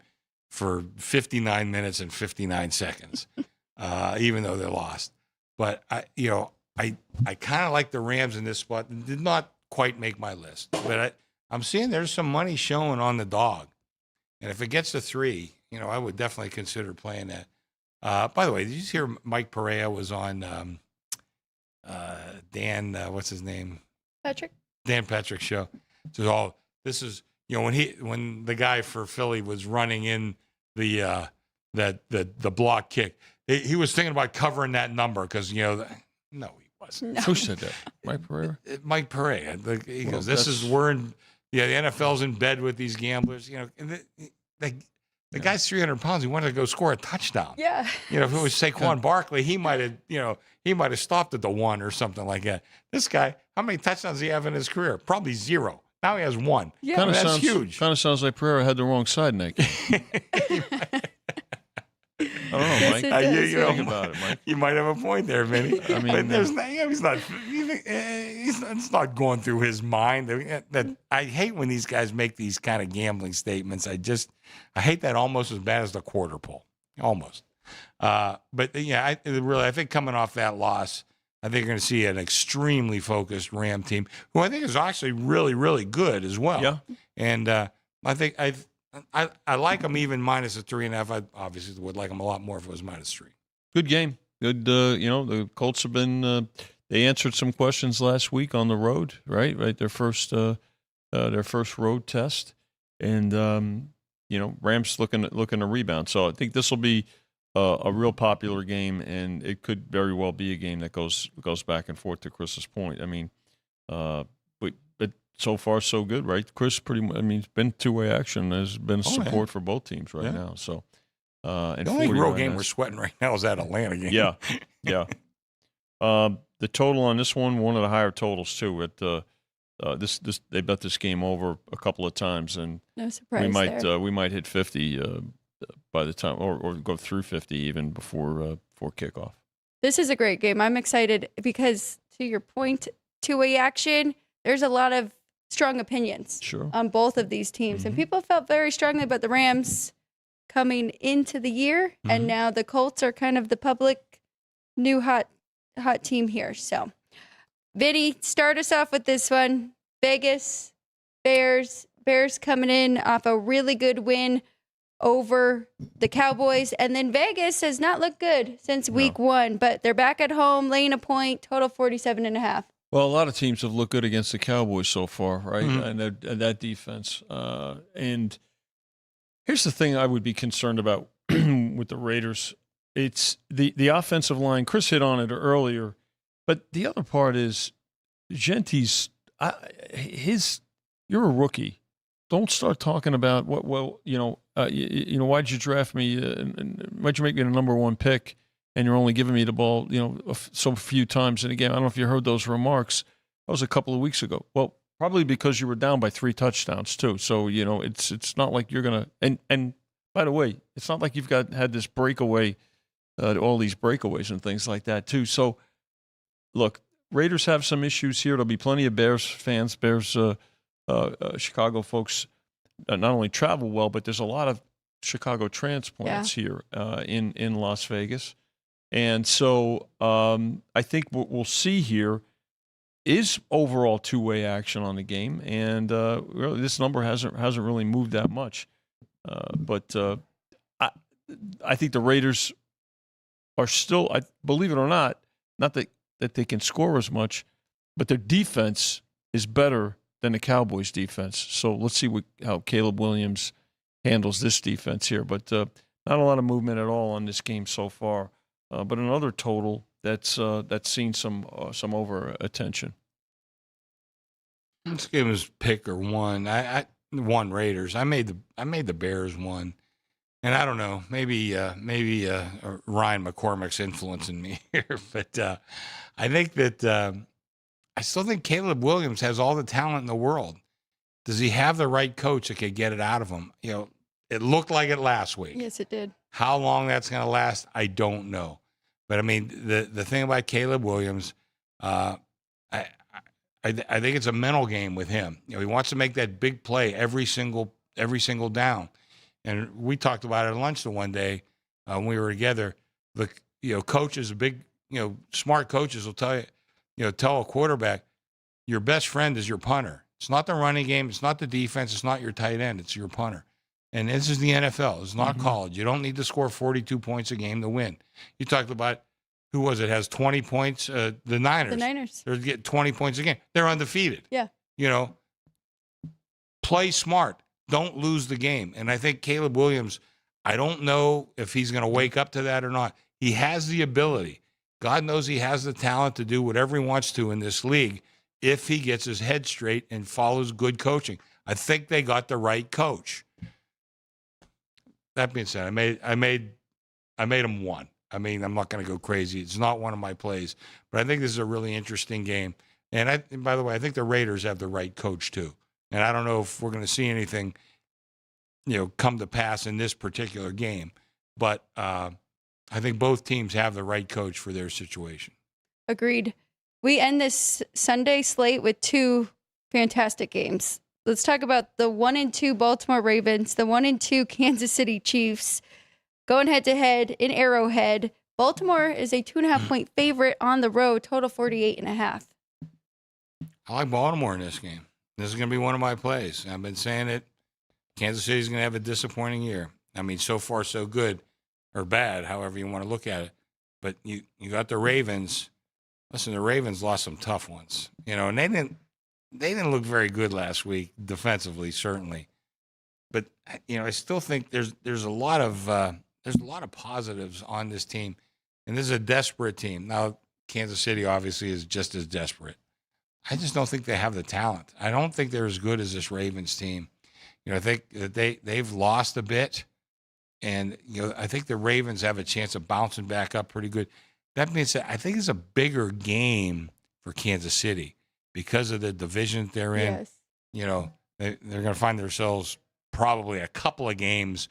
A: for 59 minutes and 59 seconds, even though they lost. But I kind of like the Rams in this spot. Did not quite make my list, but I'm seeing there's some money showing on the dog, and if it gets to 3, I would definitely consider playing that. By the way, did you hear Mike Pereira was on Dan? What's his name?
B: Patrick. Dan
A: Patrick's show. So this is when the guy for Philly was running in the block kick, he was thinking about covering that number because no, he wasn't.
G: Who said that? Mike Pereira.
A: Mike Pereira. He goes, the NFL's in bed with these gamblers. And the guy's 300 pounds. He wanted to go score a touchdown.
B: Yeah.
A: If it was Saquon Barkley, he might have stopped at the 1 or something like that. This guy, how many touchdowns does he have in his career? Probably 0. Now he has 1.
B: Yeah.
A: That's huge.
G: Kind of sounds like Pereira had the wrong side in that game. I don't know, Mike.
B: Yes,
G: Think about it, Mike.
A: You might have a point there, Vinny. But he's not it's not going through his mind. That I hate when these guys make these kind of gambling statements. I hate that almost as bad as the quarter pole, almost. But yeah, I think coming off that loss, I think you're going to see an extremely focused Ram team, who I think is actually really, really good as well.
G: Yeah.
A: And I think I like them even minus a 3.5. I obviously would like them a lot more if it was -3.
G: Good game. Good. The Colts have been. They answered some questions last week on the road, right? Their first road test, and Rams looking to rebound. So I think this will be a real popular game, and it could very well be a game that goes back and forth. To Chris's point, I mean, but so far so good, right? Chris, it's been two-way action. There's been support for both teams right now. So, and
A: the only real game we're sweating right now is that Atlanta game.
G: Yeah. The total on this one of the higher totals too. At they bet this game over a couple of times, and
B: no surprise
G: we might hit 50 by the time, or go through 50 even before kickoff.
B: This is a great game. I'm excited because, to your point, two-way action. There's a lot of strong opinions on both of these teams, and people felt very strongly about the Rams coming into the year, and now the Colts are kind of the public new hot team here. So, Vinny, start us off with this one. Vegas, Bears coming in off a really good win over the Cowboys. And then Vegas has not looked good since week 1, but they're back at home, laying a point, total 47.5.
G: Well, a lot of teams have looked good against the Cowboys so far, right? And that defense. And here's the thing I would be concerned about with the Raiders. It's the offensive line. Chris hit on it earlier, but the other part is Gentry's. You're a rookie. Don't start talking about what. Well, why'd you draft me? Why'd you make me the number 1 pick? And you're only giving me the ball, so few times in a game. I don't know if you heard those remarks. That was a couple of weeks ago. Well, probably because you were down by 3 touchdowns too. So it's not like you're gonna. And by the way, it's not like you've had this breakaway. All these breakaways and things like that, too. So, look, Raiders have some issues here. There'll be plenty of Bears fans, Chicago folks not only travel well, but there's a lot of Chicago transplants here in Las Vegas. And so I think what we'll see here is overall two-way action on the game. And really, this number hasn't really moved that much. But I think the Raiders are still, I believe it or not that they can score as much, but their defense is better than the Cowboys' defense. So let's see how Caleb Williams handles this defense here. But not a lot of movement at all on this game so far. But another total that's seen some over attention.
A: This game was pick or one. I won Raiders. I made the Bears one. And I don't know, maybe Ryan McCormick's influencing me here, but I think that I still think Caleb Williams has all the talent in the world. Does he have the right coach that could get it out of him? It looked like it last week.
B: Yes, it did.
A: How long that's going to last, I don't know. But I mean, the thing about Caleb Williams, I think it's a mental game with him. He wants to make that big play every single down. And we talked about it at lunch the one day when we were together. Coaches, smart coaches will tell tell a quarterback, your best friend is your punter. It's not the running game. It's not the defense. It's not your tight end. It's your punter. And this is the NFL. It's not college. You don't need to score 42 points a game to win. You talked about, who was it, has 20 points? The Niners.
B: The Niners.
A: They're getting 20 points a game. They're undefeated.
B: Yeah.
A: Play smart. Don't lose the game. And I think Caleb Williams, I don't know if he's going to wake up to that or not. He has the ability. God knows he has the talent to do whatever he wants to in this league if he gets his head straight and follows good coaching. I think they got the right coach. That being said, I made him one. I mean, I'm not going to go crazy. It's not one of my plays, but I think this is a really interesting game. And by the way, I think the Raiders have the right coach too. And I don't know if we're going to see anything, come to pass in this particular game, but I think both teams have the right coach for their situation.
B: Agreed. we end this Sunday slate with two fantastic games. Let's talk about the 1-2 Baltimore Ravens, the 1-2 Kansas City Chiefs, going head-to-head in Arrowhead. Baltimore is a 2.5-point favorite on the road, total 48.5.
A: I like Baltimore in this game. This is going to be one of my plays. I've been saying it. Kansas City's going to have a disappointing year. I mean, so far so good, or bad, however you want to look at it. But you got the Ravens. Listen, the Ravens lost some tough ones, and they didn't look very good last week defensively, certainly. But I still think there's a lot of positives on this team, and this is a desperate team. Now, Kansas City obviously is just as desperate. I just don't think they have the talent. I don't think they're as good as this Ravens team. I think that they've lost a bit, and I think the Ravens have a chance of bouncing back up pretty good. That being said, I think it's a bigger game for Kansas City because of the division they're in.
B: Yes.
A: They're going to find themselves probably a couple of games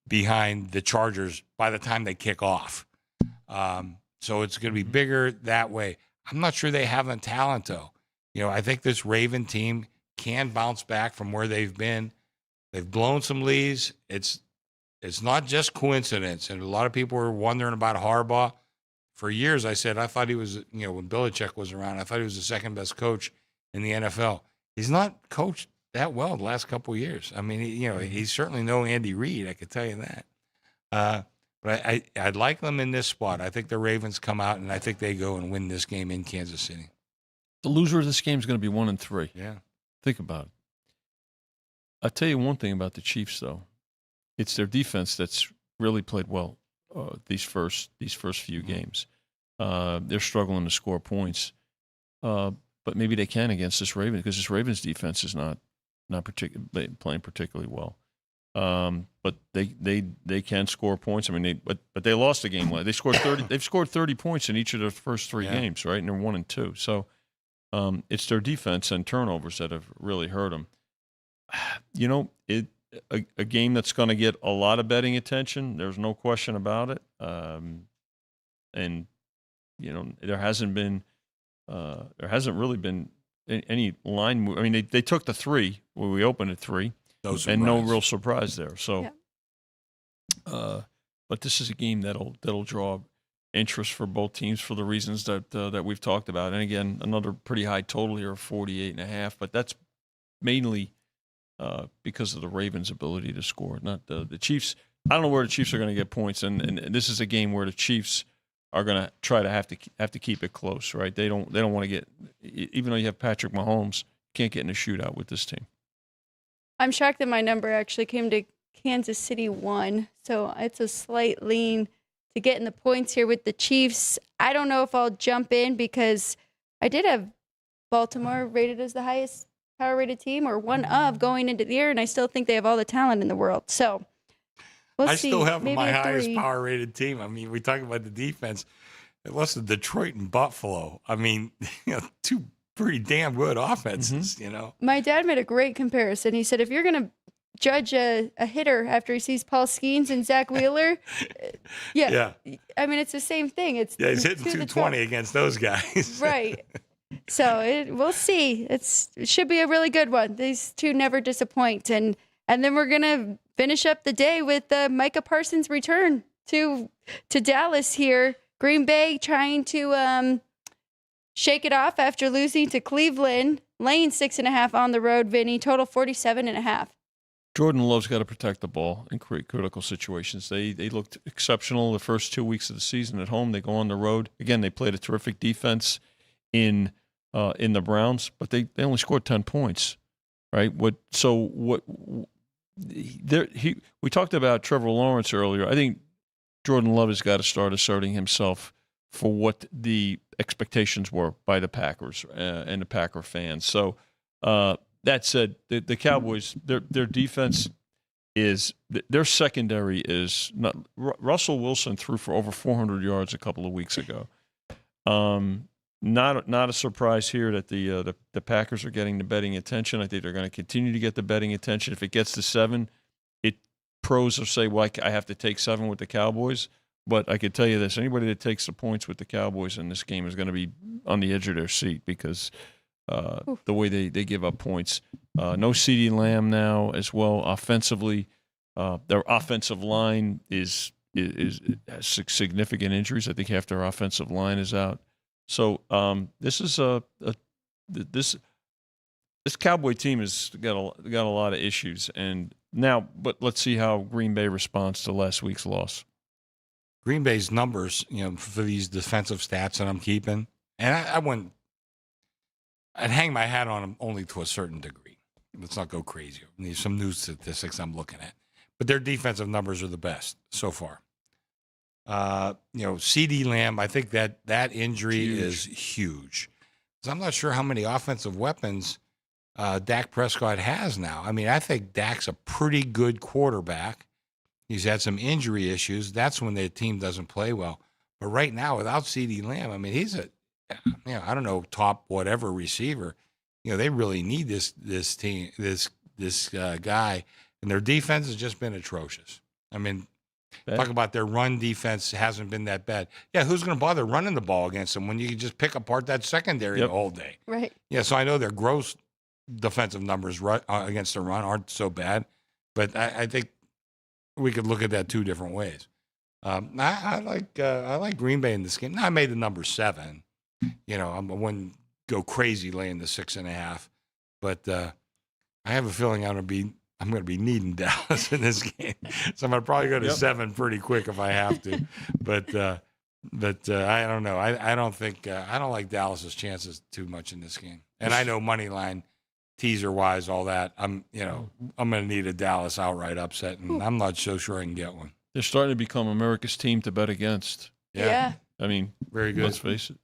A: behind the Chargers by the time they kick off. So it's going to be bigger that way. I'm not sure they have the talent, though. I think this Raven team can bounce back from where they've been. They've blown some leads. It's not just coincidence. And a lot of people were wondering about Harbaugh. For years, I said I thought he was, when Belichick was around, I thought he was the second best coach in the NFL. He's not coached that well the last couple of years. I mean, he's certainly no Andy Reid, I could tell you that. But I'd like them in this spot. I think the Ravens come out, and I think they go and win this game in Kansas City.
G: The loser of this game is going to be 1-3.
A: Yeah.
G: Think about it. I'll tell you one thing about the Chiefs, though. It's their defense that's really played well these first few games. They're struggling to score points, but maybe they can against this Ravens because this Ravens defense is not playing particularly well. But they can score points. I mean, but they lost the game. They scored 30. They've scored 30 points in each of their first three games, right? And they're 1-2. So it's their defense and turnovers that have really hurt them. A game that's going to get a lot of betting attention. There's no question about it. And there hasn't really been any line move. I mean, they took the 3 when we opened at 3, and no real surprise there. So, but this is a game that'll draw interest for both teams for the reasons that we've talked about. And again, another pretty high total here of 48.5, but that's mainly because of the Ravens' ability to score, not the Chiefs. I don't know where the Chiefs are going to get points, and this is a game where the Chiefs are going to try to have to keep it close, right? They don't want to get, even though you have Patrick Mahomes, can't get in a shootout with this team.
B: I'm shocked that my number actually came to Kansas City 1, so it's a slight lean to get in the points here with the Chiefs. I don't know if I'll jump in because I did have Baltimore rated as the highest power-rated team or one of going into the year, and I still think they have all the talent in the world. So we'll see.
A: I still have
B: Maybe
A: my
B: a
A: highest
B: 3.
A: power-rated team. I mean, we talk about the defense. It was Detroit and Buffalo. I mean, two pretty damn good offenses,
B: My dad made a great comparison. He said, if you're going to judge a hitter after he sees Paul Skeens and Zach Wheeler, I mean, it's the same thing. It's
A: he's hitting 220 against those guys.
B: Right. So we'll see. It should be a really good one. These two never disappoint. And then we're going to finish up the day with Micah Parsons' return to Dallas here. Green Bay trying to shake it off after losing to Cleveland. Laying 6.5 on the road, Vinny. Total 47.5.
G: Jordan Love's got to protect the ball in critical situations. They looked exceptional the first 2 weeks of the season at home. They go on the road. Again, they played a terrific defense in the Browns, but they only scored 10 points, right? We talked about Trevor Lawrence earlier. I think Jordan Love has got to start asserting himself for what the expectations were by the Packers and the Packer fans. So that said, the Cowboys, their defense is, their secondary is not. Russell Wilson threw for over 400 yards a couple of weeks ago. Not a surprise here that the Packers are getting the betting attention. I think they're going to continue to get the betting attention. If it gets to 7, pros will say, well, I have to take 7 with the Cowboys. But I could tell you this: anybody that takes the points with the Cowboys in this game is going to be on the edge of their seat because the way they give up points. No CeeDee Lamb now as well offensively. Their offensive line has significant injuries. I think half their offensive line is out. So this is this Cowboy team has got a lot of issues. And now, but let's see how Green Bay responds to last week's loss.
A: Green Bay's numbers, for these defensive stats that I'm keeping, and I wouldn't. I'd hang my hat on them only to a certain degree. Let's not go crazy. There's some new statistics I'm looking at, but their defensive numbers are the best so far. CeeDee Lamb, I think that injury is huge. So I'm not sure how many offensive weapons Dak Prescott has now. I mean, I think Dak's a pretty good quarterback. He's had some injury issues. That's when the team doesn't play well. But right now, without CeeDee Lamb, I mean, he's I don't know, top whatever receiver. They really need this team, this guy, and their defense has just been atrocious. I mean, talk about their run defense hasn't been that bad. Yeah, who's going to bother running the ball against them when you can just pick apart that secondary the whole day?
B: Right. Yeah,
A: so I know their gross defensive numbers against the run aren't so bad, but I think we could look at that two different ways. I like Green Bay in this game. Now I made the number 7. I wouldn't go crazy laying the 6.5, but I have a feeling I'm going to be needing Dallas in this game, so I'm going to probably go to 7 pretty quick if I have to. But I don't know. I don't think I don't like Dallas's chances too much in this game, and I know money line. Teaser wise, all that. I'm going to need a Dallas outright upset, and I'm not so sure I can get one.
G: They're starting to become America's team to bet against.
B: Yeah.
G: I mean,
A: very good.
G: Let's face it.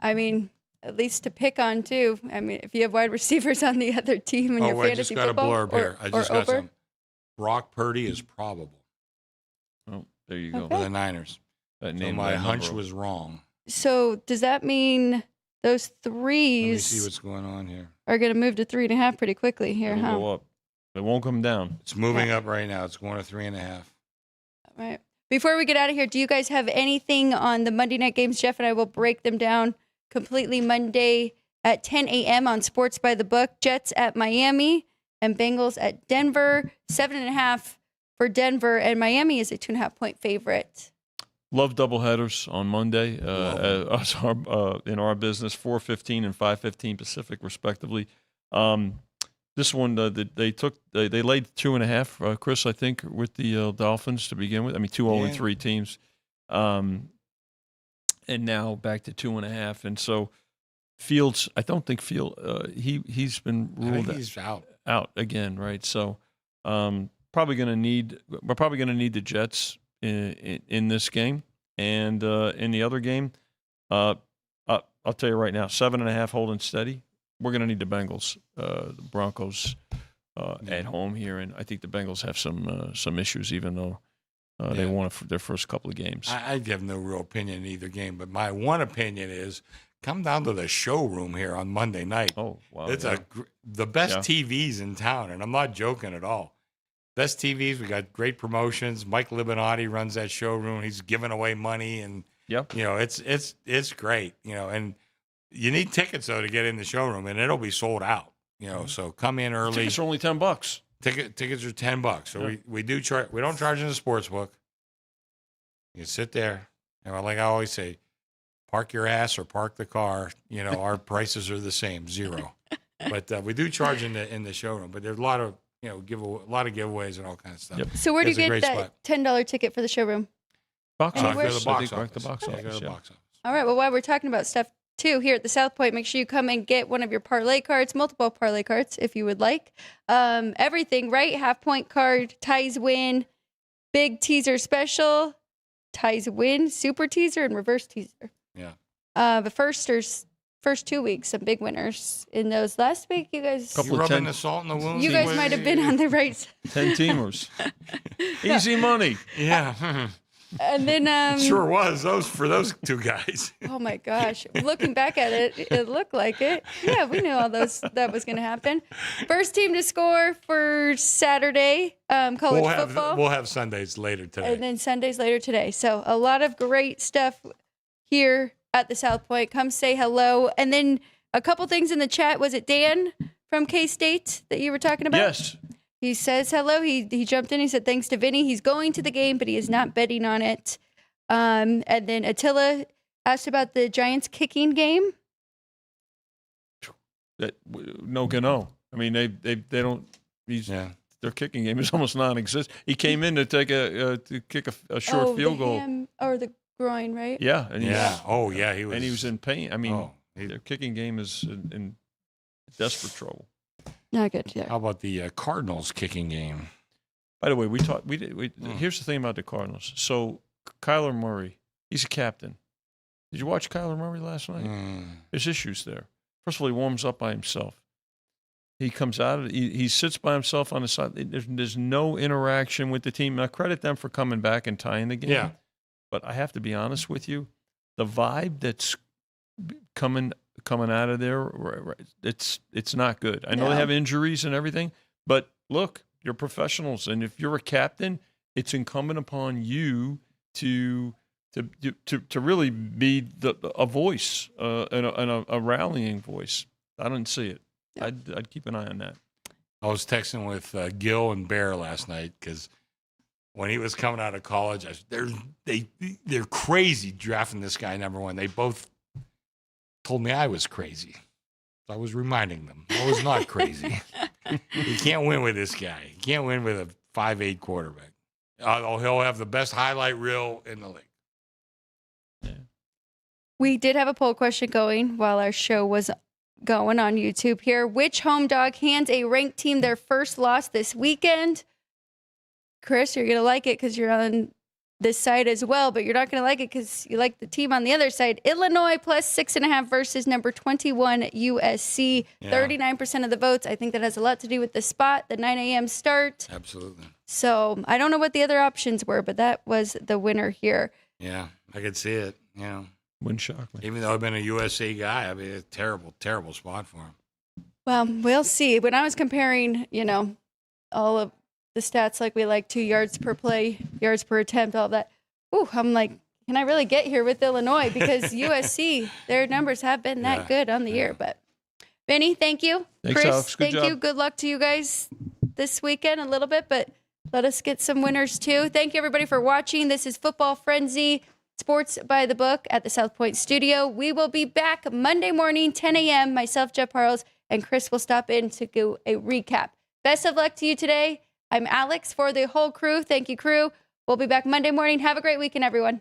B: I mean, at least to pick on too. I mean, if you have wide receivers on the other team in your fantasy football,
A: I just got a blurb here. I just got some. Brock Purdy is probable.
G: Oh, there you go.
A: For the Niners. So my hunch was wrong.
B: So does that mean those threes?
A: Let me see what's going on here.
B: Are going to move to 3.5 pretty quickly here,
G: It'll go up. It won't come down.
A: It's moving up right now. It's going to 3.5.
B: All right. Before we get out of here, do you guys have anything on the Monday night games? Jeff and I will break them down completely Monday at 10 a.m. on Sports by the Book. Jets at Miami and Bengals at Denver. 7.5 for Denver, and Miami is a 2.5-point favorite.
G: Love doubleheaders on Monday. In our business, 4:15 and 5:15 Pacific, respectively. This one they laid 2.5. Chris, I think, with the Dolphins to begin with. I mean, 2-0-3 teams, and now back to 2.5. And so Fields, I don't think he's been ruled
A: he's
G: out again, right? So we're probably going to need the Jets in this game, and in the other game, I'll tell you right now, 7.5 holding steady. We're going to need the Bengals, the Broncos at home here, and I think the Bengals have some issues, even though they won their first couple of games.
A: I have no real opinion in either game, but my one opinion is come down to the showroom here on Monday night.
G: Oh, wow!
A: It's the best TVs in town, and I'm not joking at all. Best TVs. We got great promotions. Mike Libinati runs that showroom. He's giving away money, and it's great. And you need tickets though to get in the showroom, and it'll be sold out. So come in early.
G: Tickets are only $10.
A: Tickets are $10. So we do charge. We don't charge in the sports book. You sit there, and like I always say, park your ass or park the car. Our prices are the same, $0. But we do charge in the showroom. But there's a lot of giveaways and all kinds of stuff.
B: Yep. So where do you get that $10 ticket for the showroom?
G: Box office.
A: The box office.
B: All right. Well, while we're talking about stuff too here at the South Point, make sure you come and get one of your parlay cards, multiple parlay cards if you would like. Everything, right? Half point card, ties win, big teaser special, ties win, super teaser, and reverse teaser.
A: Yeah.
B: But first 2 weeks, some big winners in those. Last week, you guys...
A: You rubbing the salt in the wound?
B: You guys might have been on the right side.
G: 10-teamers. Easy money.
A: Yeah.
B: And then...
A: it sure was. For those two guys.
B: Oh, my gosh. Looking back at it, it looked like it. Yeah, we knew all that was going to happen. First team to score for Saturday, college football.
A: We'll have Sundays later today.
B: And then Sundays later today. So a lot of great stuff here at the South Point. Come say hello. And then a couple things in the chat. Was it Dan from K-State that you were talking about?
G: Yes.
B: He says hello. He jumped in. He said thanks to Vinny. He's going to the game, but he is not betting on it. And then Attila asked about the Giants kicking game.
G: No can know. I mean, they don't. Their kicking game is almost non-existent. He came in to take to kick a short field goal.
B: Ham or the groin, right?
G: Yeah. And
A: He was.
G: And he was in pain. I mean, their kicking game is in desperate trouble.
B: Not good. Yeah.
A: How about the Cardinals kicking game?
G: By the way, here's the thing about the Cardinals. So Kyler Murray, he's a captain. Did you watch Kyler Murray last night? There's issues there. First of all, he warms up by himself. He comes out. He sits by himself on the side. There's no interaction with the team. Now, credit them for coming back and tying the game.
A: Yeah.
G: But I have to be honest with you, the vibe that's coming out of there, it's not good. I know they have injuries and everything, but look, you're professionals, and if you're a captain, it's incumbent upon you to really be a voice and a rallying voice. I didn't see it. I'd keep an eye on that.
A: I was texting with Gil and Bear last night because when he was coming out of college, they're crazy drafting this guy number one. They both told me I was crazy. So I was reminding them I was not crazy. You can't win with this guy. You can't win with a 5'8" quarterback. He'll have the best highlight reel in the league.
G: Yeah.
B: We did have a poll question going while our show was going on YouTube here. Which home dog hands a ranked team their first loss this weekend? Chris, you're going to like it because you're on this side as well, but you're not going to like it because you like the team on the other side. Illinois plus 6.5 versus number 21 USC. Yeah. 39% of the votes. I think that has a lot to do with the spot, the 9 a.m. start.
A: Absolutely.
B: So I don't know what the other options were, but that was the winner here.
A: Yeah, I could see it. Yeah.
G: Wouldn't shock me.
A: Even though I've been a USC guy, I mean, a terrible, terrible spot for him.
B: Well, we'll see. When I was comparing, all of the stats, like we like 2 yards per play, yards per attempt, all that. Ooh, I'm like, can I really get here with Illinois? Because USC, their numbers have been that good on the year. But Vinny, thank you.
G: Thanks,
B: Chris,
G: Alex. Good
B: thank
G: job.
B: you. Good luck to you guys this weekend a little bit, but let us get some winners too. Thank you everybody for watching. This is Football Frenzy, Sports by the Book at the South Point studio. We will be back Monday morning, 10 a.m. Myself, Jeff Parles, and Chris will stop in to do a recap. Best of luck to you today. I'm Alex for the whole crew. Thank you, crew. We'll be back Monday morning. Have a great weekend, everyone.